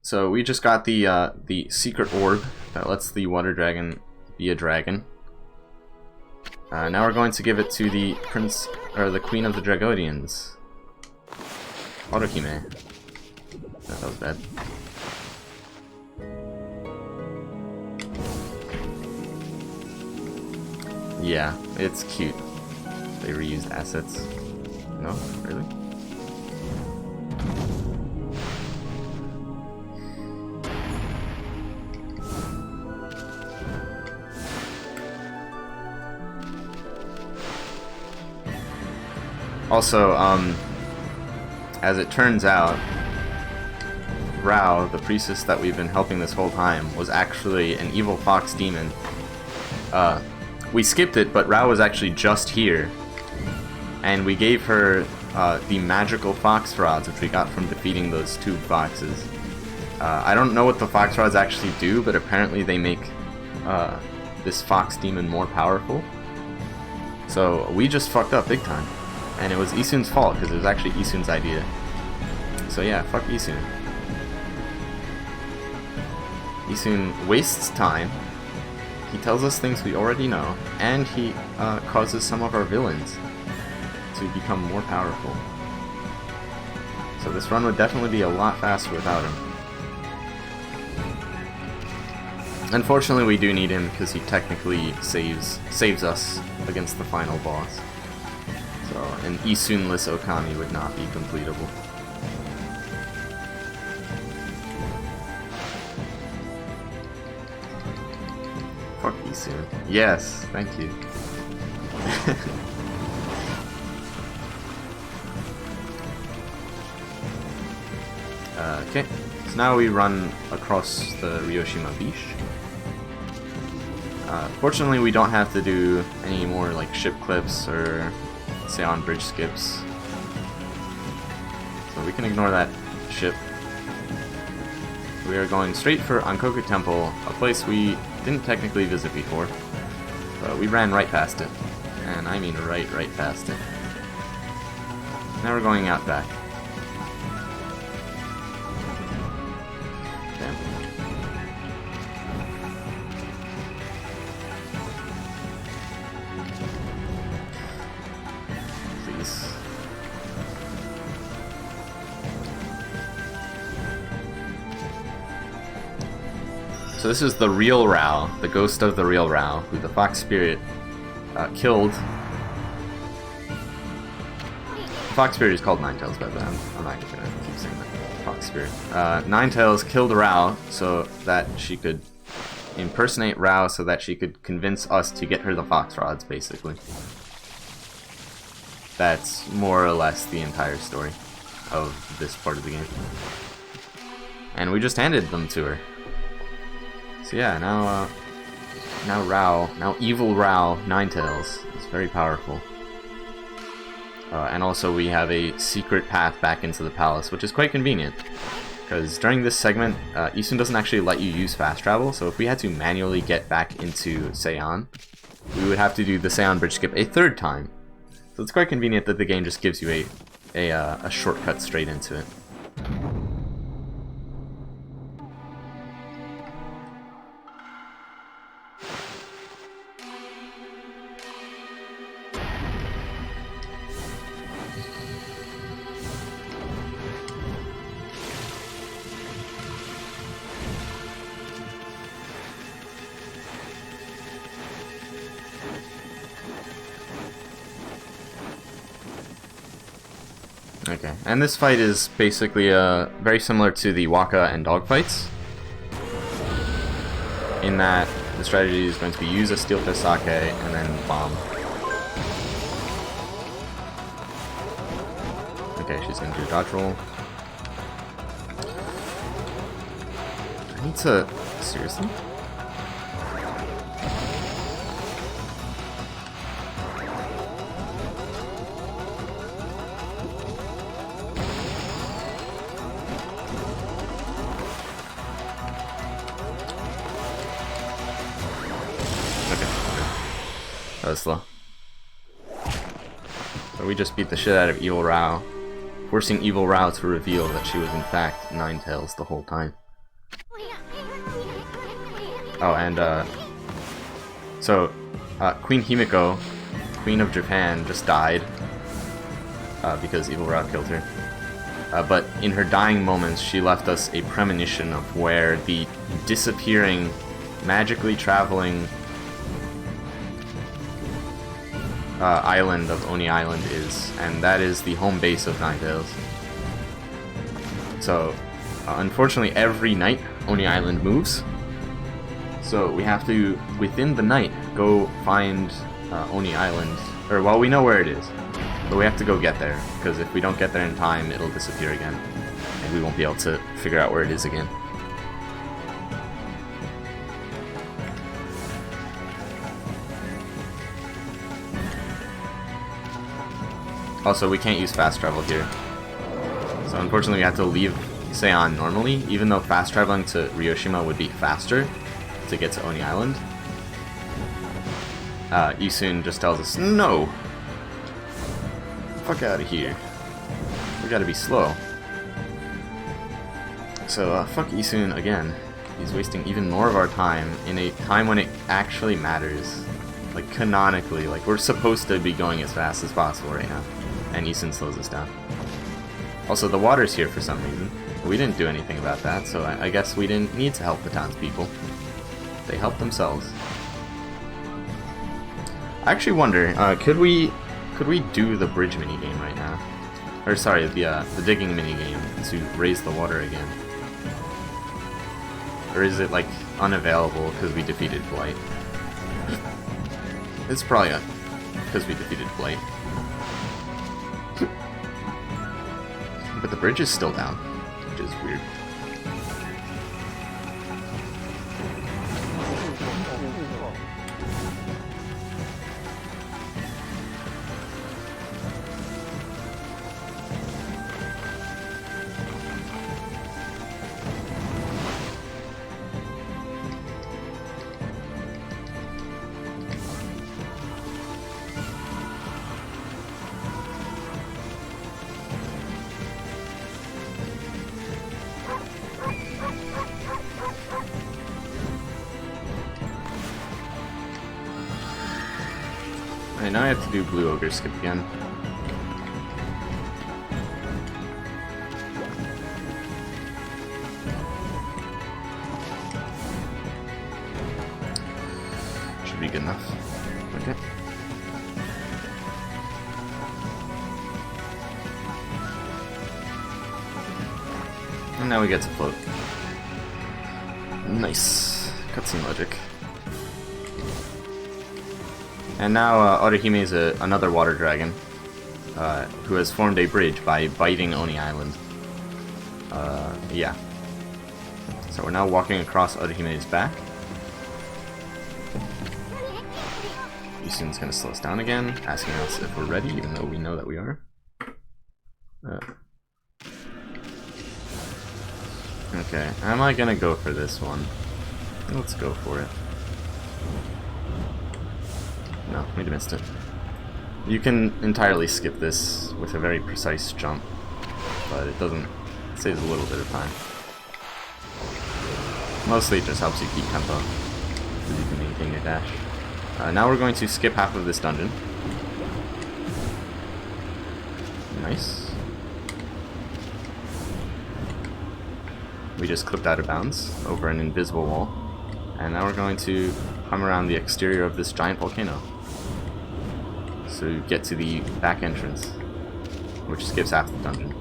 Speaker 1: So we just got the secret orb that lets the water dragon be a dragon. Now we're going to give it to the prince, or the queen of the Dragonians. Okami. That was bad. Yeah, it's cute. They reused assets. No? Really? Also, as it turns out, Rao, the priestess that we've been helping this whole time, was actually an evil fox demon. We skipped it, but Rao was actually just here, and we gave her the magical fox rods, which we got from defeating those two foxes. I don't know what the fox rods actually do, but apparently they make this fox demon more powerful. So we just fucked up big time. And it was Isun's fault, because it was actually Isun's idea. So yeah, fuck Isun. Isun wastes time, he tells us things we already know, and he causes some of our villains to become more powerful. So this run would definitely be a lot faster without him. Unfortunately we do need him, because he technically saves us against the final boss. So an Isun-less Okami would not be completable. Fuck Isun. Yes, thank you. Okay, so now we run across the Ryoshima Beach. Fortunately we don't have to do any more like ship clips or Sei-An bridge skips. So we can ignore that ship. We are going straight for Ankoku Temple, a place we didn't technically visit before, but we ran right past it. And I mean right past it. Now we're going out back. Okay. Please. So this is the real Rao, the ghost of the real Rao, who the fox spirit killed. The fox spirit is called Ninetails, by the way. I'm not gonna keep saying that. Fox spirit. Ninetails killed Rao so that she could impersonate Rao, so that she could convince us to get her the fox rods, basically. That's more or less the entire story of this part of the game. And we just handed them to her. So yeah, now Rao, now evil Rao, Ninetails, is very powerful. And also we have a secret path back into the palace, which is quite convenient. Because during this segment, Isun doesn't actually let you use fast travel, so if we had to manually get back into Sei-An, we would have to do the Sei-An bridge skip a third time. So it's quite convenient that the game just gives you a shortcut straight into it. Okay, and this fight is basically very similar to the Waka and dog fights, in that the strategy is going to be use a Steel Fist Sake and then bomb. Okay, she's going to do a dodge roll. I need to... seriously? That was slow. So we just beat the shit out of Evil Rao, forcing Evil Rao to reveal that she was in fact Ninetales the whole time. Oh, and Queen Himiko, Queen of Japan, just died because Evil Rao killed her. But in her dying moments, she left us a premonition of where the disappearing, magically traveling island of Oni Island is, and that is the home base of Ninetales. So, unfortunately, every night Oni Island moves. So we have to, within the night, go find Oni Island, or well, we know where it is, but we have to go get there, because if we don't get there in time, it'll disappear again, and we won't be able to figure out where it is again. Also, we can't use fast travel here, so unfortunately we have to leave Sei-An normally, even though fast traveling to Ryoshima would be faster to get to Oni Island. Isun just tells us, no! Fuck out of here. We gotta be slow. So, fuck Isun again. He's wasting even more of our time in a time when it actually matters. Like, canonically, like, we're supposed to be going as fast as possible right now. And Isun slows us down. Also, the water's here for some reason. We didn't do anything about that, so I guess we didn't need to help the townspeople. They helped themselves. I actually wonder, could we do the bridge minigame right now? Or sorry, the digging minigame to raise the water again? Or is it like unavailable because we defeated Blight? It's probably because we defeated Blight. But the bridge is still down, which is weird. Alright, now I have to do Blue Ogre skip again. Should be good enough. Okay. And now we get to float. Nice. Cutscene logic. And now Orihime is another water dragon who has formed a bridge by biting Oni Island. Yeah. So we're now walking across Orihime's back. Isun's gonna slow us down again, asking us if we're ready, even though we know that we are. Okay, am I gonna go for this one? Let's go for it. No, we missed it. You can entirely skip this with a very precise jump, but it doesn't. It saves a little bit of time. Mostly it just helps you keep tempo, so you can maintain your dash. Now we're going to skip half of this dungeon. Nice. We just clipped out of bounds over an invisible wall, and now we're going to come around the exterior of this giant volcano. So get to the back entrance, which skips half the dungeon.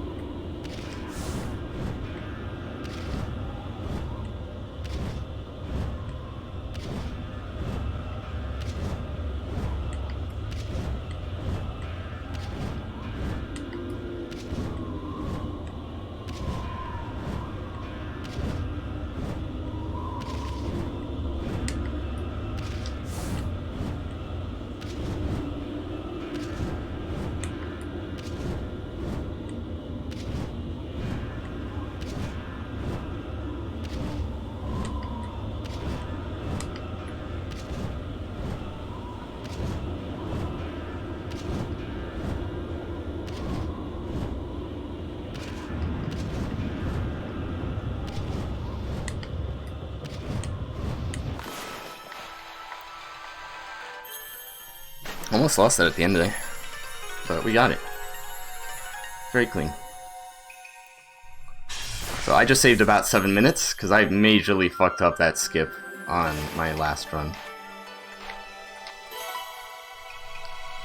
Speaker 1: Almost lost that at the end there, but we got it. Very clean. So I just saved about 7 minutes, because I majorly fucked up that skip on my last run.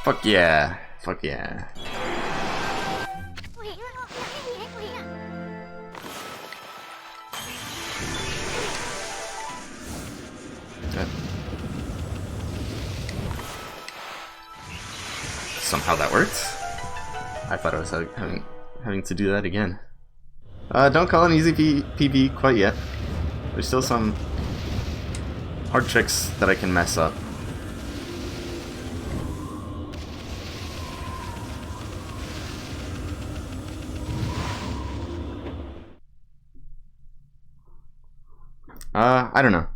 Speaker 1: Fuck yeah. Fuck yeah. Good. Somehow that worked. I thought I was having to do that again. Don't call an easy PB quite yet. There's still some hard tricks that I can mess up. I don't know.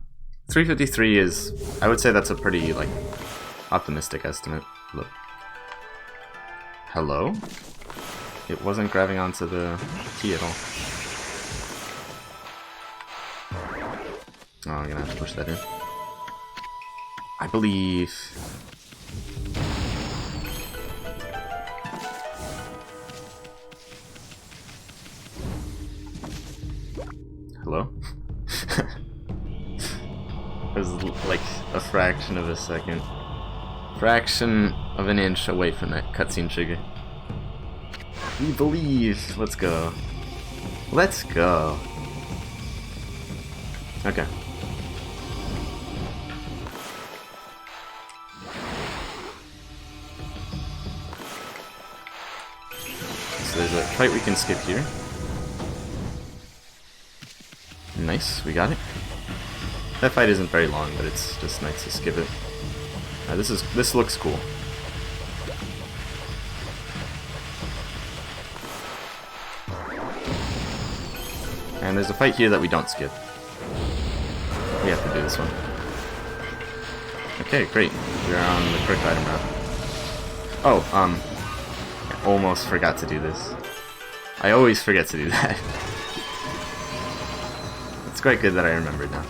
Speaker 1: 353 is, I would say that's a pretty, like, optimistic estimate. Look. Hello? It wasn't grabbing onto the key at all. Oh, I'm gonna have to push that in. I believe... Hello? It was like a fraction of a second. Fraction of an inch away from that cutscene trigger. We believe! Let's go. Let's go. Okay. So there's a fight we can skip here. Nice, we got it. That fight isn't very long, but it's just nice to skip it. This looks cool. And there's a fight here that we don't skip. We have to do this one. Okay, great. We're on the correct item route. Oh, I almost forgot to do this. I always forget to do that. It's quite good that I remembered now.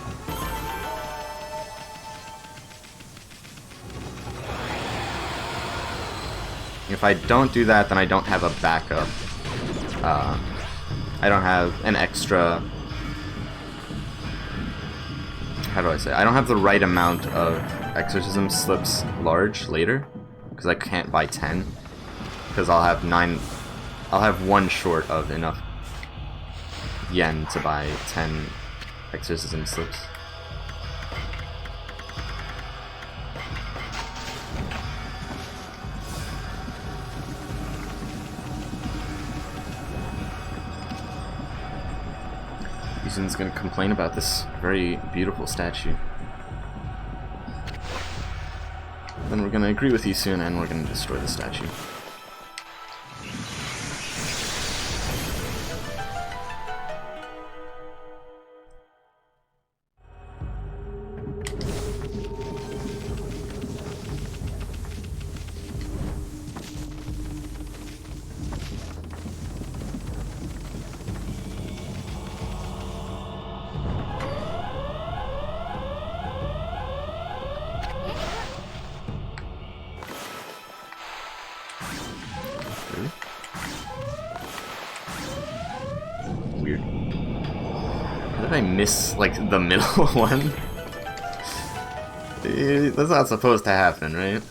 Speaker 1: If I don't do that, then I don't have a backup. I don't have an extra... How do I say? I don't have the right amount of exorcism slips large later, because I can't buy 10. Because I'll have 9... I'll have 1 short of enough yen to buy 10 exorcism slips. Yuzin's gonna complain about this very beautiful statue. Then we're gonna agree with Yusun and we're gonna destroy the statue. Weird. How did I miss, like, the middle one? That's not supposed to happen, right?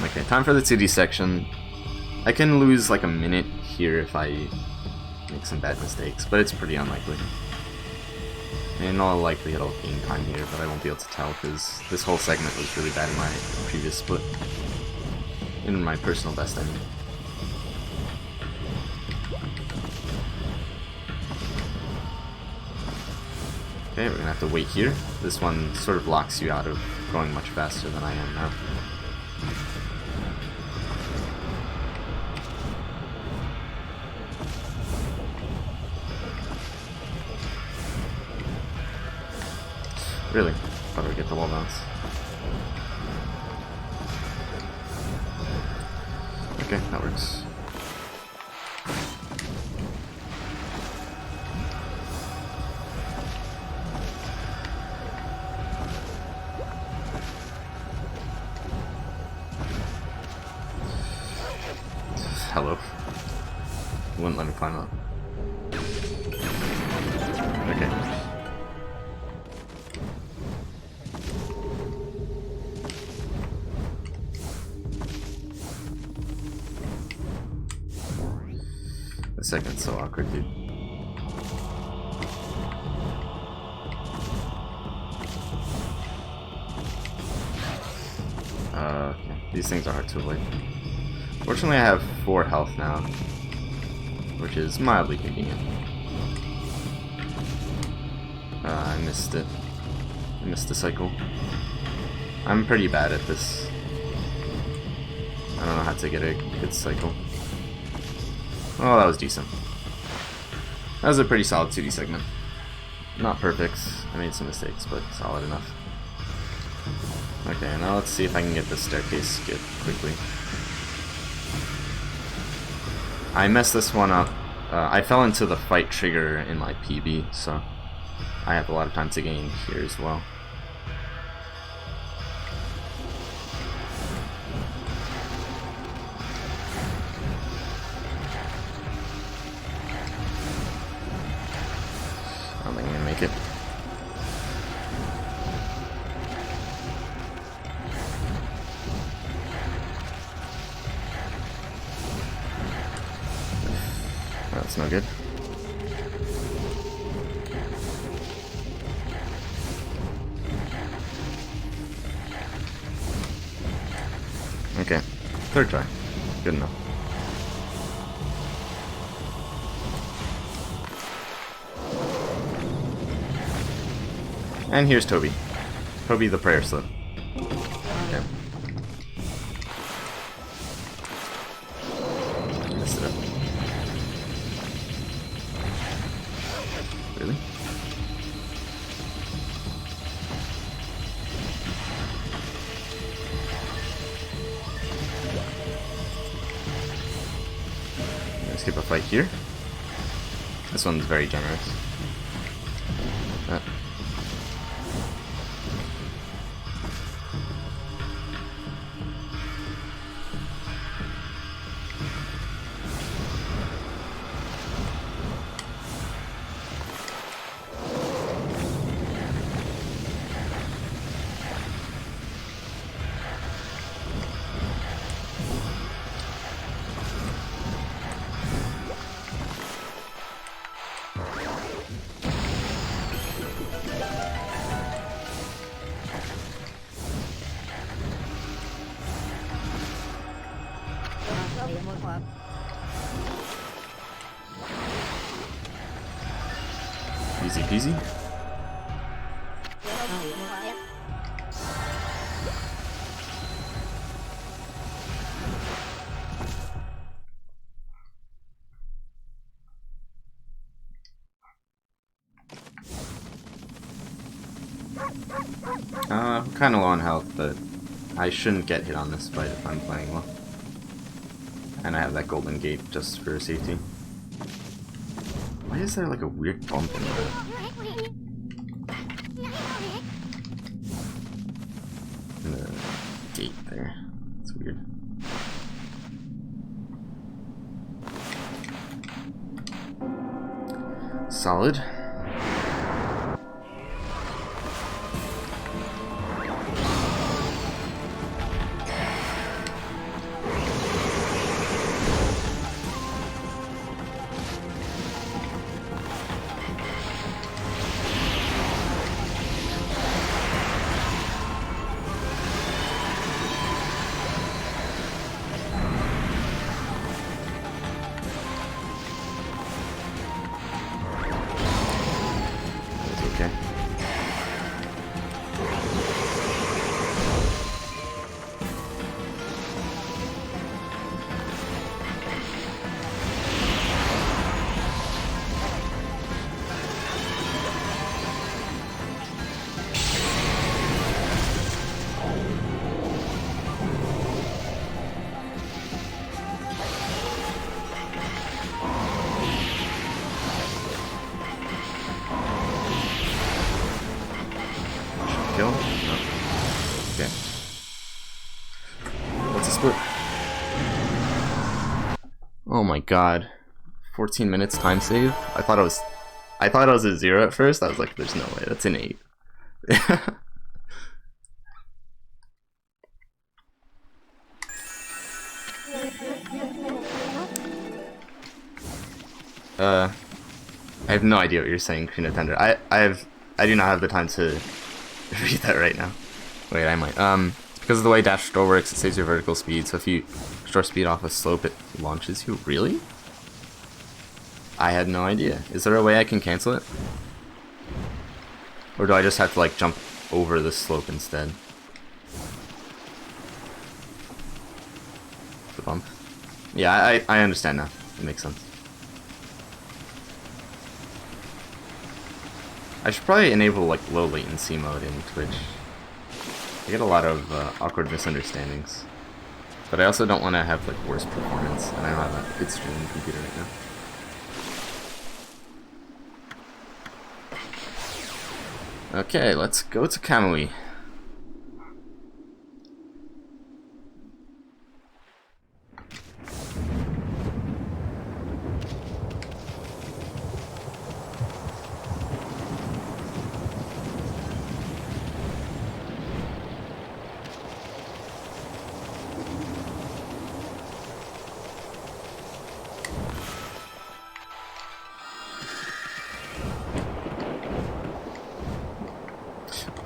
Speaker 1: Okay, time for the 2D section. I can lose, like, a minute here if I make some bad mistakes, but it's pretty unlikely. In all likelihood I'll gain time here, but I won't be able to tell because this whole segment was really bad in my previous split. In my personal best, I mean. Okay, we're gonna have to wait here. This one sort of locks you out of going much faster than I am now. Really? Thought I'd get the wall bounce. Okay, that works. Hello. Wouldn't let me climb up. Okay. The second's so awkward, dude. Okay. These things are hard to avoid. Fortunately, I have 4 health now, which is mildly convenient. I missed it. I missed the cycle. I'm pretty bad at this. I don't know how to get a good cycle. Oh, that was decent. That was a pretty solid 2D segment. Not perfect. I made some mistakes, but solid enough. Okay, now let's see if I can get this staircase skip quickly. I messed this one up. I fell into the fight trigger in my PB, so I have a lot of time to gain here as well. I don't think I'm gonna make it. That's no good. Okay, 3rd try. Good enough. And here's Toby. Toby the prayer slip. Okay. Messed it up. Really? Let's skip a fight here. This one's very generous. Easy peasy. I'm kind of low on health, but I shouldn't get hit on this fight if I'm playing well. And I have that golden gate just for safety. Why is there like a weird bump in the gate there? It's weird. Solid. Oh my god. 14 minutes time save? I thought it was a 0 at first. I was like, there's no way, that's an 8. I have no idea what you're saying, Krina Tender. I do not have the time to read that right now. Wait, I might. Because of the way dash throw works, it saves your vertical speed, so if you short speed off a slope, it launches you. Really? I had no idea. Is there a way I can cancel it? Or do I just have to like jump over the slope instead? The bump? Yeah, I understand now. It makes sense. I should probably enable like low latency mode in Twitch. I get a lot of awkward misunderstandings. But I also don't want to have like worse performance, and I don't have a good streaming computer right now. Okay, let's go to Kamui.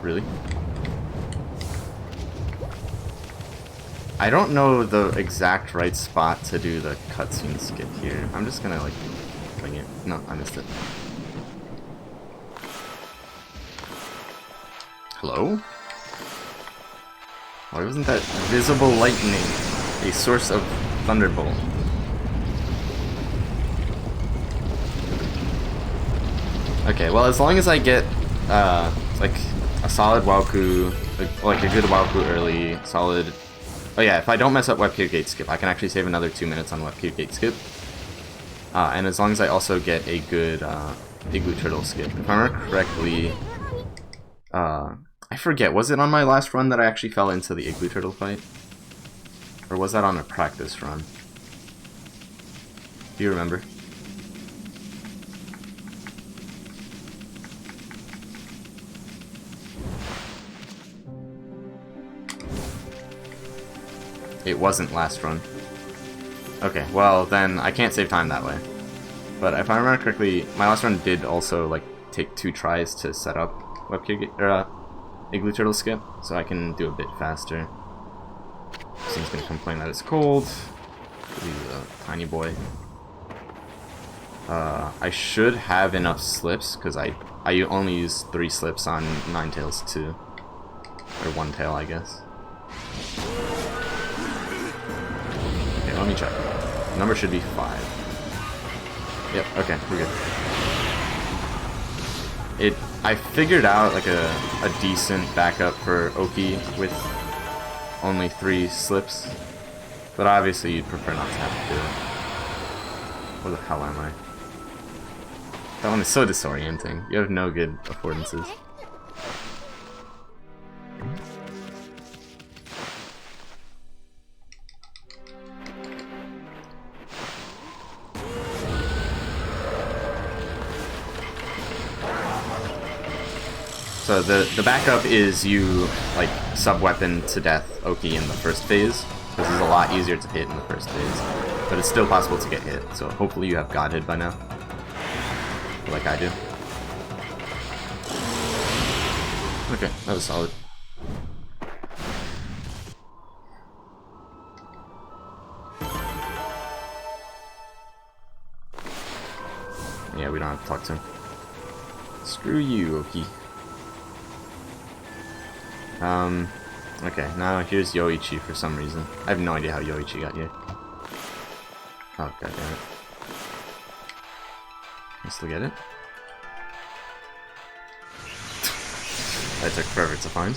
Speaker 1: Really? I don't know the exact right spot to do the cutscene skip here. I'm just gonna like wing it. No, I missed it. Hello? Why wasn't that visible lightning a source of thunderbolt? Okay, well, as long as I get like a solid Waoku, like a good Waoku early, solid. Oh yeah, if I don't mess up Web Kier Gate skip, I can actually save another 2 minutes on Web Kier Gate skip. And as long as I also get a good Igloo Turtle skip. If I remember correctly, I forget, was it on my last run that I actually fell into the Igloo Turtle fight? Or was that on a practice run? Do you remember? It wasn't last run. Okay, well then I can't save time that way. But if I remember correctly, my last run did also like take 2 tries to set up Igloo Turtle skip, so I can do a bit faster. Someone's gonna complain that it's cold. He's a tiny boy. I should have enough slips because I only use 3 slips on Ninetales 2, or 1 tail, I guess. Let me check. The number should be 5. Yep, okay, we're good. I figured out like a decent backup for Oki with only 3 slips. But obviously you'd prefer not to have to do it. Where the hell am I? That one is so disorienting. You have no good affordances. So the backup is you like sub-weapon to death Oki in the first phase, because it's a lot easier to hit in the first phase. But it's still possible to get hit, so hopefully you have Godhead by now. Like I do. Okay, that was solid. Yeah, we don't have to talk to him. Screw you, Oki. Okay, now here's Yoichi for some reason. I have no idea how Yoichi got here. Oh, goddammit. Let's look at it. That took forever to find.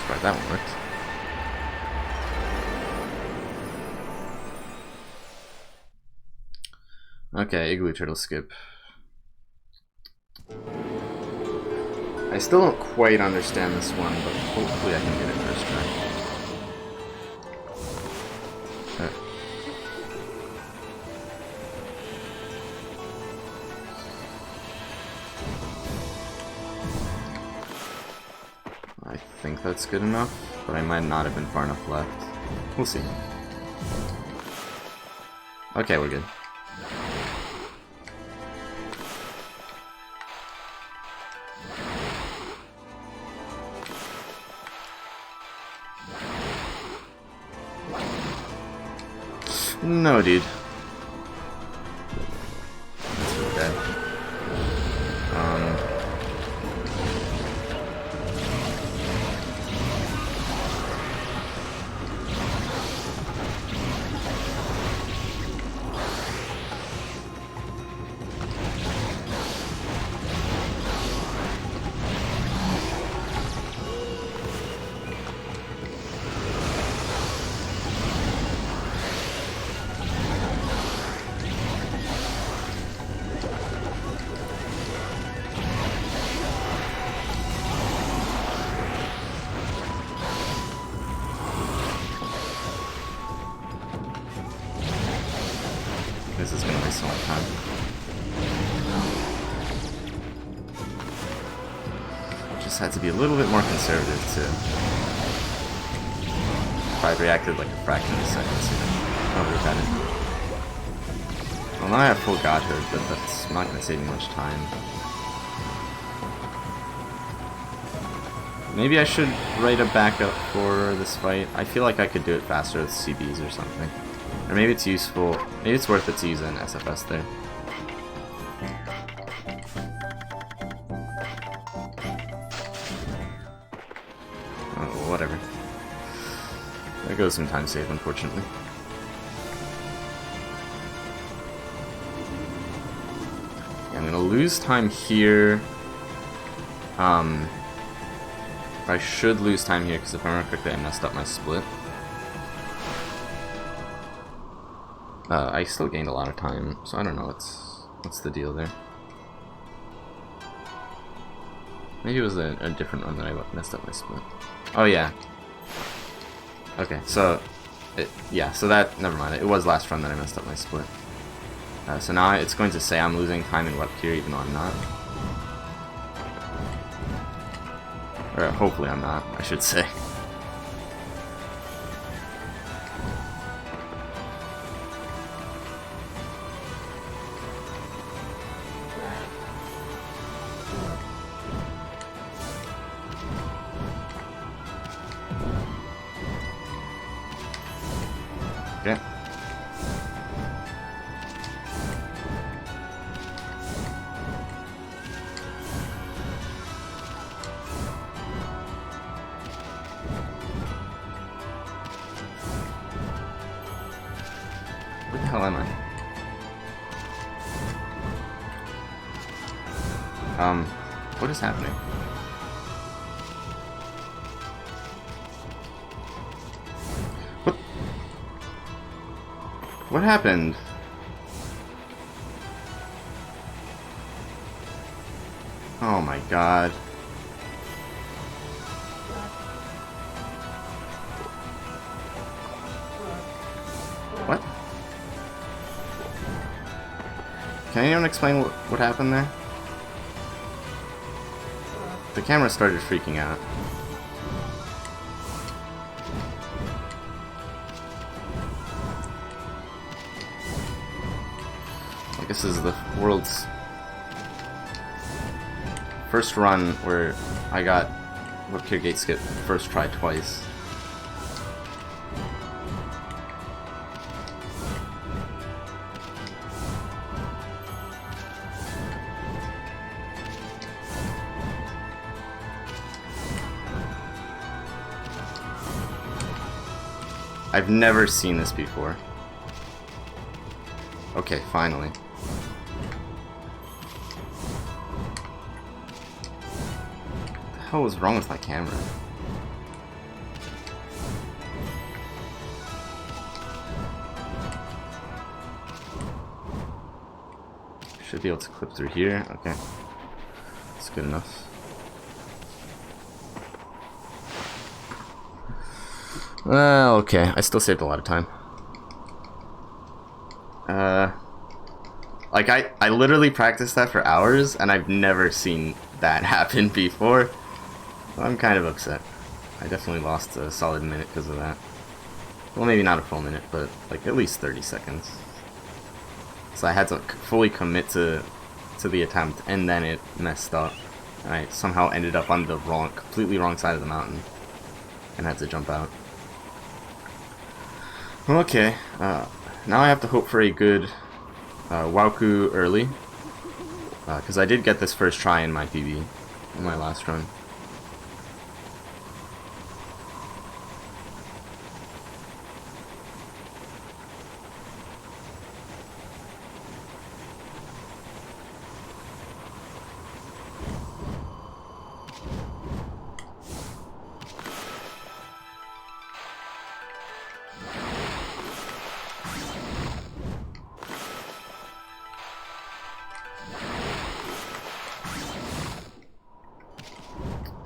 Speaker 1: Surprised that one worked. Okay, Igloo Turtle skip. I still don't quite understand this one, but hopefully I can get it first try. I think that's good enough, but I might not have been far enough left. We'll see. Okay, we're good. No, dude. That's really bad. This is gonna waste so much time. Just had to be a little bit more conservative too. If I'd reacted like a fraction of a second sooner, I would have had it. Well, now I have full godhood, but that's not gonna save me much time. Maybe I should write a backup for this fight. I feel like I could do it faster with CBs or something. Or maybe it's useful, maybe it's worth it to use an SFS there. Oh, whatever. There goes some time save, unfortunately. Yeah, I'm gonna lose time here. I should lose time here, because if I remember correctly, I messed up my split. I still gained a lot of time, so I don't know what's the deal there. Maybe it was a different run that I messed up my split. Oh yeah. Okay, so yeah, so that never mind. It was last run that I messed up my split. So now it's going to say I'm losing time in web here, even though I'm not. Or hopefully I'm not, I should say. Okay. Where the hell am I? What is happening? What happened? Oh my god. What? Can anyone explain what happened there? The camera started freaking out. This is the world's first run where I got Whip Clear Gate Skip first try twice. I've never seen this before. Okay, finally. What the hell was wrong with my camera? Should be able to clip through here. Okay. It's good enough. Okay, I still saved a lot of time. Like, I literally practiced that for hours, and I've never seen that happen before. I'm kind of upset. I definitely lost a solid minute because of that. Well, maybe not a full minute, but like at least 30 seconds. So I had to fully commit to the attempt, and then it messed up. And I somehow ended up on the completely wrong side of the mountain, and had to jump out. Okay, now I have to hope for a good Wauku early, because I did get this first try in my PB, in my last run.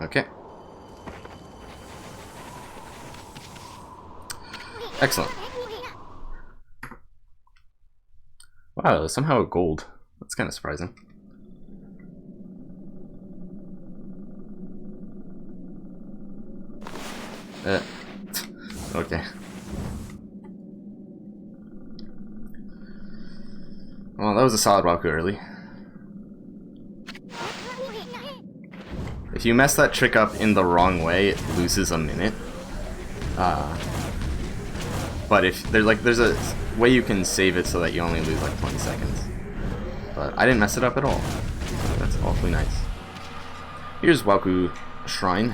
Speaker 1: Okay. Excellent. Wow, somehow a gold. That's kind of surprising. Okay. Well, that was a solid Wauku early. If you mess that trick up in the wrong way, it loses a minute. But if there's a way you can save it so that you only lose like 20 seconds. But I didn't mess it up at all. So that's awfully nice. Here's Wauku Shrine.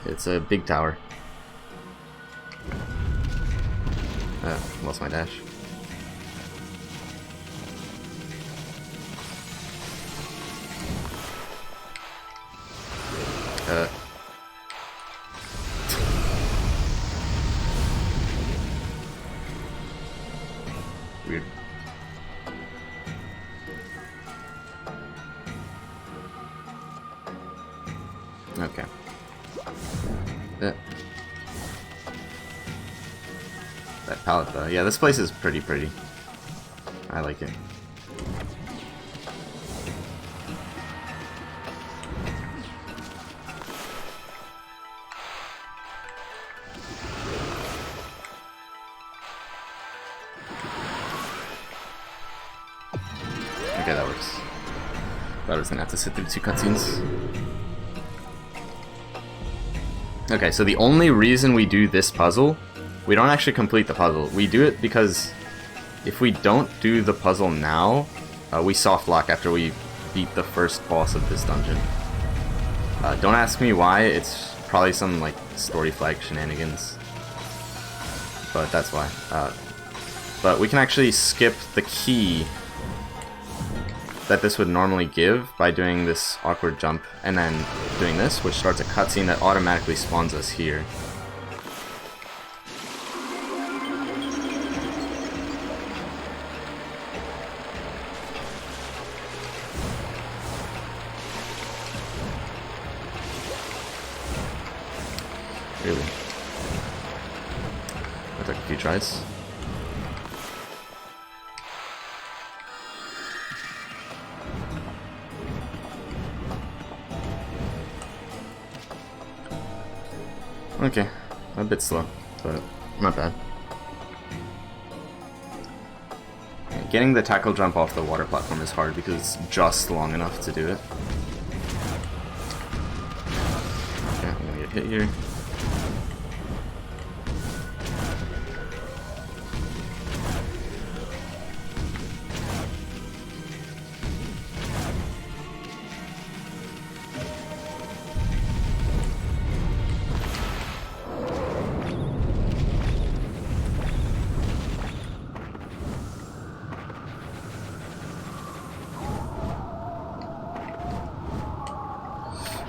Speaker 1: It's a big tower. Lost my dash. Weird. Okay. That pallet though. Yeah, this place is pretty. I like it. Okay, that works. Thought I was gonna have to sit through 2 cutscenes. Okay, so the only reason we do this puzzle, we don't actually complete the puzzle. We do it because if we don't do the puzzle now, we soft lock after we beat the first boss of this dungeon. Don't ask me why, it's probably some like story flag shenanigans. But that's why. But we can actually skip the key that this would normally give by doing this awkward jump and then doing this, which starts a cutscene that automatically spawns us here. Really? That took a few tries. Okay, a bit slow, but not bad. Okay, getting the tackle jump off the water platform is hard because it's just long enough to do it. Okay, I'm gonna get hit here.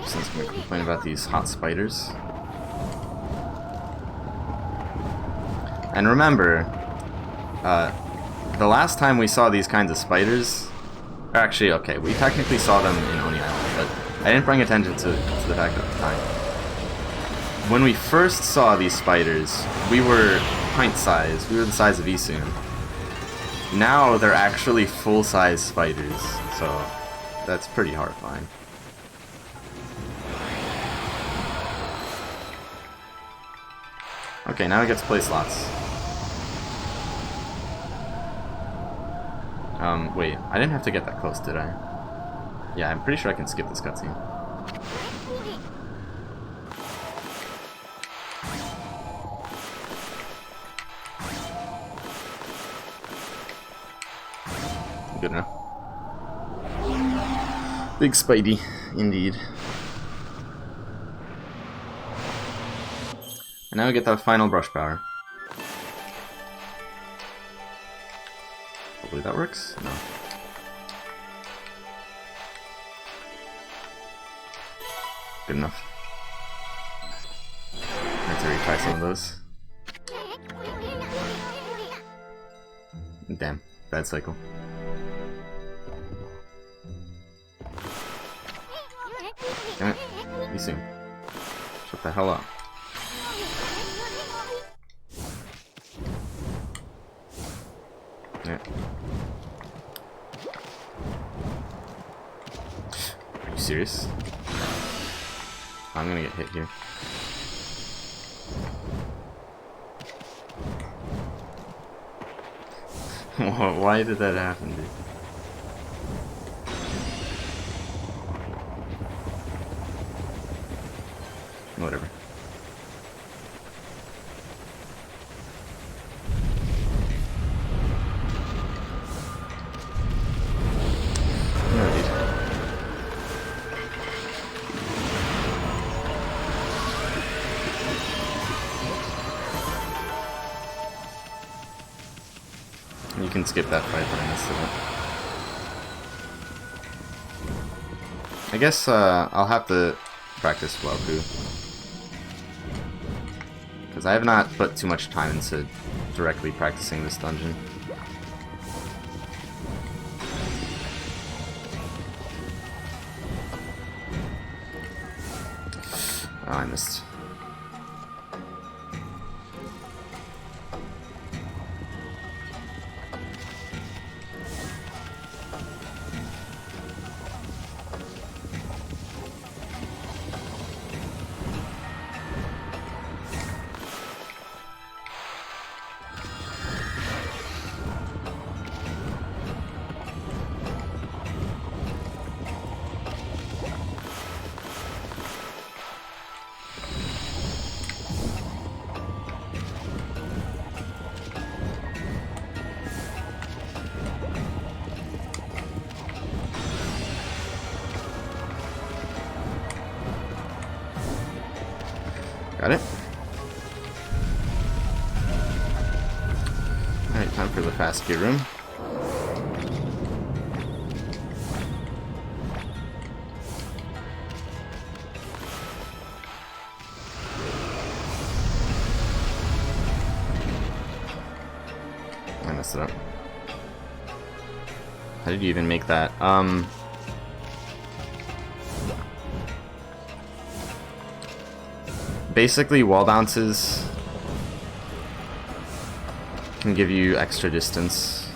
Speaker 1: Someone's gonna complain about these hot spiders. And remember, the last time we saw these kinds of spiders, or actually, okay, we technically saw them in Oni Island, but I didn't bring attention to the fact at the time. When we first saw these spiders, we were pint-sized. We were the size of Isun. Now they're actually full-size spiders, so that's pretty horrifying. Okay, now it gets play slots. Wait, I didn't have to get that close, did I? Yeah, I'm pretty sure I can skip this cutscene. Good enough. Big Spidey, indeed. And now we get that final brush power. Hopefully that works? No. Good enough. I have to retry some of those. Damn, bad cycle. Damn it. You soon. Shut the hell up. Yeah. Are you serious? I'm gonna get hit here. Why did that happen, dude? Whatever. No, dude. You can skip that fight when I missed it. I guess I'll have to practice Waku. Because I have not put too much time into directly practicing this dungeon. Oh, I missed. Got it? Alright, time for the fast gear room. I messed it up. How did you even make that? Basically, wall bounces can give you extra distance.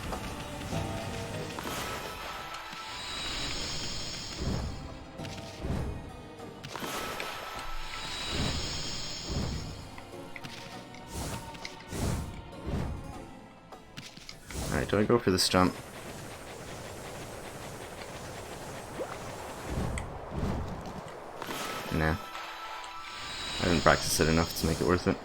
Speaker 1: Alright, do I go for this jump? Nah. I didn't practice it enough to make it worth it.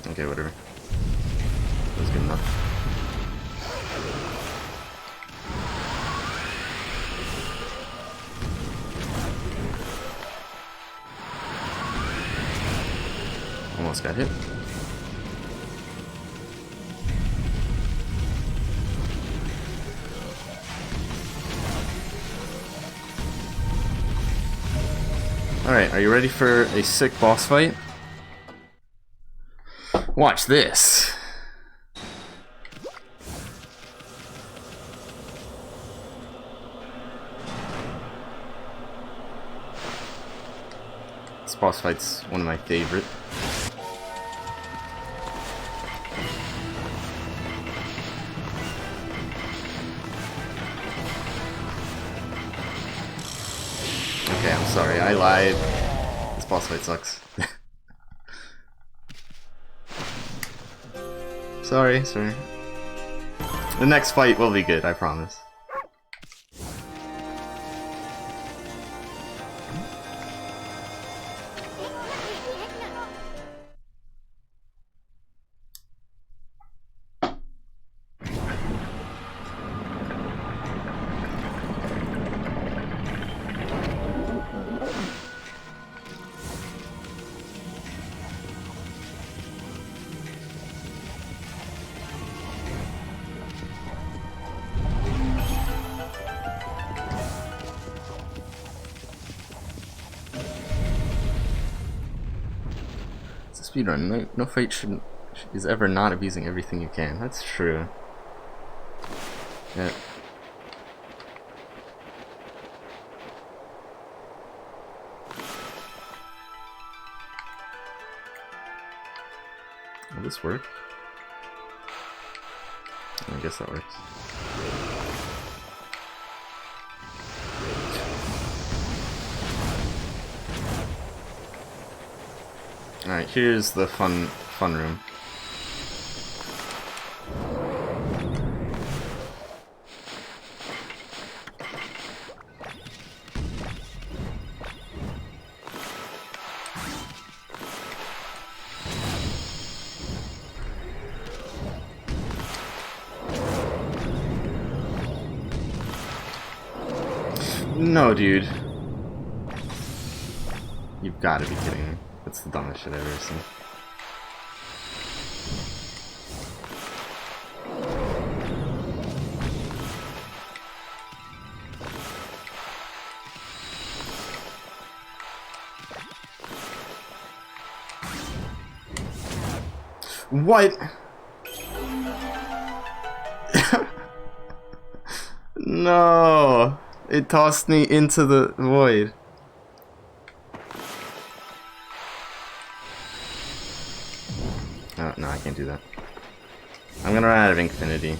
Speaker 1: Okay, whatever. That was good enough. Almost got hit. Alright, are you ready for a sick boss fight? Watch this! This boss fight's one of my favorite. Okay, I'm sorry, I lied. This boss fight sucks. Sorry. The next fight will be good, I promise. Speedrun. No fight is ever not abusing everything you can. That's true. Yeah. Will this work? I guess that works. Alright, here's the fun room. No, dude. You've got to be kidding me. That's the dumbest shit I've ever seen. What? No! It tossed me into the void. Oh, no, I can't do that. I'm gonna run out of infinity.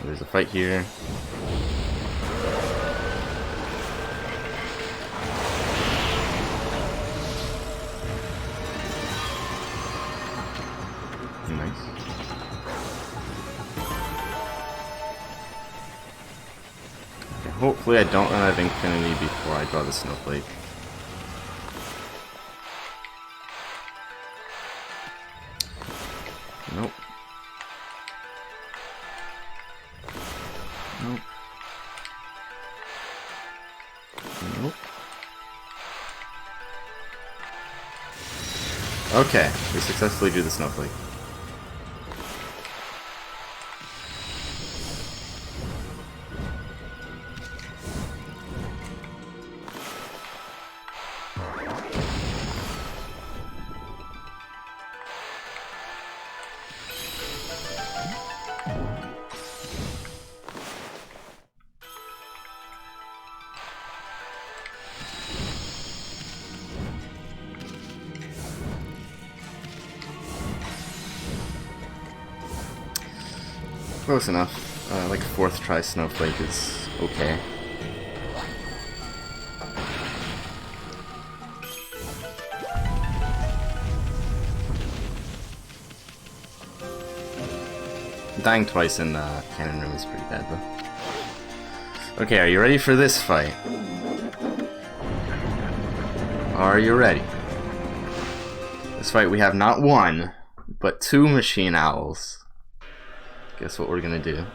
Speaker 1: There's a fight here. Nice. Okay, hopefully I don't run out of infinity before I draw the snowflake. Nope. Nope. Nope. Okay, we successfully drew the snowflake. Close enough. Like fourth try snowflake is okay. Dying twice in the cannon room is pretty bad though. Okay, are you ready for this fight? Are you ready? This fight we have not one, but two machine owls. Guess what we're gonna do?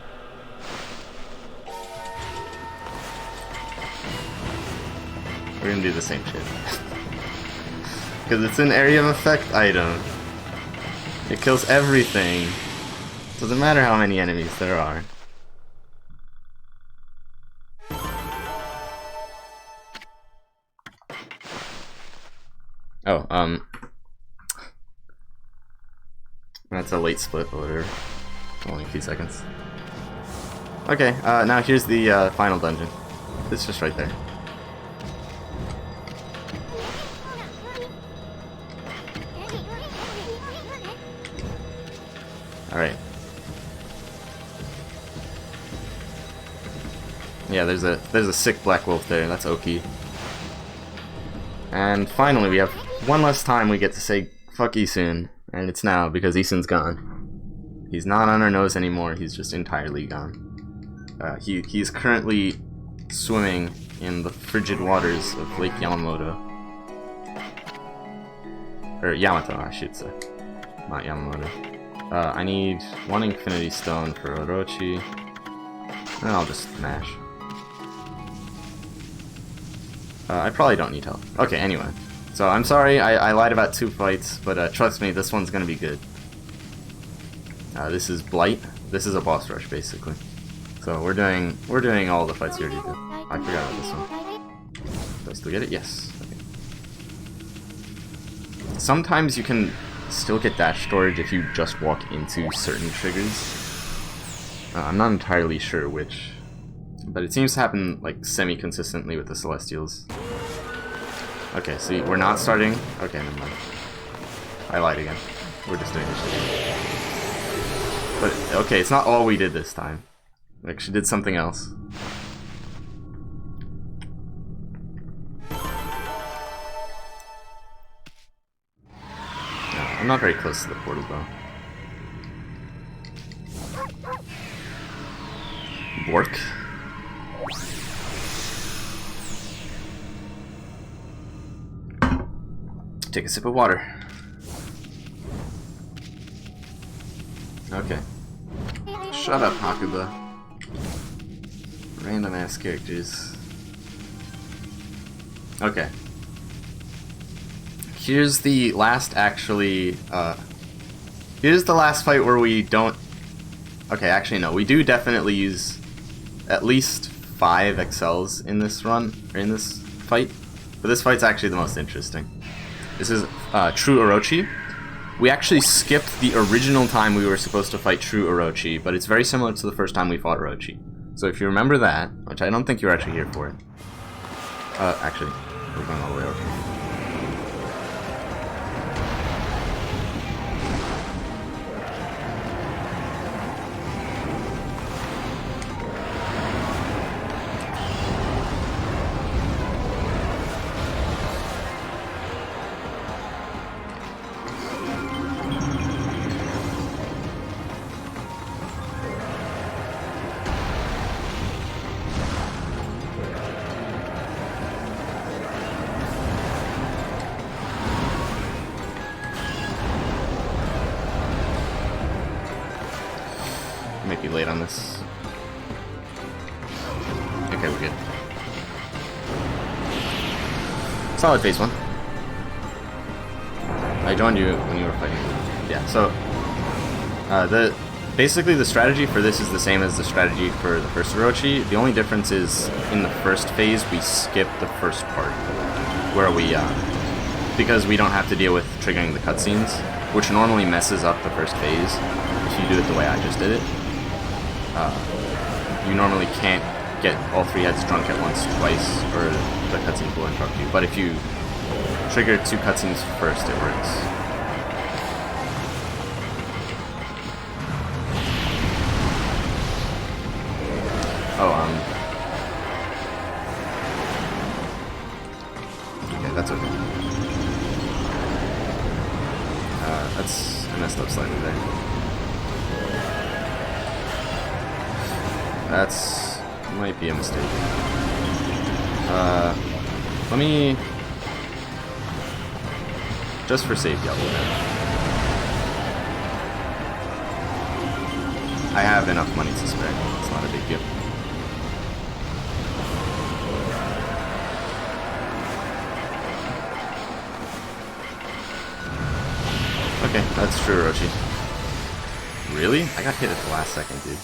Speaker 1: We're gonna do the same shit. Because it's an area of effect item. It kills everything. Doesn't matter how many enemies there are. Oh, that's a late split, but whatever. Only a few seconds. Okay, now here's the final dungeon. It's just right there. Alright. Yeah, there's a sick black wolf there. That's Oki. And finally, we have one less time we get to say fuck Isun, and it's now because Isun's gone. He's not on our nose anymore. He's just entirely gone. He's currently swimming in the frigid waters of Lake Yamamoto. Or Yamato, I should say. Not Yamamoto. I need one Infinity Stone for Orochi. And I'll just mash. I probably don't need help. Okay, anyway. So I'm sorry, I lied about 2 fights, but trust me, this one's gonna be good. This is Blight. This is a boss rush, basically. So we're doing all the fights we already did. I forgot about this one. Do I still get it? Yes. Okay. Sometimes you can still get dash storage if you just walk into certain triggers. I'm not entirely sure which, but it seems to happen like semi-consistently with the Celestials. Okay, see, we're not starting. Okay, never mind. I lied again. We're just doing this shit. But okay, it's not all we did this time. We actually did something else. I'm not very close to the portal though. Bork. Take a sip of water. Okay. Shut up, Hakuba. Random ass characters. Okay. Here's the last here's the last fight where we don't... Okay, actually no, we do definitely use at least 5 XLs in this run, or in this fight. But this fight's actually the most interesting. This is True Orochi. We actually skipped the original time we were supposed to fight True Orochi, but it's very similar to the first time we fought Orochi. So if you remember that, which I don't think you were actually here for it. Actually, we're going all the way over. Might be late on this. Okay, we're good. Solid phase 1. I joined you when you were fighting. Yeah, so basically the strategy for this is the same as the strategy for the first Orochi. The only difference is in the first phase we skip the first part where we because we don't have to deal with triggering the cutscenes, which normally messes up the first phase if you do it the way I just did it. You normally can't get all 3 heads drunk at once twice, or the cutscenes will interrupt you. But if you trigger 2 cutscenes first, it works. Oh, okay, that's okay. I messed up slightly there. That's... might be a mistake. Let me... just for safety, I'll do that. I have enough money to spare. It's not a big deal. Okay, that's true, Orochi. Really? I got hit at the last second, dude.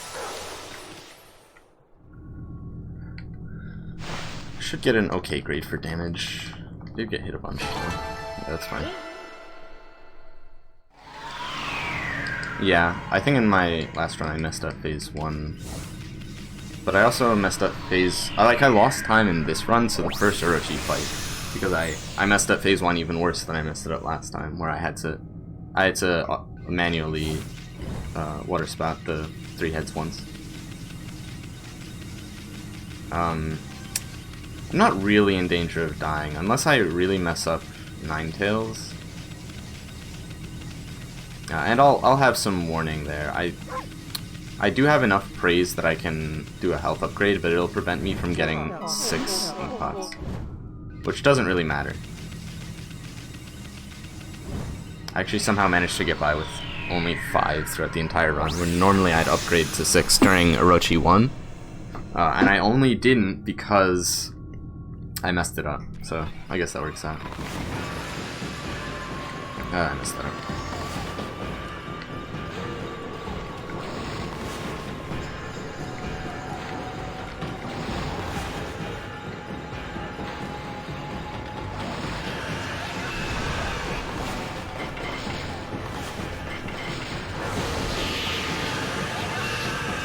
Speaker 1: Should get an okay grade for damage. Did get hit a bunch. So yeah, that's fine. Yeah, I think in my last run I messed up phase 1. But I also messed up phase... I lost time in this run, so the first Orochi fight. Because I messed up phase 1 even worse than I messed it up last time, where I had to manually water spout the 3 heads once. I'm not really in danger of dying, unless I really mess up Ninetales. And I'll have some warning there. I do have enough praise that I can do a health upgrade, but it'll prevent me from getting 6 ink pots, which doesn't really matter. I actually somehow managed to get by with only 5 throughout the entire run, when normally I'd upgrade to 6 during Orochi 1. And I only didn't because I messed it up, so I guess that works out. I messed that up.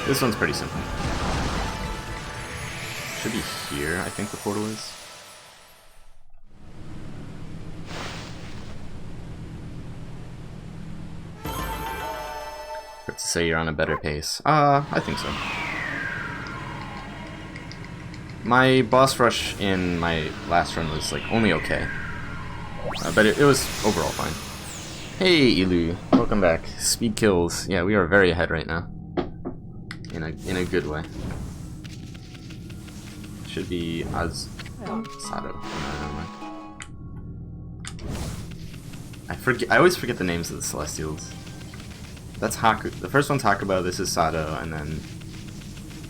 Speaker 1: This one's pretty simple. Should be here, I think the portal is. Good to say you're on a better pace. I think so. My boss rush in my last run was like only okay. But it was overall fine. Hey Ilu, welcome back. Speed kills. Yeah, we are very ahead right now. In a good way. Should be Sato. No, I always forget the names of the Celestials. That's Haku. The first one's Hakuba, this is Sato, and then...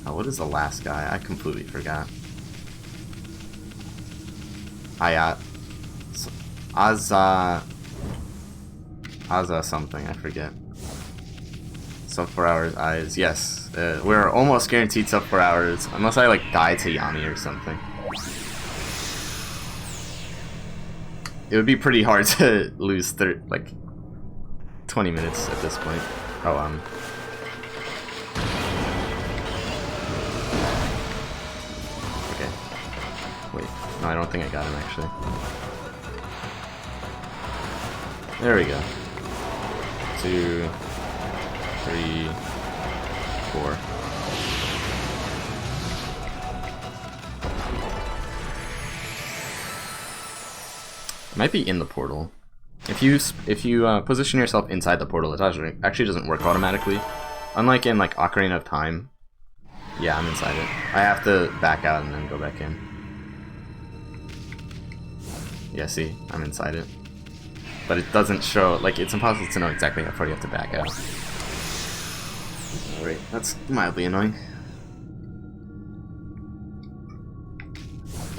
Speaker 1: Oh, what is the last guy? I completely forgot. Ayat. Aza something, I forget. Sub 4 hours eyes, yes. We're almost guaranteed sub 4 hours, unless I like die to Yami or something. It would be pretty hard to lose 20 minutes at this point. Oh, okay. Wait, no, I don't think I got him actually. There we go. 2, 3, 4. It might be in the portal. If you position yourself inside the portal, it actually doesn't work automatically. Unlike in like Ocarina of Time. Yeah, I'm inside it. I have to back out and then go back in. Yeah, see, I'm inside it. But it doesn't show, like, it's impossible to know exactly how far you have to back out. Alright, that's mildly annoying.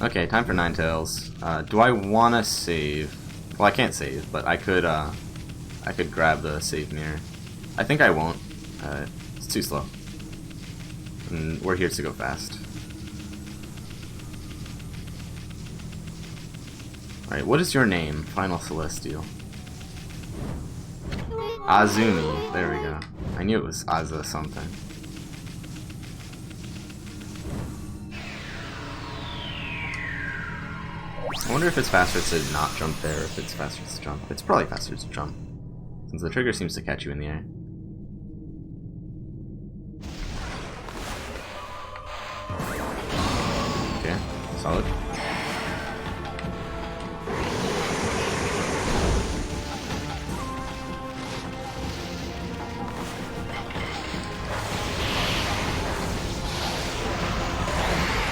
Speaker 1: Okay, time for Ninetales. Do I want to save? Well, I can't save, but I could grab the save mirror. I think I won't. It's too slow. And we're here to go fast. Alright, what is your name? Final Celestial. Azumi. There we go. I knew it was Aza something. I wonder if it's faster to not jump there or if it's faster to jump. It's probably faster to jump, since the trigger seems to catch you in the air. Okay, solid.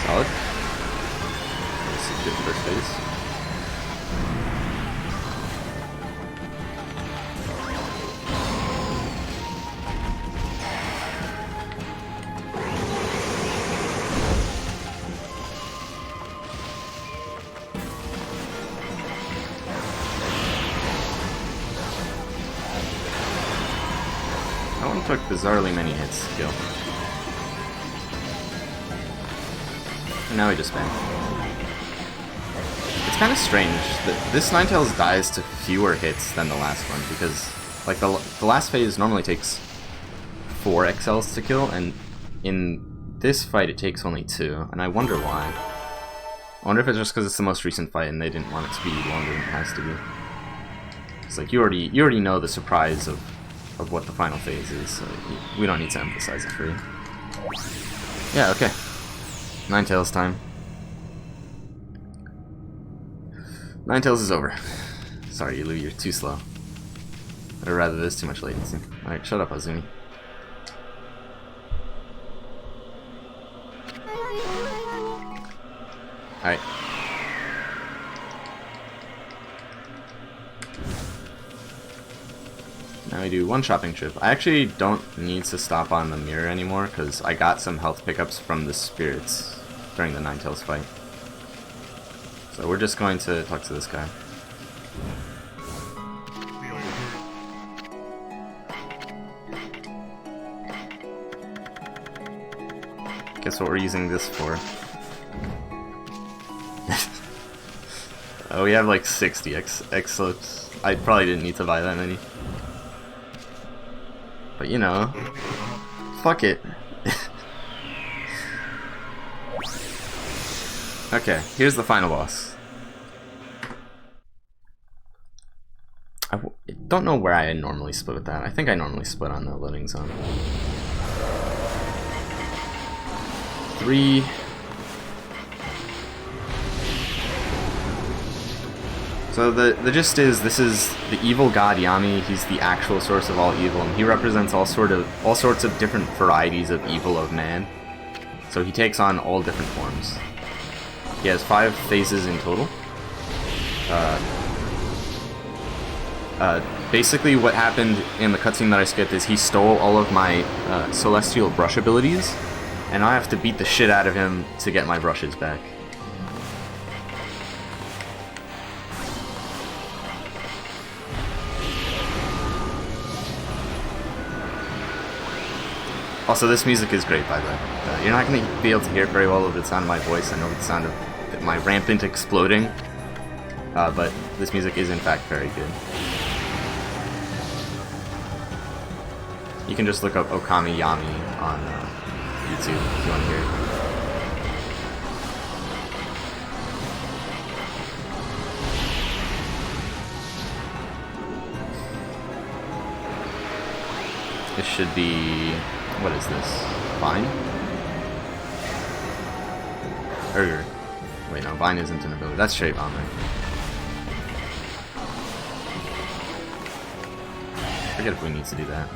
Speaker 1: Solid. This is good first phase. took bizarrely many hits to kill. And now we just bang. It's kind of strange that this Ninetales dies to fewer hits than the last one, because like the last phase normally takes 4 XLs to kill, and in this fight it takes only 2, and I wonder why. I wonder if it's just because it's the most recent fight and they didn't want it to be longer than it has to be. It's like you already know the surprise of what the final phase is, so we don't need to emphasize it for you. Yeah, okay. Ninetales time. Ninetales is over. Sorry, Elu, you're too slow. I'd rather there's too much latency. Alright, shut up, Azumi. Alright. Now we do one shopping trip. I actually don't need to stop on the mirror anymore because I got some health pickups from the spirits during the Ninetales fight. So we're just going to talk to this guy. Guess what we're using this for? Oh, we have like 60 X-slips. I probably didn't need to buy that many. But you know, fuck it. Okay, here's the final boss. I don't know where I normally split with that. I think I normally split on the loading zone. 3. So the gist is, this is the evil god Yami. He's the actual source of all evil, and he represents all sorts of different varieties of evil of man. So he takes on all different forms. He has 5 phases in total. Basically what happened in the cutscene that I skipped is he stole all of my celestial brush abilities, and I have to beat the shit out of him to get my brushes back. Also, this music is great, by the way. You're not going to be able to hear it very well over the sound of my voice. I know the sound of my rampant exploding, but this music is in fact very good. You can just look up Okami Yami on YouTube if you want to hear it. This should be... what is this? Vine? Wait, no, Vine isn't an ability. That's straight on, right? I forget if we need to do that.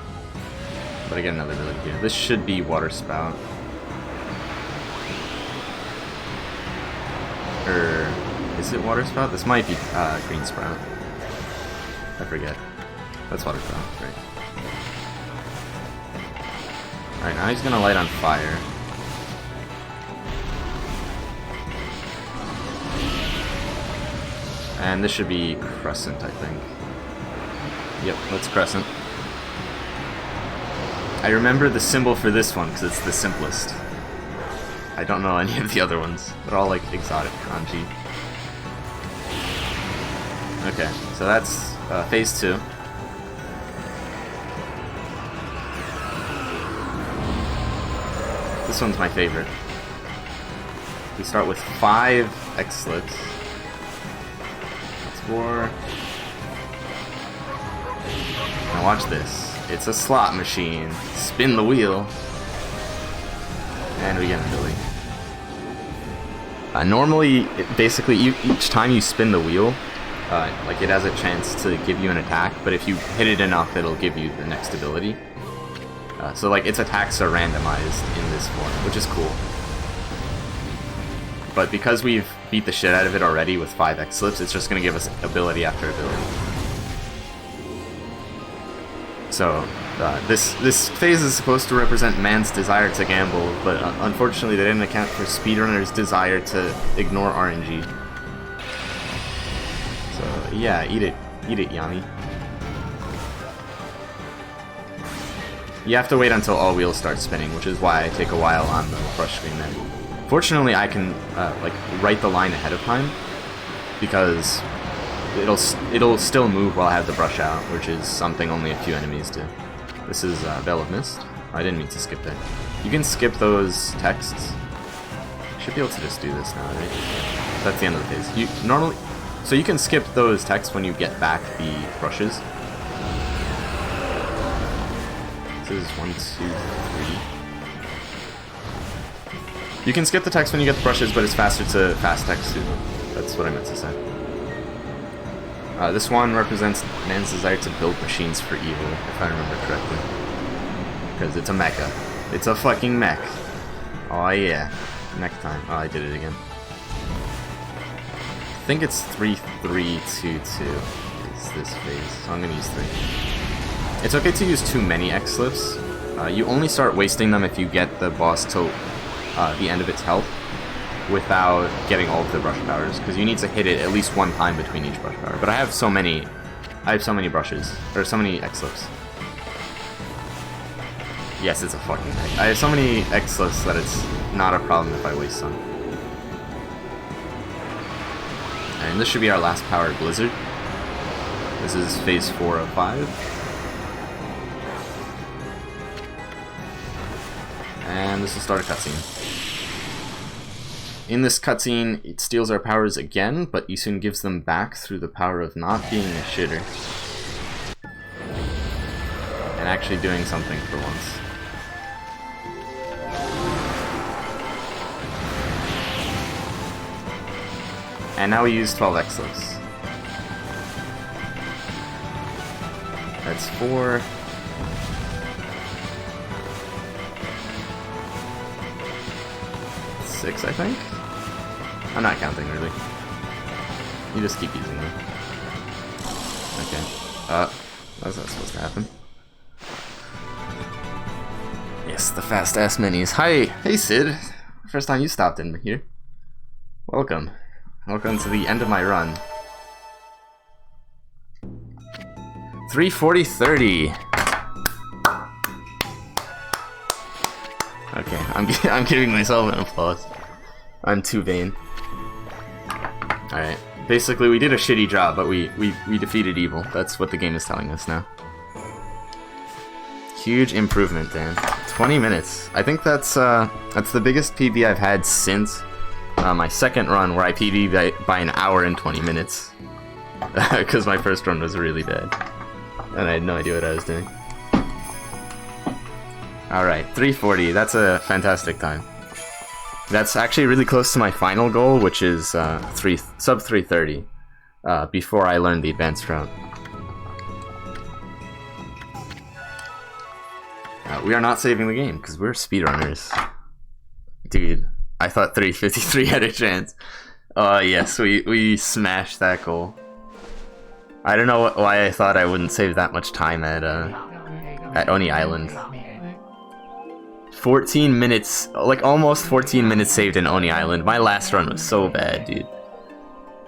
Speaker 1: But I get another ability here. This should be Water Spout. Or is it Water Spout? This might be Green Sprout. I forget. That's Water Spout, right? Alright, now he's gonna light on fire. And this should be Crescent, I think. Yep, let's Crescent. I remember the symbol for this one because it's the simplest. I don't know any of the other ones. They're all like exotic kanji. Okay, so that's phase 2. This one's my favorite. We start with 5 X-slips. That's 4. Now watch this. It's a slot machine. Spin the wheel. And we get an ability. Normally, basically, each time you spin the wheel, like it has a chance to give you an attack, but if you hit it enough, it'll give you the next ability. So like its attacks are randomized in this form, which is cool. But because we've beat the shit out of it already with 5 X-slips, it's just going to give us ability after ability. So this phase is supposed to represent man's desire to gamble, but unfortunately they didn't account for speedrunners' desire to ignore RNG. So yeah, eat it Yami. you have to wait until all wheels start spinning, which is why I take a while on the brush screen there. Fortunately, I can like write the line ahead of time because it'll still move while I have the brush out, which is something only a few enemies do. This is Veil of Mist. Oh, I didn't mean to skip that. You can skip those texts. Should be able to just do this now, right? That's the end of the phase. So you can skip those texts when you get back the brushes. This is 1, 2, 3. You can skip the text when you get the brushes, but it's faster to fast text through them. That's what I meant to say. This one represents man's desire to build machines for evil, if I remember correctly. Because it's a mecha. It's a fucking mech. Oh yeah. Next time. Oh, I did it again. I think it's 3, 3, 2, 2 is this phase, so I'm gonna use 3. It's okay to use too many X-Slips. You only start wasting them if you get the boss to the end of its health without getting all of the brush powers, because you need to hit it at least one time between each brush power. But I have so many brushes, or so many X-Slips. Yes, it's a fucking mech. I have so many X-Slips that it's not a problem if I waste some. And this should be our last powered blizzard. This is phase 4 of 5. And this will start a cutscene. In this cutscene, it steals our powers again, but Isun gives them back through the power of not being a shitter. And actually doing something for once. And now we use 12 X-Slips. That's 4. Six, I think? I'm not counting, really. You just keep using them. Okay. That's not supposed to happen. Yes, the fast-ass minis. Hi! Hey, Sid! First time you stopped in here. Welcome. Welcome to the end of my run. 3:40:30. Okay, I'm giving myself an applause. I'm too vain. Alright, basically we did a shitty job, but we defeated evil. That's what the game is telling us now. Huge improvement, Dan. 20 minutes. I think that's the biggest PB I've had since my second run, where I PB'd by an hour and 20 minutes. Because my first run was really bad. And I had no idea what I was doing. Alright, 3:40, that's a fantastic time. That's actually really close to my final goal, which is sub 3:30, before I learn the advanced route. We are not saving the game, because we're speedrunners. Dude, I thought 3:53 had a chance. Yes, we smashed that goal. I don't know why I thought I wouldn't save that much time at Oni Island. 14 minutes, like almost 14 minutes saved in Oni Island. My last run was so bad, dude.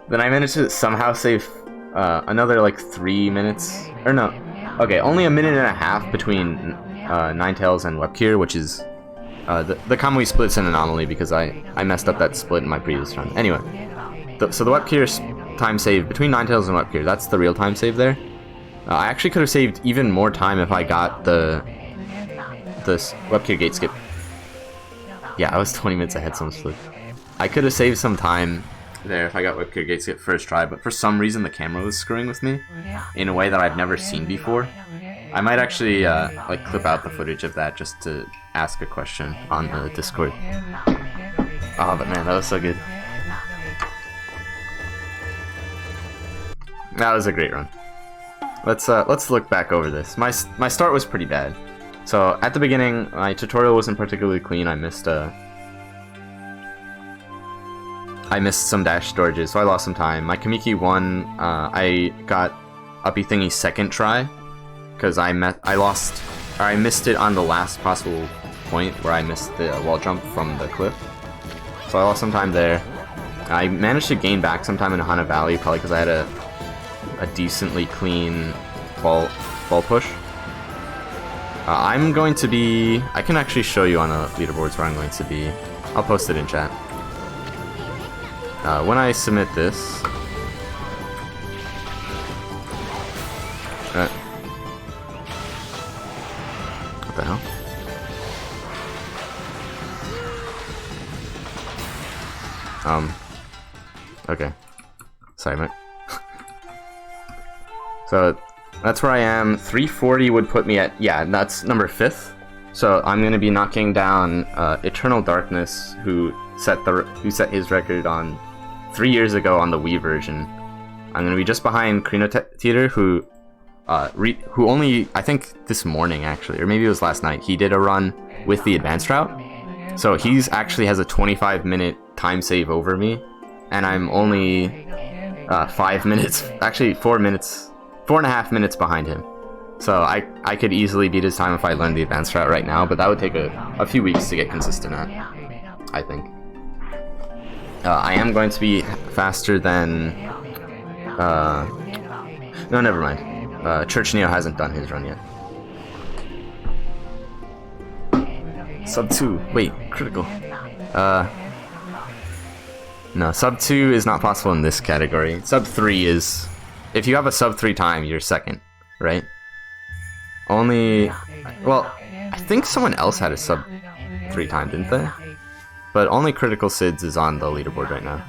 Speaker 1: Then I managed to somehow save another like 3 minutes, or no, okay, only a minute and a half between Ninetales and Webcure, which is the Kamui split's an anomaly because I messed up that split in my previous run. Anyway, so the Webcure time save between Ninetales and Webcure, that's the real time save there. I actually could have saved even more time if I got the Webcure gate skip. Yeah, I was 20 minutes ahead some split. I could have saved some time there if I got Webcure gate skip first try, but for some reason the camera was screwing with me in a way that I've never seen before. I might actually like clip out the footage of that just to ask a question on the Discord. Oh, but man, that was so good. That was a great run. Let's look back over this. My start was pretty bad. So at the beginning, my tutorial wasn't particularly clean. I missed some dash storages, so I lost some time. My Kamiki 1, I got Uppy Thingy second try because I missed it on the last possible point where I missed the wall jump from the cliff. So I lost some time there. I managed to gain back some time in Hana Valley, probably because I had a decently clean ball push. I'm going to be... I can actually show you on the leaderboards where I'm going to be. I'll post it in chat. When I submit this... what the hell? Okay. Sorry, mate. So, that's where I am. 340 would put me at... Yeah, that's number 5th. So, I'm going to be knocking down Eternal Darkness, who set his record on 3 years ago on the Wii version. I'm going to be just behind Krino Theater, who only, I think this morning actually, or maybe it was last night, he did a run with the advanced route. So he's actually has a 25-minute time save over me, and I'm only 5 minutes, actually 4.5 minutes behind him. So I could easily beat his time if I learned the advanced route right now, but that would take a few weeks to get consistent at, I think. I am going to be faster than... no, never mind. Church Neo hasn't done his run yet. Sub 2. Wait, critical. No, sub 2 is not possible in this category. Sub 3 is... If you have a sub 3 time, you're second, right? Only... Well, I think someone else had a sub 3 time, didn't they? But only Critical Sids is on the leaderboard right now.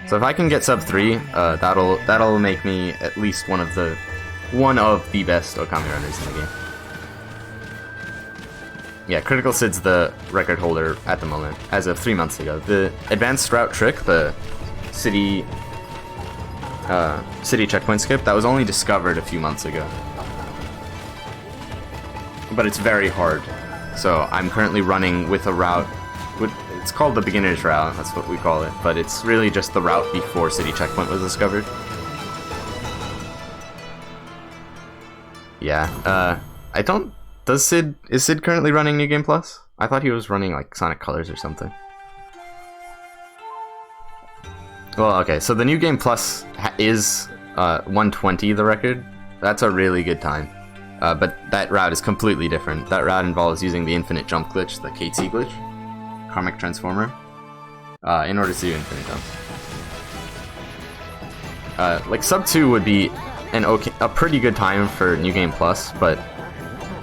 Speaker 1: So if I can get sub 3, that'll make me at least one of the best Okami runners in the game. Yeah, Critical Sid's the record holder at the moment, as of 3 months ago. The advanced route trick, the city checkpoint skip, that was only discovered a few months ago. But it's very hard. So I'm currently running with a route, it's called the beginner's route, that's what we call it, but it's really just the route before city checkpoint was discovered. Yeah, I don't... is Sid currently running New Game Plus? I thought he was running like Sonic Colors or something. Well, okay, so the New Game Plus is 120 the record. That's a really good time. But that route is completely different. That route involves using the infinite jump glitch, the KT glitch, Karmic Transformer, in order to do infinite jumps. Like sub 2 would be a pretty good time for New Game Plus, but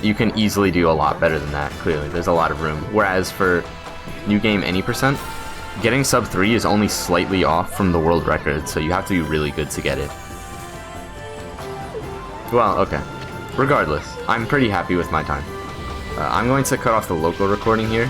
Speaker 1: you can easily do a lot better than that, clearly. There's a lot of room. Whereas for New Game Any %, getting sub 3 is only slightly off from the world record, so you have to be really good to get it. Well, okay. Regardless, I'm pretty happy with my time. I'm going to cut off the local recording here,